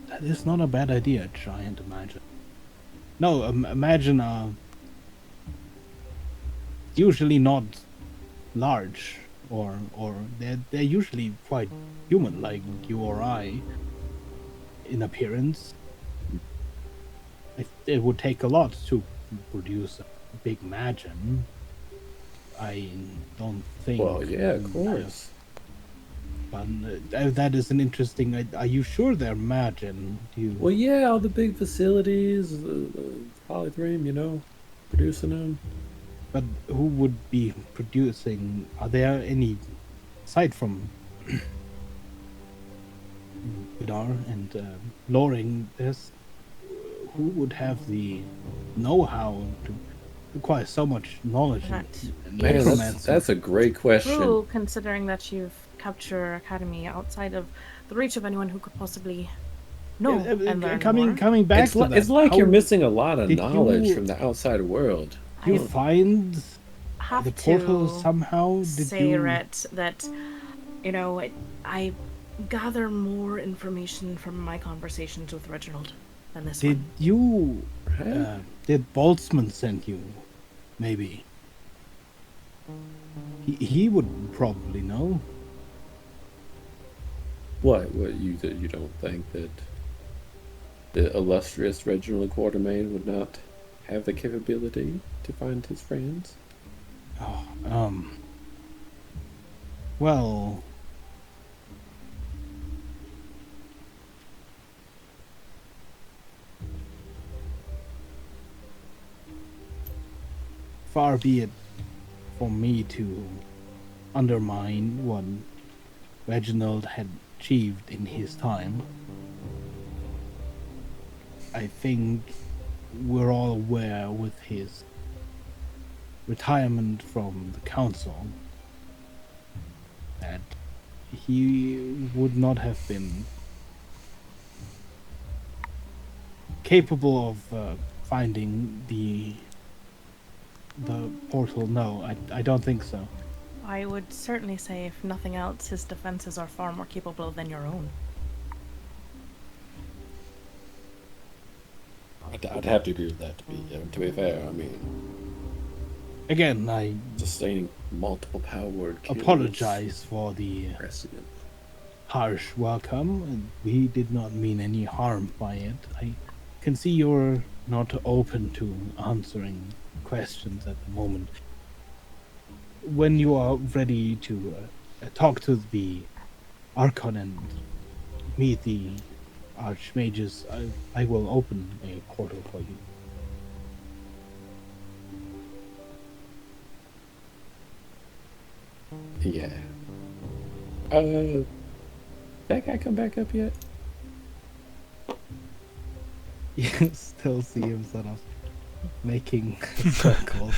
That is not a bad idea, giant Imagine. No, Imagine are usually not large, or they're usually quite human, like you or I, in appearance. It would take a lot to produce a big Magin. I don't think. Well, yeah, of course. But that is an interesting. Are you sure they're Magin? Do you? Well, yeah, all the big facilities, the Polythreme, you know, producing them. But who would be producing? Are there any, aside from Vidar and Loring, who would have the know-how to acquire so much knowledge and Man, necromancy? that's a great question. True, considering that you've kept your academy outside of the reach of anyone who could possibly know and learn more. Coming back It's, to that, it's like how you're missing a lot of did knowledge you- from the outside world. you find Have the portal to somehow? Did say, you? Rhett, that, you know, I gather more information from my conversations with Reginald than this Did one. you? Right? Did Boltzmann send you? Maybe. He would probably know. What you don't think that the illustrious Reginald Quartermain would not have the capability to find his friends? Oh, well, far be it for me to undermine what Reginald had achieved in his time. I think we're all aware with his retirement from the council that he would not have been capable of finding the portal. No, I don't think so. I would certainly say, if nothing else, his defenses are far more capable than your own. I'd have to agree with that, to be fair. I mean, Again, I sustaining multiple power word kills apologize for the precedent. harsh welcome, and we did not mean any harm by it. I can see you're not open to answering questions at the moment. When you are ready to talk to the Archon and meet the Archmages, I will open a portal for you. Yeah. That guy come back up yet? You still see him sort of making circles.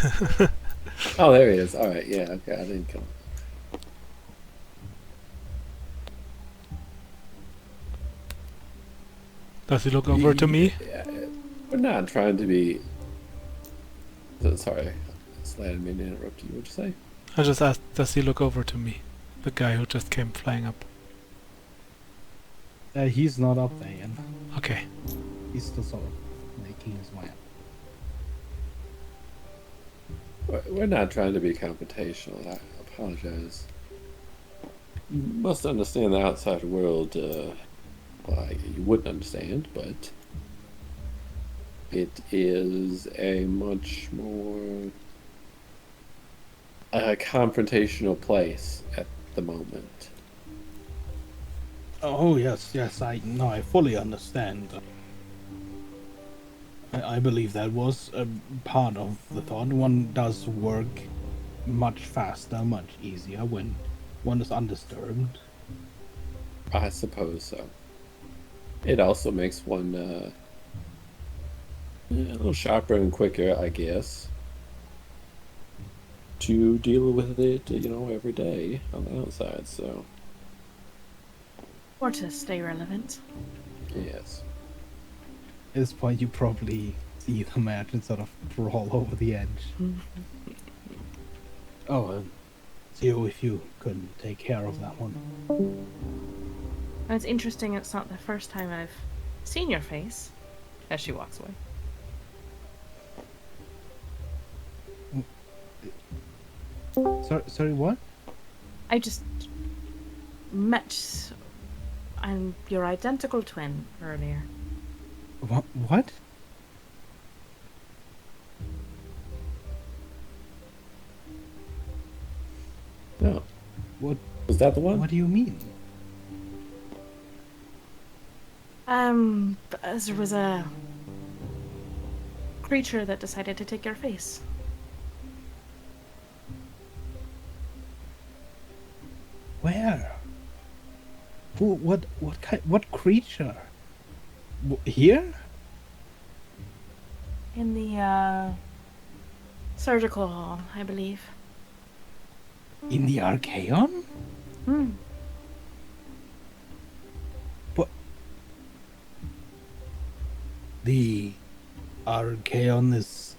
Oh, there he is. All right. Yeah. Okay. I didn't come. Does he look over to me? Yeah, we're not trying to be. Sorry, I mean to interrupt you. What'd you say? I just asked, does he look over to me? The guy who just came flying up. He's not up there yet. Okay. He's still sort of making his way up. We're not trying to be confrontational. I apologize. You must understand the outside world. Well, you wouldn't understand, but it is a much more confrontational place at the moment. Oh yes, I fully understand. I believe that was a part of the thought. One does work much faster, much easier when one is undisturbed. I suppose so. It also makes one a little sharper and quicker, I guess, to deal with it, every day on the outside, so. Or to stay relevant. Yes. At this point, you probably see the Imagine sort of crawl over the edge. See if you could take care of that one. And it's interesting, it's not the first time I've seen your face, as she walks away. Sorry, what? I just met your identical twin earlier. What? No. What? Was that the one? What do you mean? There was a creature that decided to take your face. Where? Who? What kind? What creature? Here? In the, surgical hall, I believe. In the Archaeon? What? The Archaeon is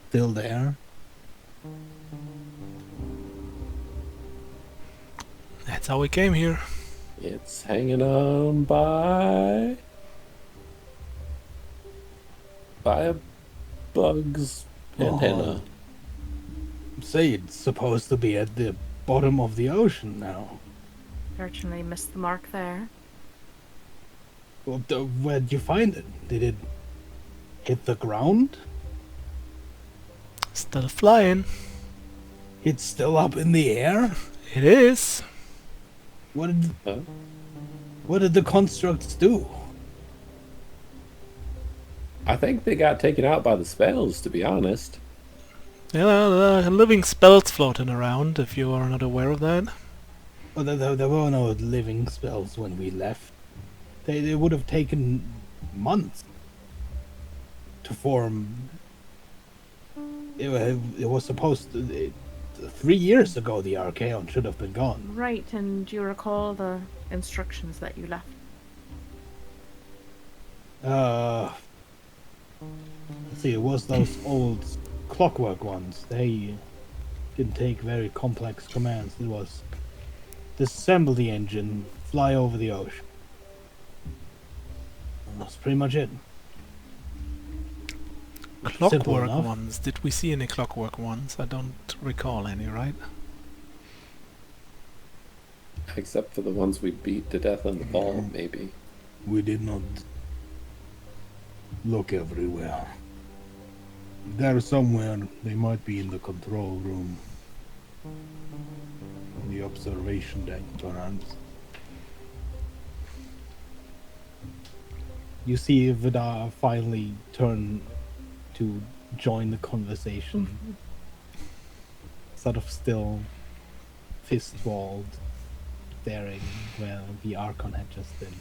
still there? That's how we came here. It's hanging on by a bug's antenna. Say it's supposed to be at the bottom of the ocean now. Fortunately missed the mark there. Well, where'd you find it? Did it hit the ground? Still flying. It's still up in the air? It is. What Huh? did the constructs do? I think they got taken out by the spells, to be honest. Yeah, there are living spells floating around, if you are not aware of that. Well, there were no living spells when we left. They would have taken months. to form. It was supposed to. 3 years ago, the Archaeon should have been gone. Right, and do you recall the instructions that you left? Let's see, it was those old clockwork ones. They didn't take very complex commands. It was disassemble the engine, fly over the ocean. And that's pretty much it. Simple Clockwork enough. ones. Did we see any clockwork ones? I don't recall any, right? Except for the ones we beat to death in the ball, maybe. We did not look everywhere. There somewhere, they might be in the control room. In the observation deck, perhaps. You see Vidar finally turn to join the conversation. Sort of still fist-balled, staring where the Archon had just been.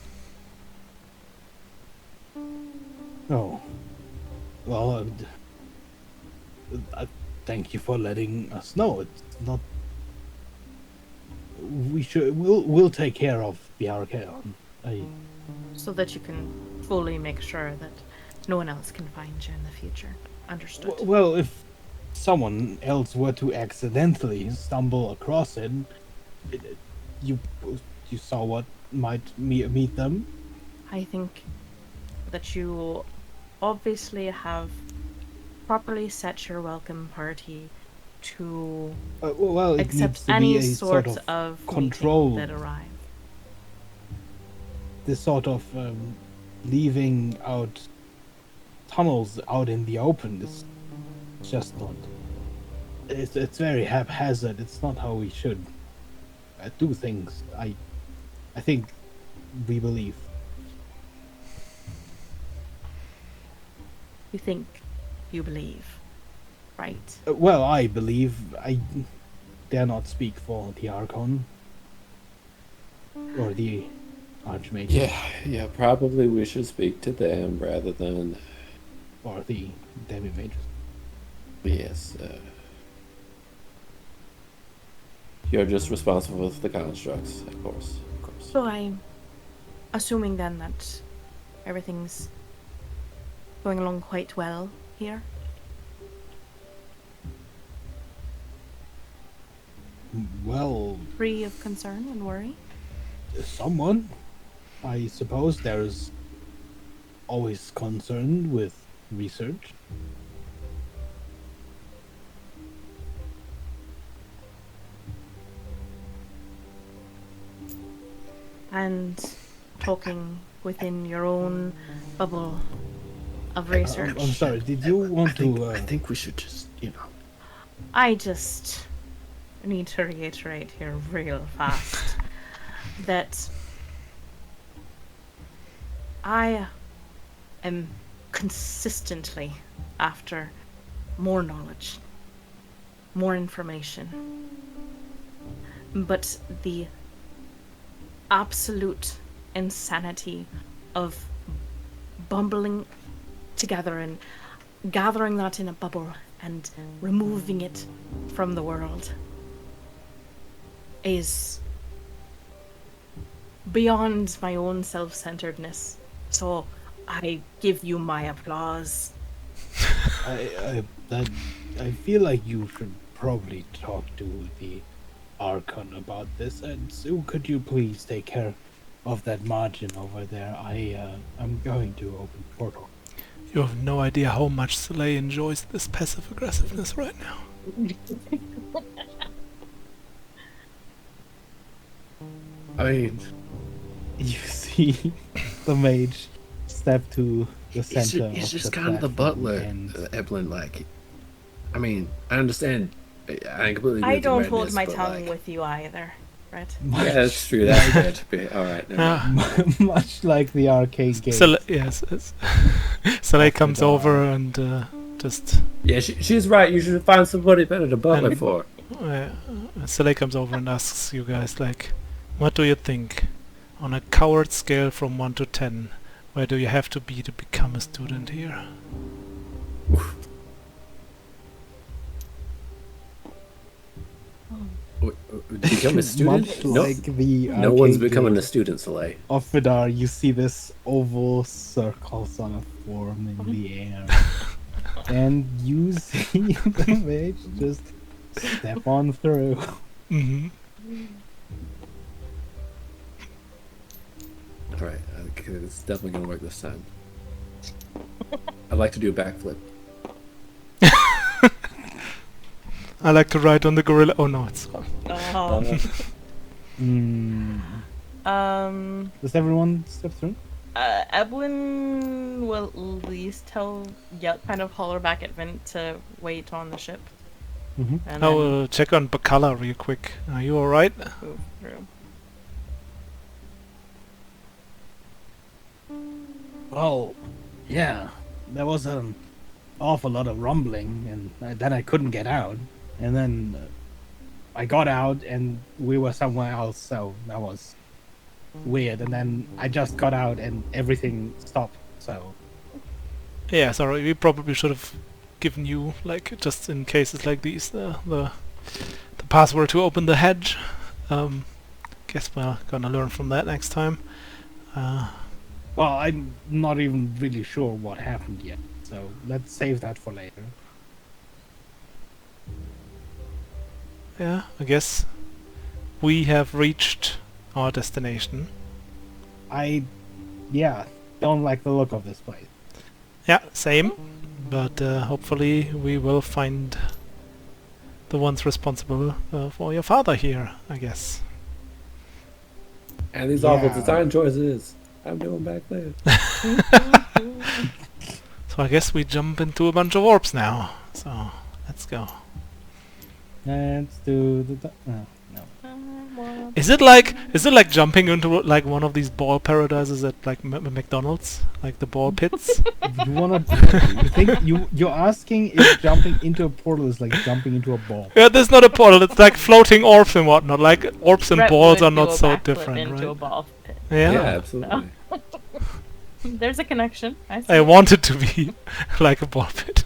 Oh. Well, thank you for letting us know. It's not... We'll take care of the Archaeon. So that you can fully make sure that no one else can find you in the future. Understood. Well, if someone else were to accidentally stumble across it, you saw what might meet them. I think that you obviously have properly set your welcome party to Well, it accept needs to any be a sort sort of control. meeting that arrive. This sort of leaving out tunnels out in the open is just not. It's very haphazard. It's not how we should do things. I think we believe. You think you believe, right? Well, I believe. I dare not speak for the Archon or the Archmage. Yeah, probably we should speak to them rather than... Or the Demi-Mages. Yes, you're just responsible for the constructs, of course. So I'm assuming then that everything's going along quite well here. Well, Free of concern and worry. someone. I suppose there's always concern with research. And talking within your own bubble of research. I'm sorry, did you want to... I think we should just, I just need to reiterate here real fast that I am consistently after more knowledge, more information, but the absolute insanity of bumbling together and gathering that in a bubble and removing it from the world is beyond my own self-centeredness. So I give you my applause. I feel like you should probably talk to the Archon about this, and so could you please take care of that margin over there? I'm going to open the portal. You have no idea how much Soleil enjoys this passive aggressiveness right now. I mean, You see the mage step to the center. he's of just the kind of the platform butler, and Evelyn. Like, I mean, I understand. I completely. I agree with don't the hold redness, my but, tongue like, with you either, Brett. Yeah, that's true. That's good. All right. Never mind. much like the arcade game. Yes. Soleil comes over and just... Yeah, she's right. You should find somebody better to butler And- for. Soleil comes over and asks you guys, like, what do you think? On a coward scale from 1 to 10, where do you have to be to become a student here? Become a student? Much No, like the no one's arcade becoming game a student, Soleil. of Vidar, you see this oval circle sort of form in the air. And you see the mage just step on through. Mm-hmm. Alright, okay, it's definitely gonna work this time. I'd like to do a backflip. I like to ride on the gorilla. Oh no, it's gone. Oh. Does everyone step through? Evelyn will at least kind of holler back at Vint to wait on the ship. Mm-hmm. And I then will check on Bacala real quick. Are you alright? move through. Well, yeah, there was an awful lot of rumbling, and then I couldn't get out. And then I got out, and we were somewhere else, so that was weird. And then I just got out, and everything stopped, so... Yeah, sorry, we probably should have given you, like, just in cases like these, the password to open the hedge. Guess we're gonna learn from that next time. Well, I'm not even really sure what happened yet, so let's save that for later. Yeah, I guess we have reached our destination. Yeah, don't like the look of this place. Yeah, same. But hopefully we will find the ones responsible for your father here, I guess. And these awful Yeah. design choices. I'm doing back there. So I guess we jump into a bunch of orbs now. So let's go. Let's do the... No. Is it like jumping into like one of these ball paradises at like McDonald's, like the ball pits? You wanna... you think you're asking if jumping into a portal is like jumping into a ball? Yeah, there's not a portal. It's like floating orbs and whatnot. Like orbs and Brett balls would are do not a so backflip different, into a right? ball pit. Yeah. Yeah, absolutely. There's a connection. I see. I want it to be like a ball pit.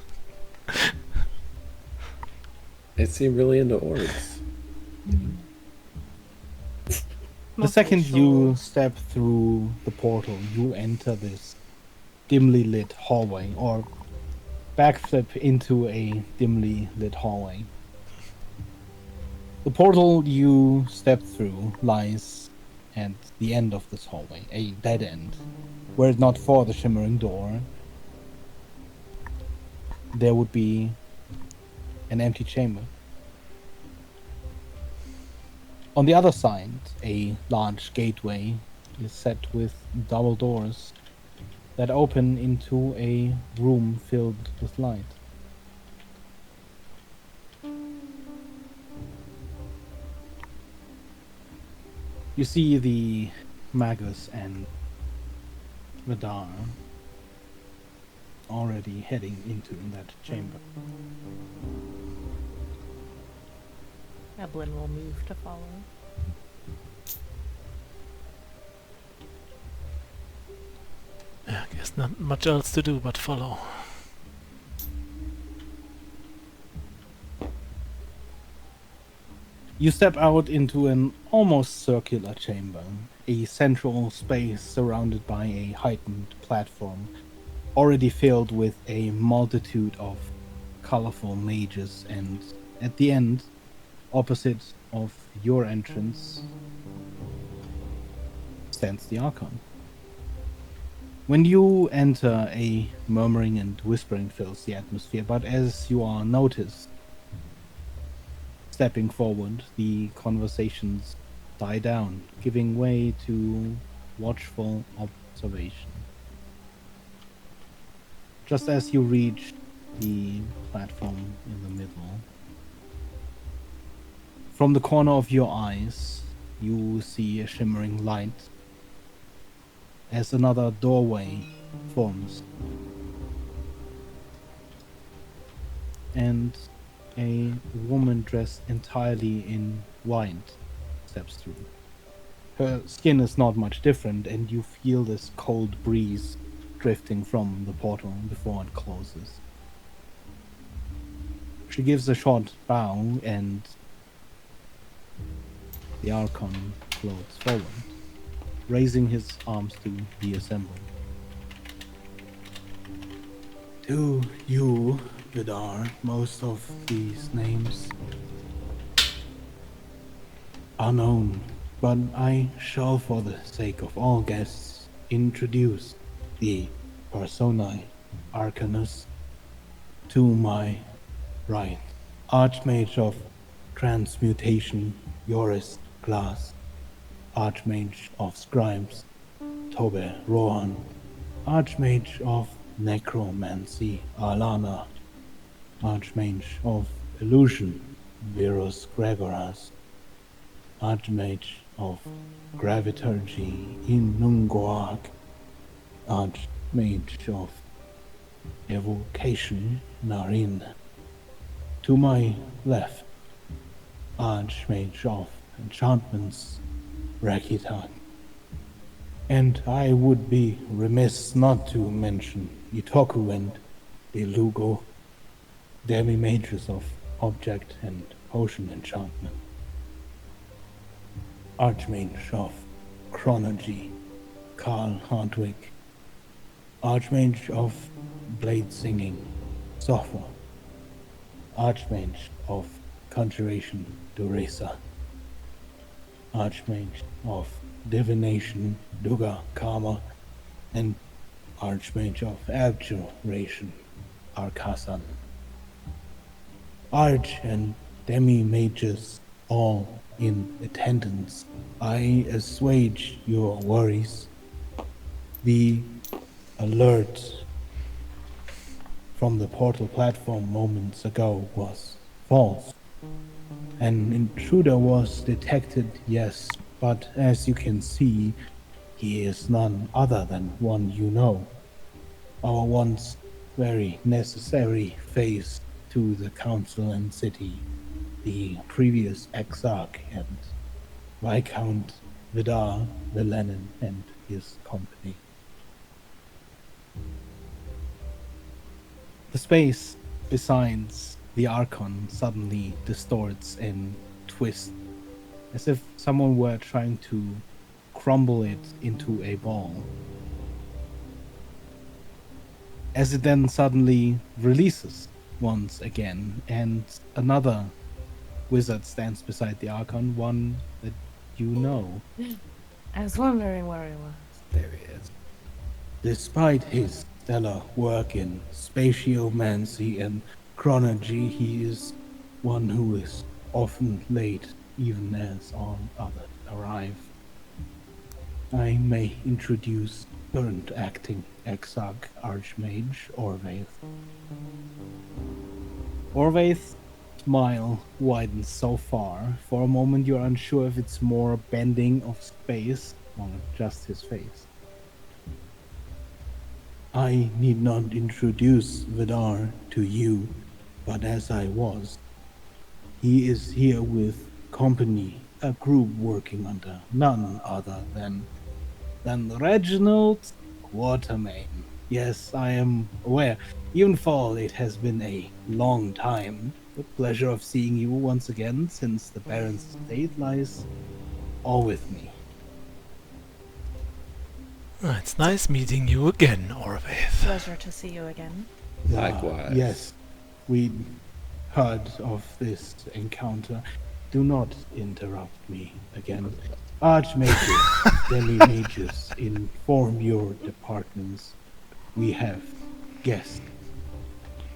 It seemed really into orbs. The second you step through the portal, you enter this dimly lit hallway, or backflip into a dimly lit hallway. The portal you step through lies at the end of this hallway, a dead end. Were it not for the shimmering door, there would be an empty chamber. On the other side, a large gateway is set with double doors that open into a room filled with light. You see the Magus and Vidar already heading into that chamber. Evelyn will move to follow. I guess not much else to do but follow. You step out into an almost circular chamber, a central space surrounded by a heightened platform, already filled with a multitude of colorful mages, and at the end, opposite of your entrance, stands the Archon. When you enter, a murmuring and whispering fills the atmosphere, but as you are noticed, stepping forward, the conversations die down, giving way to watchful observation. Just as you reach the platform in the middle, from the corner of your eyes, you see a shimmering light as another doorway forms. And a woman dressed entirely in white steps through. Her skin is not much different, and you feel this cold breeze drifting from the portal before it closes. She gives a short bow, and the Archon floats forward, raising his arms to the assembly. To you, Vidar, most of these names are known, but I shall, for the sake of all guests, introduce the personae Arcanus to my right. Archmage of Transmutation, Joris Glass. Archmage of Scribes, Tobe Rohan. Archmage of Necromancy, Alana. Archmage of Illusion, Virus Gregoras. Archmage of Graviturgy, Inungoag. Archmage of Evocation, Narin. To my left, Archmage of Enchantments, Rakitan. And I would be remiss not to mention Itoku and Ilugo, demi-mages of Object and Potion Enchantment. Archmage of Chronology, Karl Hardwick. Archmage of Blade Singing, Sophor. Archmage of Conjuration, Duresa. Archmage of Divination, Duga Kama. And Archmage of Abjuration, Arkasan. Arch and demi-mages all in attendance. I assuage your worries. The alert from the portal platform moments ago was false. An intruder was detected, yes, but as you can see, he is none other than one you know. Our once very necessary face to the council and city, the previous Exarch and Viscount Vidar Velenin and his company. The space besides the Archon suddenly distorts and twists, as if someone were trying to crumble it into a ball. As it then suddenly releases once again, and another wizard stands beside the Archon, one that you know. I was wondering where he was. There he is. Despite his stellar work in spatiomancy and chronology, he is one who is often late, even as all others arrive. I may introduce current acting Exarch Archmage Orvaith. Orvaith's smile widens so far. For a moment you're unsure if it's more bending of space or just his face. I need not introduce Vidar to you, but as I was, he is here with company, a group working under none other than Reginald Quatermain. Yes, I am aware. Even fall, it has been a long time. The pleasure of seeing you once again, since the Baron's estate lies all with me. It's nice meeting you again, Orvaith. Pleasure to see you again. Likewise. Yes, we heard of this encounter. Do not interrupt me again. Archmages, demi-mages, inform your departments. We have guests.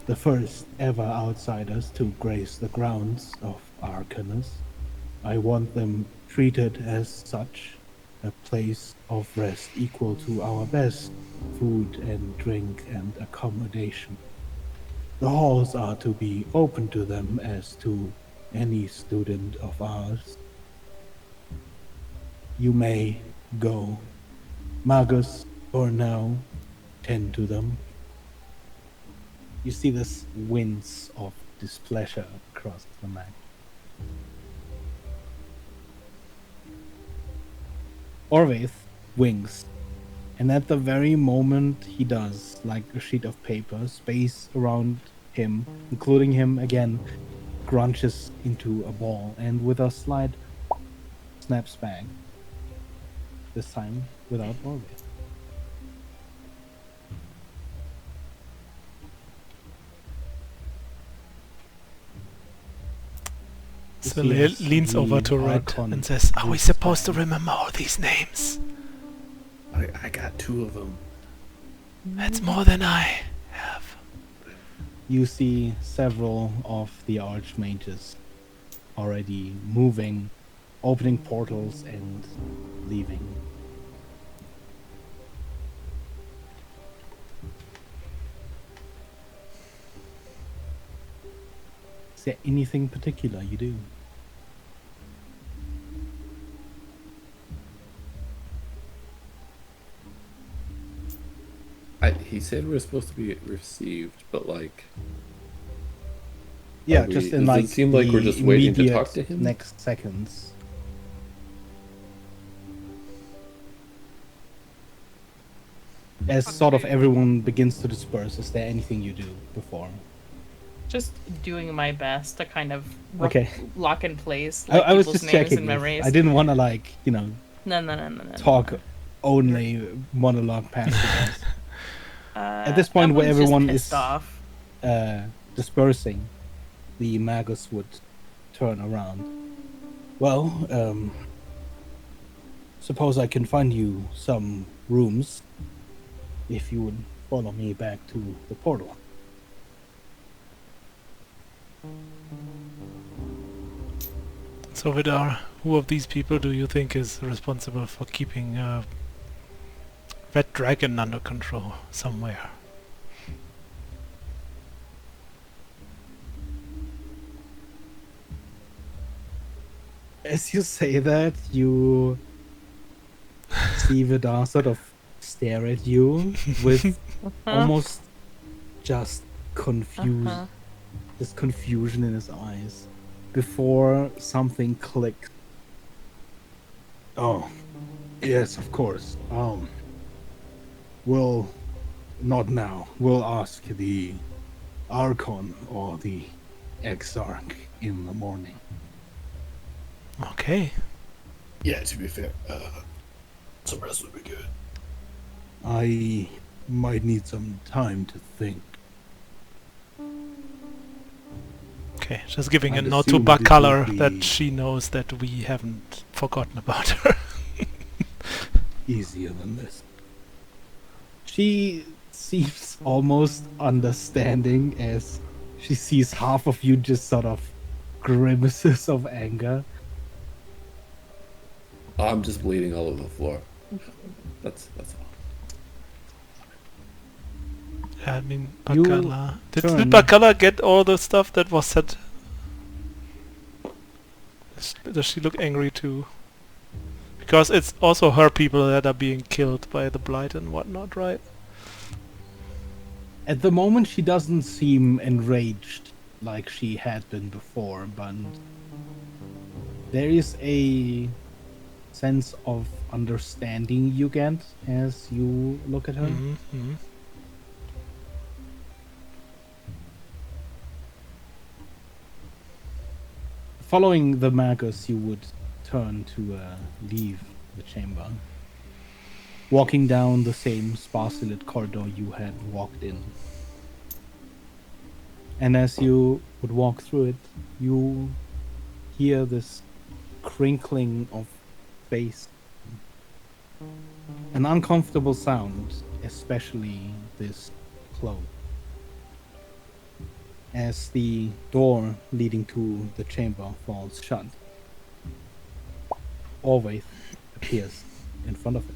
The first ever outsiders to grace the grounds of Arcanus. I want them treated as such. A place of rest equal to our best, food and drink and accommodation. The halls are to be open to them as to any student of ours. You may go. Magus, for now, tend to them. You see this wince of displeasure across the map. Orvaith winks, and at the very moment he does, like a sheet of paper, space around him, including him again, crunches into a ball and with a slide snaps back. This time without Morgan. So Yes, leans over the to Red Archon and says, "Are we looks supposed to back. remember all these names? I got 2 of them. That's more than I have." You see several of the archmages already moving, opening portals and leaving. Is there anything particular you do? He said we're supposed to be received, but like, Yeah, we- just in does it like seem like we're the just waiting to immediate talk to him? next seconds. As sort of Okay. everyone begins to disperse, is there anything you do before? Just doing my best to kind of Okay. lock in place I was people's just names checking. and memories. I didn't want to No. talk only monologue past you guys. At this point, where everyone's just everyone pissed is off. dispersing, the Magus would turn around. Well, suppose I can find you some rooms if you would follow me back to the portal. So Vidar, who of these people do you think is responsible for keeping Red Dragon under control somewhere? As you say that, you see Vidar sort of stare at you with almost just confused, this confusion in his eyes before something clicks. Oh, yes, of course. We'll not now. We'll ask the Archon or the Exarch in the morning. Okay. Yeah, to be fair, some rest would be good. I might need some time to think. Okay, just giving a I'd note to assume that it Bakala would that be- she knows that we haven't forgotten about her. Easier than this. She seems almost understanding as she sees half of you just sort of grimaces of anger. I'm just bleeding all over the floor. That's all. I mean, You Bakala. Did turn- Bakala get all the stuff that was said? Does she look angry too? Because it's also her people that are being killed by the blight and whatnot, right? At the moment, she doesn't seem enraged like she had been before, but there is a sense of understanding you get as you look at her. Mm-hmm. Following the Magus, you would turn to leave the chamber, walking down the same sparsely lit corridor you had walked in. And as you would walk through it, you hear this crinkling of bass, an uncomfortable sound, especially this close. As the door leading to the chamber falls shut, Orvaith appears in front of it.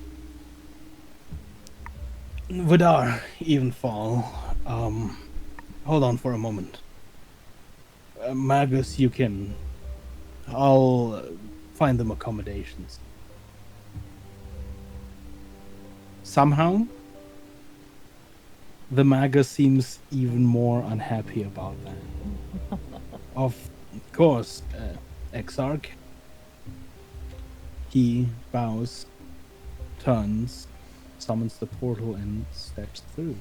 Vidar, Evenfall, hold on for a moment. Magus, I'll find them accommodations. Somehow, the Magus seems even more unhappy about that. Of course, Exarch. He bows, turns, summons the portal, and steps through.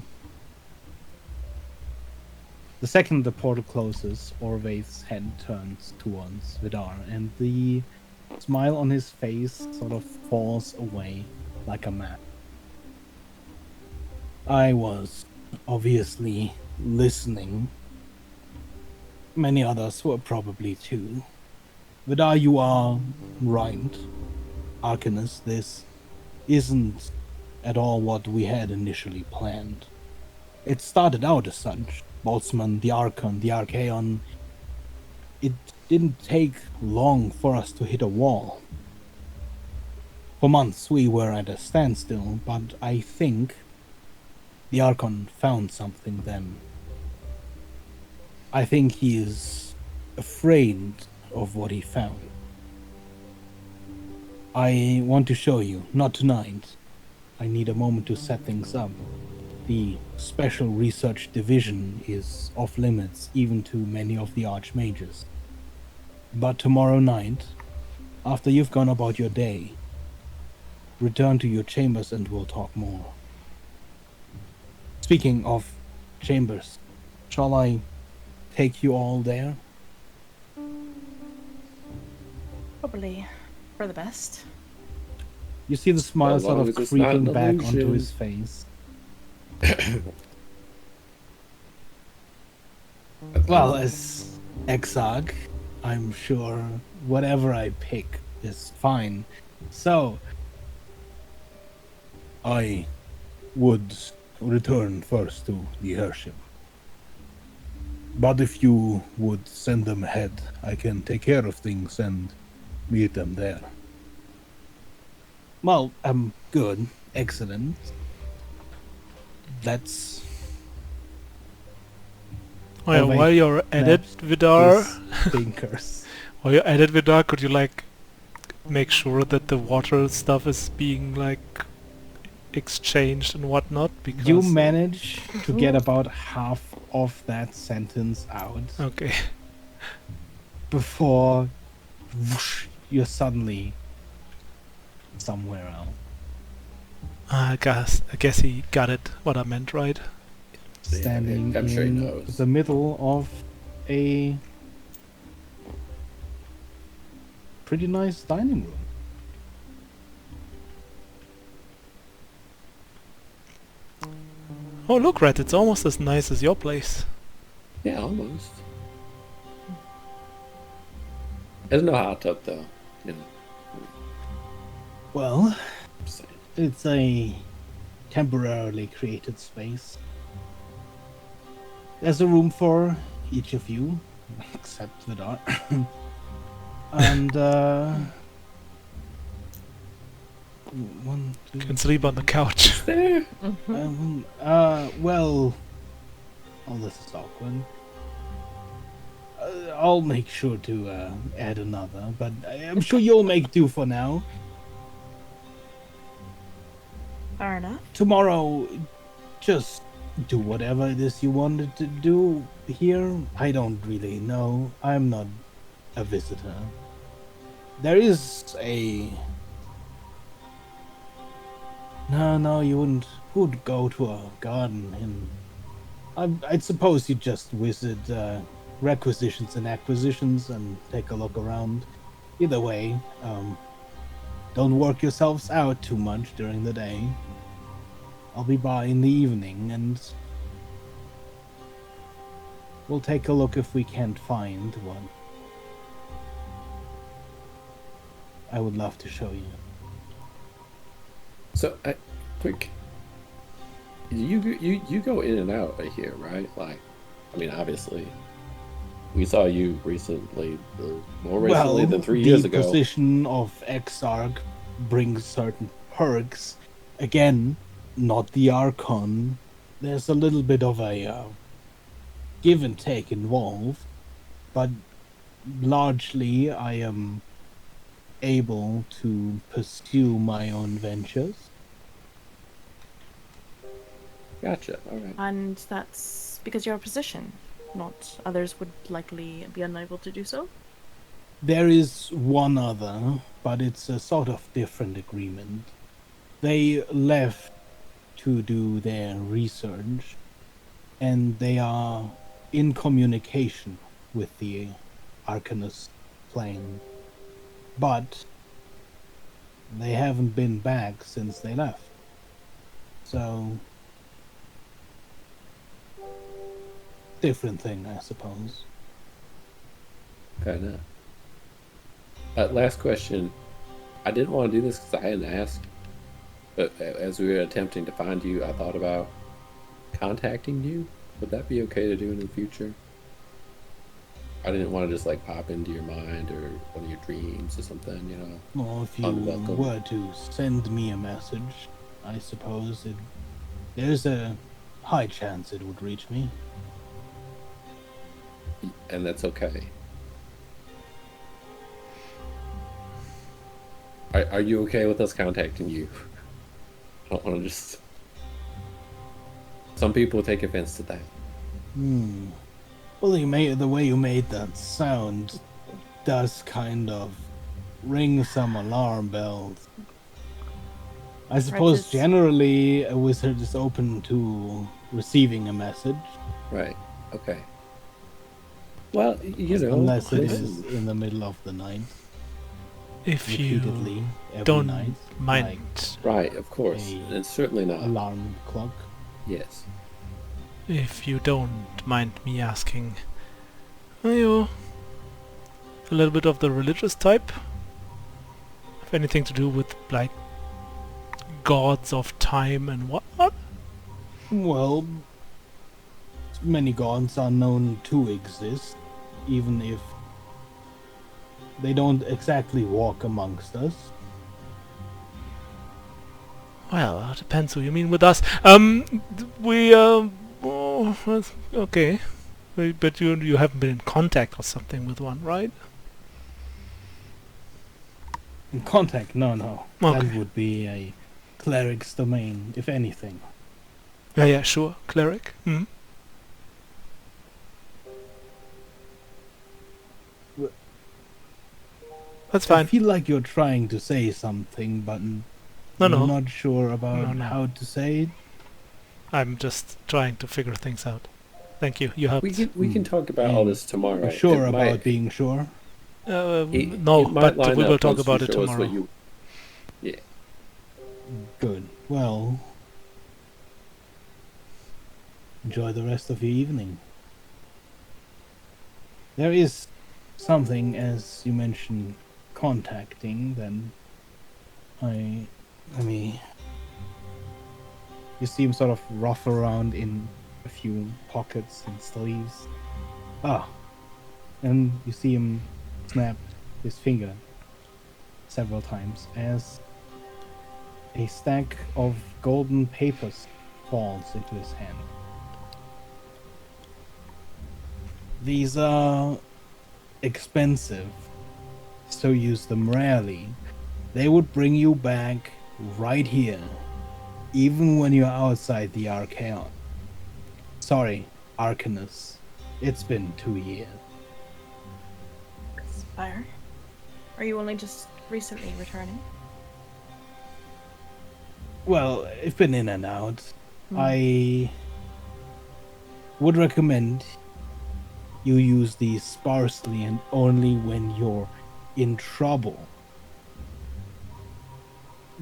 The second the portal closes, Orvaith's head turns towards Vidar, and the smile on his face sort of falls away like a mask. I was obviously listening. Many others were probably too. Vidar, you are right. Arcanist, this isn't at all what we had initially planned. It started out as such. Boltzmann, the Archon, the Archaeon. It didn't take long for us to hit a wall. For months we were at a standstill, but I think the Archon found something then. I think he is afraid of what he found. I want to show you, not tonight. I need a moment to set things up. The Special Research Division is off limits even to many of the Archmages. But tomorrow night, after you've gone about your day, return to your chambers and we'll talk more. Speaking of chambers, shall I take you all there? Probably for the best. You see the smile As sort long of as it's not creeping an back onto illusion. his face. Well, as Exarch, I'm sure whatever I pick is fine. So, I would return first to the airship. But if you would send them ahead, I can take care of things and meet them there. Well, good. Excellent. That's... Oh, wait, while you're at it, snaps Vidar, his fingers. while you're at it, Vidar, could you like make sure that the water stuff is being like exchanged and whatnot? Because You manage to get about half of that sentence out okay. before whoosh, you're suddenly somewhere else. I guess he got it. What I meant, right? Yeah, Standing I'm sure he in knows. the middle of a pretty nice dining room. Oh, look, Red, it's almost as nice as your place. Yeah, almost. There's no hot tub though. You know. Well, I'm saying. it's a temporarily created space. There's a room for each of you, except Vidar. And, one, two, You can sleep on the couch. There. well, oh, this is awkward. I'll make sure to add another, but I'm sure you'll make do for now. Fair enough. Tomorrow, just do whatever it is you wanted to do here. I don't really know. I'm not a visitor. There is a... No, you wouldn't. Who would go to a garden? I'd suppose you just visit requisitions and acquisitions and take a look around. Either way, don't work yourselves out too much during the day. I'll be by in the evening and we'll take a look if we can't find one. I would love to show you. So, quick. You go in and out of here, right? Like, I mean, obviously, we saw you recently, more recently than 3 years ago. The position of Exarch brings certain perks. Again, not the Archon. There's a little bit of a give and take involved, but largely I am able to pursue my own ventures. Gotcha. All right. And that's because you're a physician. Not others would likely be unable to do so. There is one other, but it's a sort of different agreement. They left to do their research, and they are in communication with the Arcanist plane, but they haven't been back since they left. So, different thing, I suppose. Fair enough. Last question. I didn't want to do this because I hadn't asked, but as we were attempting to find you, I thought about contacting you. Would that be okay to do in the future? I didn't want to just like pop into your mind or one of your dreams or something, you know. Well, if you Unwelcome. were to send me a message, I suppose there's a high chance it would reach me. And that's okay. Are you okay with us contacting you? I don't want to just... Some people take offense to that. Well, the way you made that sound does kind of ring some alarm bells. I suppose Precious. generally a wizard is open to receiving a message, Right. Okay. Well, you know... unless it listen, is in the middle of the night, If you repeatedly every don't night, mind, Right, of course. A And certainly like not. alarm clock. Yes. if you don't mind me asking, are you a little bit of the religious type? Have anything to do with like gods of time and whatnot? Well, many gods are known to exist, even if they don't exactly walk amongst us. Well, it depends who you mean with us. Okay. But you haven't been in contact or something with one, right? In contact, no. Okay. That would be a cleric's domain, if anything. Yeah, sure. Cleric. Mm. Wh- That's I fine. feel like you're trying to say something, but No. I'm not sure about No. how to say it. I'm just trying to figure things out. Thank you. You helped. We can talk about all this tomorrow. You're sure It about might- being sure? No, it might but line we will up talk once you about it show us what tomorrow. you- Good. Well, enjoy the rest of your evening. There is something, as you mentioned, contacting, then let me... You see him sort of ruffle around in a few pockets and sleeves. And you see him snap his finger several times as a stack of golden papers falls into his hand. These are expensive, so use them rarely. They would bring you back right here, even when you're outside the Archaon. Sorry, Arcanus. It's been 2 years. Spire, are you only just recently returning? Well, I've been in and out. I would recommend you use these sparsely and only when you're in trouble.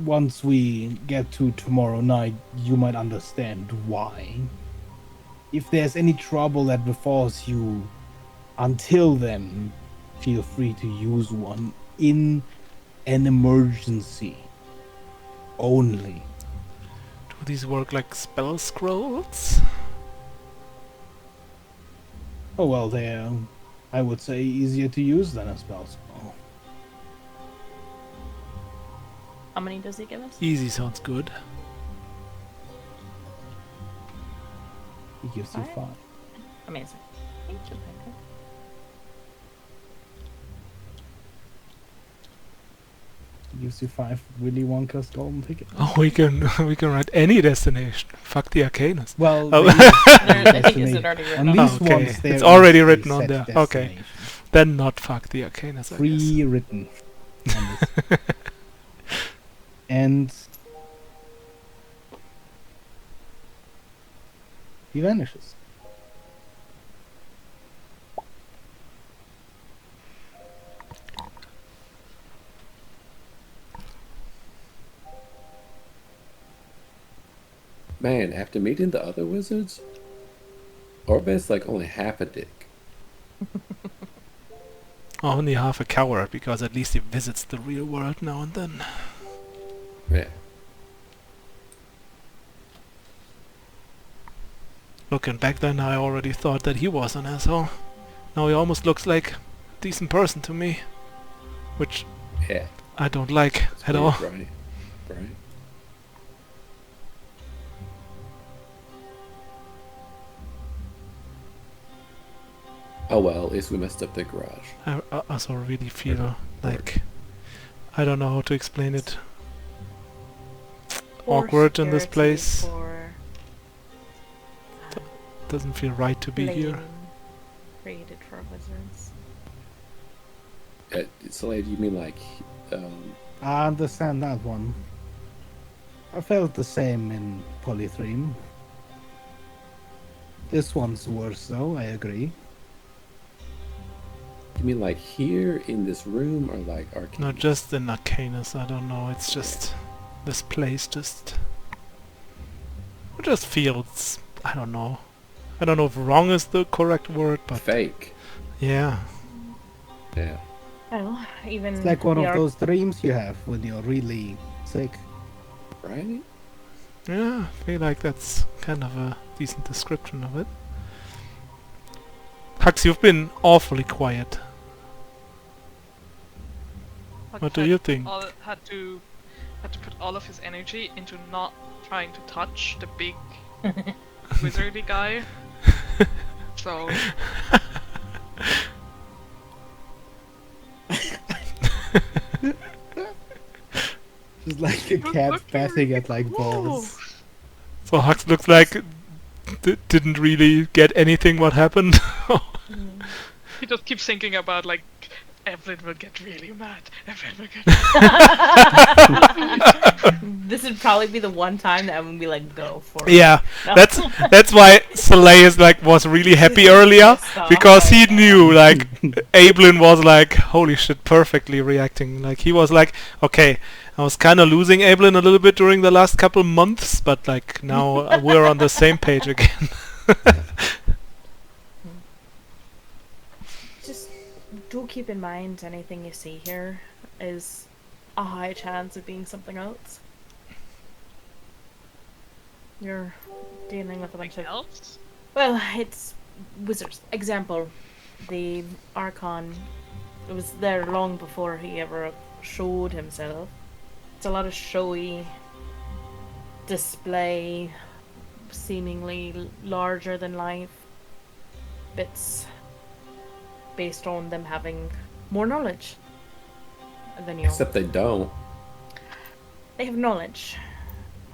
Once we get to tomorrow night, you might understand why. If there's any trouble that befalls you until then, feel free to use one in an emergency only. Do these work like spell scrolls? Oh well, they're, I would say, easier to use than a spell scroll. How many does he give us? Easy sounds good. He gives you 5. Amazing. Thank you, Becca. He gives you 5 Willy Wonka's golden tickets. Oh, we can write any destination. Fuck the Arcanus. Well, Oh. they use I think it's destination. already On written. these Okay, ones, there it's already is a written on set there. Okay. destination. Then not fuck the Arcanus. I guess. Pre-written. on this. And he vanishes. Man, after meeting the other wizards, Orbit's like only half a dick. Only half a coward, because at least he visits the real world now and then. Yeah. Looking back then, I already thought that he was an asshole. Now he almost looks like a decent person to me. Which Yeah. I don't like at all. Right. Right. Oh well, at least we messed up the garage. I also really feel like... I don't know how to explain it. Poor Awkward in this security place. for Doesn't feel right to be here. lane created for wizards. Slade, you mean like, I understand that one. I felt the same in Polythreme. This one's worse though, I agree. you mean like here in this room or like Arcane? No, just in Arcanus, I don't know, it's just... This place just... It just feels... I don't know. I don't know if wrong is the correct word, but... Fake. Yeah. Yeah. Well, even It's like one the of those dreams you have when you're really sick. Right? Yeah, I feel like that's kind of a decent description of it. Hux, you've been awfully quiet. What do you think? Had to put all of his energy into not trying to touch the big wizardy guy. So Just like a cat passing at like balls. So Hux looks like didn't really get anything what happened. he just keeps thinking about like Evelyn will get really mad. Evelyn will get This would probably be the one time that I'm gonna be like, go for it. Yeah, No. that's why Soleil is like was really happy earlier, because he knew like Ablin was like holy shit perfectly reacting. Like he was like, okay, I was kind of losing Ablin a little bit during the last couple months, but like now we're on the same page again. Just do keep in mind anything you see here is a high chance of being something else. You're dealing with a bunch something of... else. Well, it's wizards. Example, the Archon, it was there long before he ever showed himself. It's a lot of showy display, seemingly larger than life bits based on them having more knowledge than you. Except they don't. They have knowledge,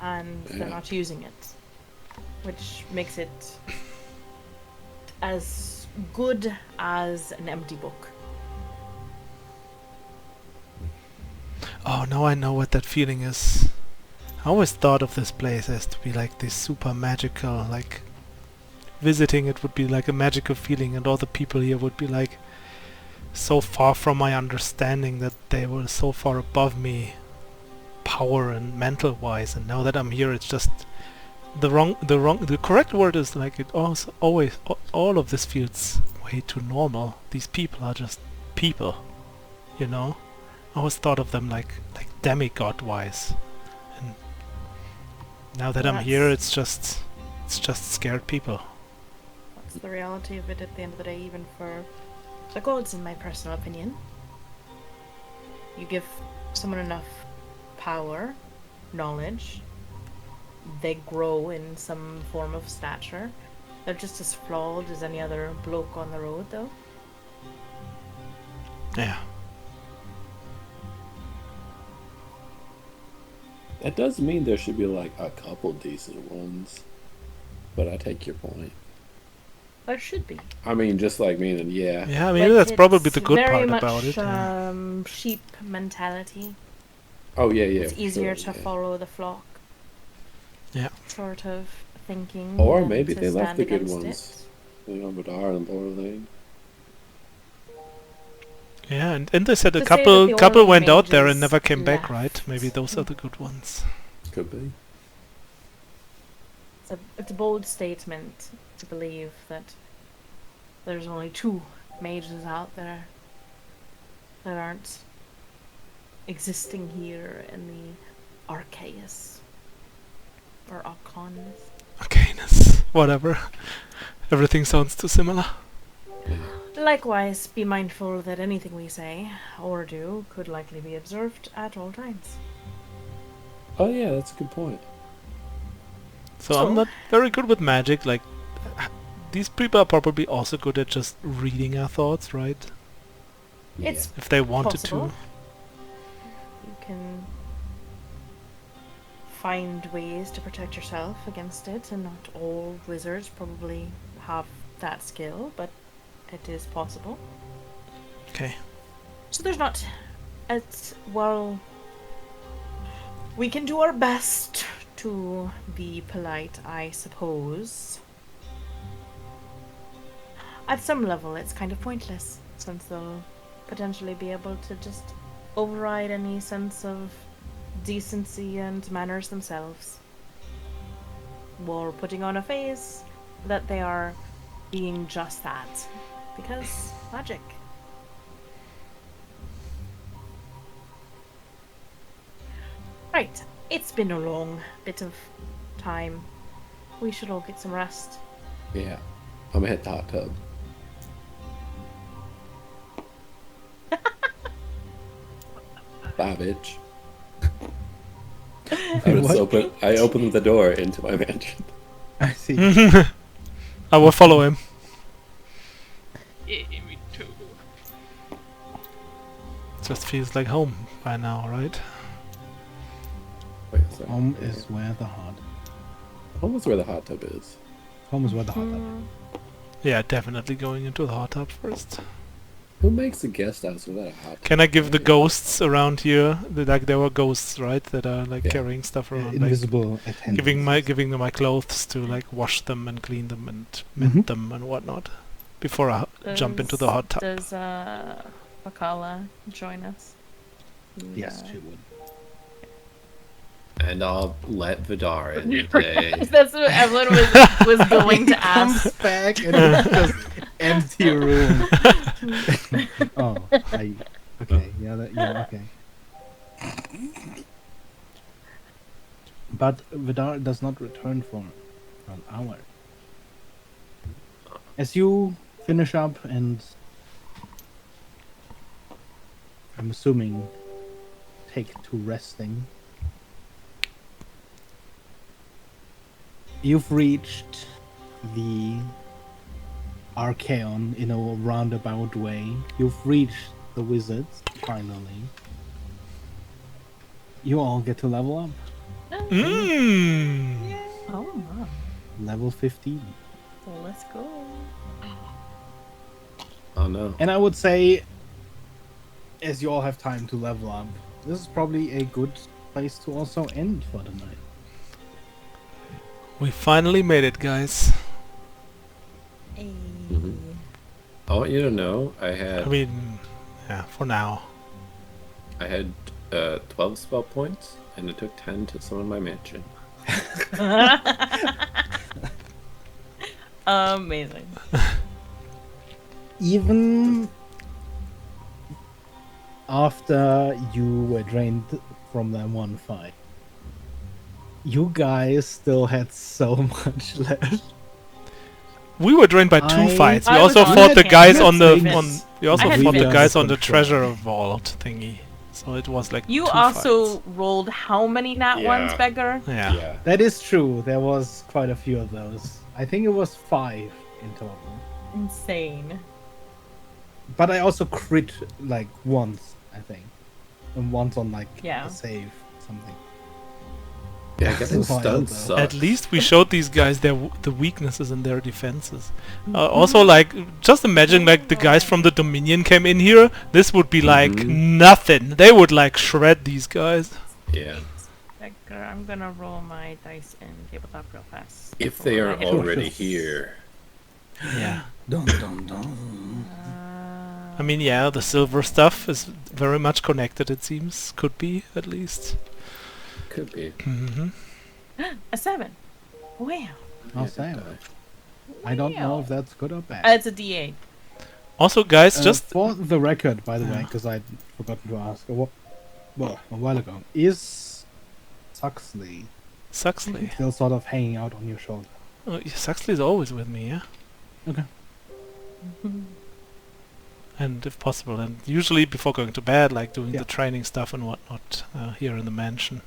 and they're Yeah. not using it, which makes it as good as an empty book. Oh, now I know what that feeling is. I always thought of this place as to be like this super magical, like visiting it would be like a magical feeling, and all the people here would be like so far from my understanding that they were so far above me power and mental wise, and now that I'm here it's just the correct word is like it also always all of this feels way too normal. These people are just people, you know? I always thought of them like demigod wise, and now that I'm here it's just scared people. That's the reality of it at the end of the day, even for the gods, in my personal opinion. You give someone enough power, knowledge, they grow in some form of stature. They're just as flawed as any other bloke on the road, though. Yeah. That does mean there should be like a couple decent ones. But I take your point. There should be. I mean, just like meaning, yeah. Yeah, I mean Like, that's probably it's the good very part much, about it. Yeah. Sheep mentality. Oh, yeah, yeah. It's for easier sure, to yeah. follow the flock. Yeah. Sort of thinking. Or than maybe to they left stand the good against ones. it. You know, Vidar and Borderlane. Yeah, and they said a To say that couple the couple Orlin went out there and mages never came back, left. right? Maybe those are the good ones. Could be. It's a bold statement to believe that there's only 2 mages out there that aren't existing here in the Arceus. Or Arcanus. Arcanus. Whatever. Everything sounds too similar. Likewise, be mindful that anything we say or do could likely be observed at all times. Oh yeah, that's a good point. So So- I'm not very good with magic. Like, these people are probably also good at just reading our thoughts, right? Yeah. It's If they wanted possible. to. You can find ways to protect yourself against it, and not all wizards probably have that skill, but it is possible. Okay. So there's not... It's... Well... We can do our best to be polite, I suppose. At some level, it's kind of pointless, since they'll potentially be able to just override any sense of decency and manners themselves, while putting on a face that they are being just that, because magic. Right, it's been a long bit of time. We should all get some rest. Yeah. I'm gonna hit the hot tub. Bye, bitch. I opened the door into my mansion. I see. I will follow him. Yeah, me too. Just feels like home by now, right? Wait a second. Home is where the heart. Home is where the hot tub is. Home is where the heart. Yeah, definitely going into the hot tub first. Who makes a guest house without a hot tub? Can I give the ghosts around here, like there were ghosts, right, that are like Yeah. carrying stuff around, like Invisible attendants. giving them my clothes to like wash them and clean them and Mhm. mend them and whatnot before I jump into the hot tub. Does Wakala join us? Yes, she would. And I'll let Vidar in Right. today. That's what Evelyn was going to ask. Comes back and it's just empty room. Oh, okay, yeah, okay. But Vidar does not return for an hour. As you finish up and I'm assuming take to resting, you've reached the Archaeon in a roundabout way. You've reached the wizards, finally. You all get to level up. Mmm. Oh, wow. Level 15. Well, let's go. Oh no. And I would say, as you all have time to level up, this is probably a good place to also end for the night. We finally made it, guys. Mhm. I want you to know I I mean, yeah, for now. had 12 spell points, and it took 10 to summon my mansion. Amazing. Even after you were drained from that one fight, you guys still had so much left. We were drained by 2 I- fights. We I was also on fought the the guys campus. on the Yes. on. We also I had fought the Vince. guys on the Control. treasure vault thingy. So it was like You 2 also fights. rolled how many nat Yeah. ones, beggar? Yeah. That is true. There was quite a few of those. I think it was 5 in total. Insane. But I also crit like once, I think. And once on like Yeah. a save, something. Yeah, getting Wild, stunned though. sucks. At least we showed these guys the weaknesses and their defenses. Also, like, just imagine like the guys from the Dominion came in here. This would be like Mhm. nothing. They would like shred these guys. Yeah. Beggar, I'm gonna roll my dice in tabletop real fast. If they are before I hit already Sure. here. Yeah. Dun dun dun. I mean, yeah, the silver stuff is very much connected. It seems could be at least. Could be. Mm-hmm. A 7. Wow. I'll say. I don't know if that's good or bad. It's a D8. Also, guys, just for the record, by the way, Yeah. because I'd forgotten to ask a while ago, is Suxley Suxley. still sort of hanging out on your shoulder? Oh, yeah, Suxley's always with me, yeah. Okay. And if possible, and usually before going to bed, like doing Yeah. the training stuff and whatnot here in the mansion.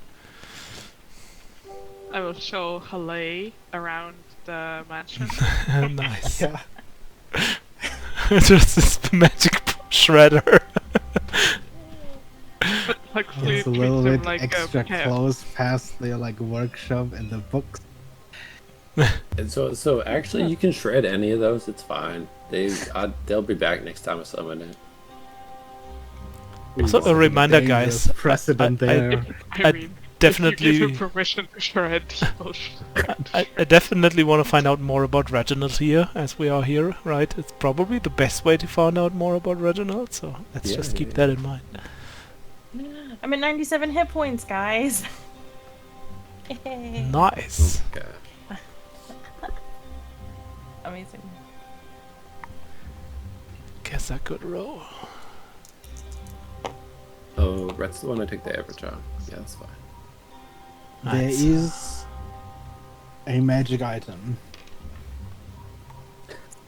I will show Halei around the mansion. Nice. Yeah. Just this magic shredder. Like, It's a treats little him bit like extra a pet. close past the like workshop and the books. And so actually, you can shred any of those. It's fine. They'll be back next time I summon it. Also, a reminder, Dangerous guys. precedent there. I I mean, definitely- if you give her permission to shred, he will shred. I definitely want to find out more about Reginald here, as we are here, right? It's probably the best way to find out more about Reginald, so let's Yeah, just yeah, keep yeah. that in mind. I'm at 97 hit points, guys. Yay. Nice. Okay. Amazing. Guess I could roll. Oh, Rhett's the one I take the average on. Yeah, that's fine. There Nice. is a magic item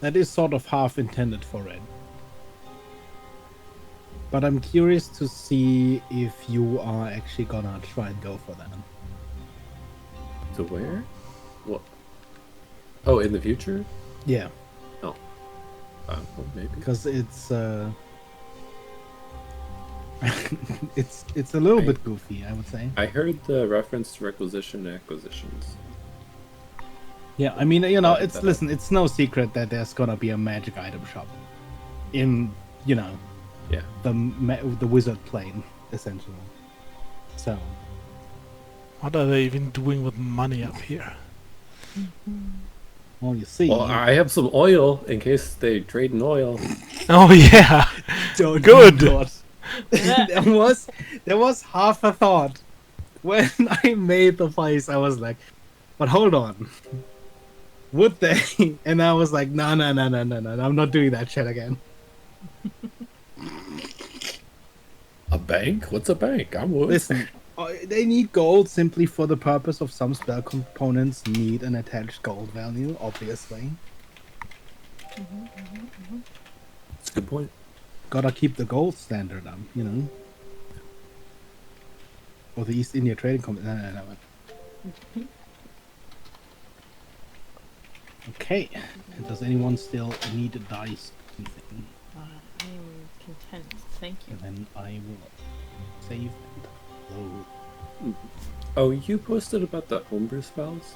that is sort of half intended for Red. But I'm curious to see if you are actually gonna try and go for that. To where? What? Oh, in the future? Yeah, Well, maybe. because it's it's a little bit goofy, I would say. I heard the reference to requisition acquisitions. Yeah, I mean, you know, Look that up. it's no secret that there's gonna be a magic item shop in, you know, Yeah. the wizard plane, essentially. So, What are they even doing with money up here? well, you see, Well, I have some oil in case they trade in oil. Oh yeah! Don't Good. you not. there was half a thought when I made the place. I was like, but hold on, would they? And I was like, no, I'm not doing that shit again. A bank? What's a bank? I'm wood. Listen, they need gold simply for the purpose of some spell components need an attached gold value, obviously. That's a good point. Gotta keep the gold standard up, you know. Or the East India Trading Company. No. Okay. Does anyone still need a dice? Anything? I'm content. Thank you. And then I will save and load. Oh, you posted about the homebrew spells?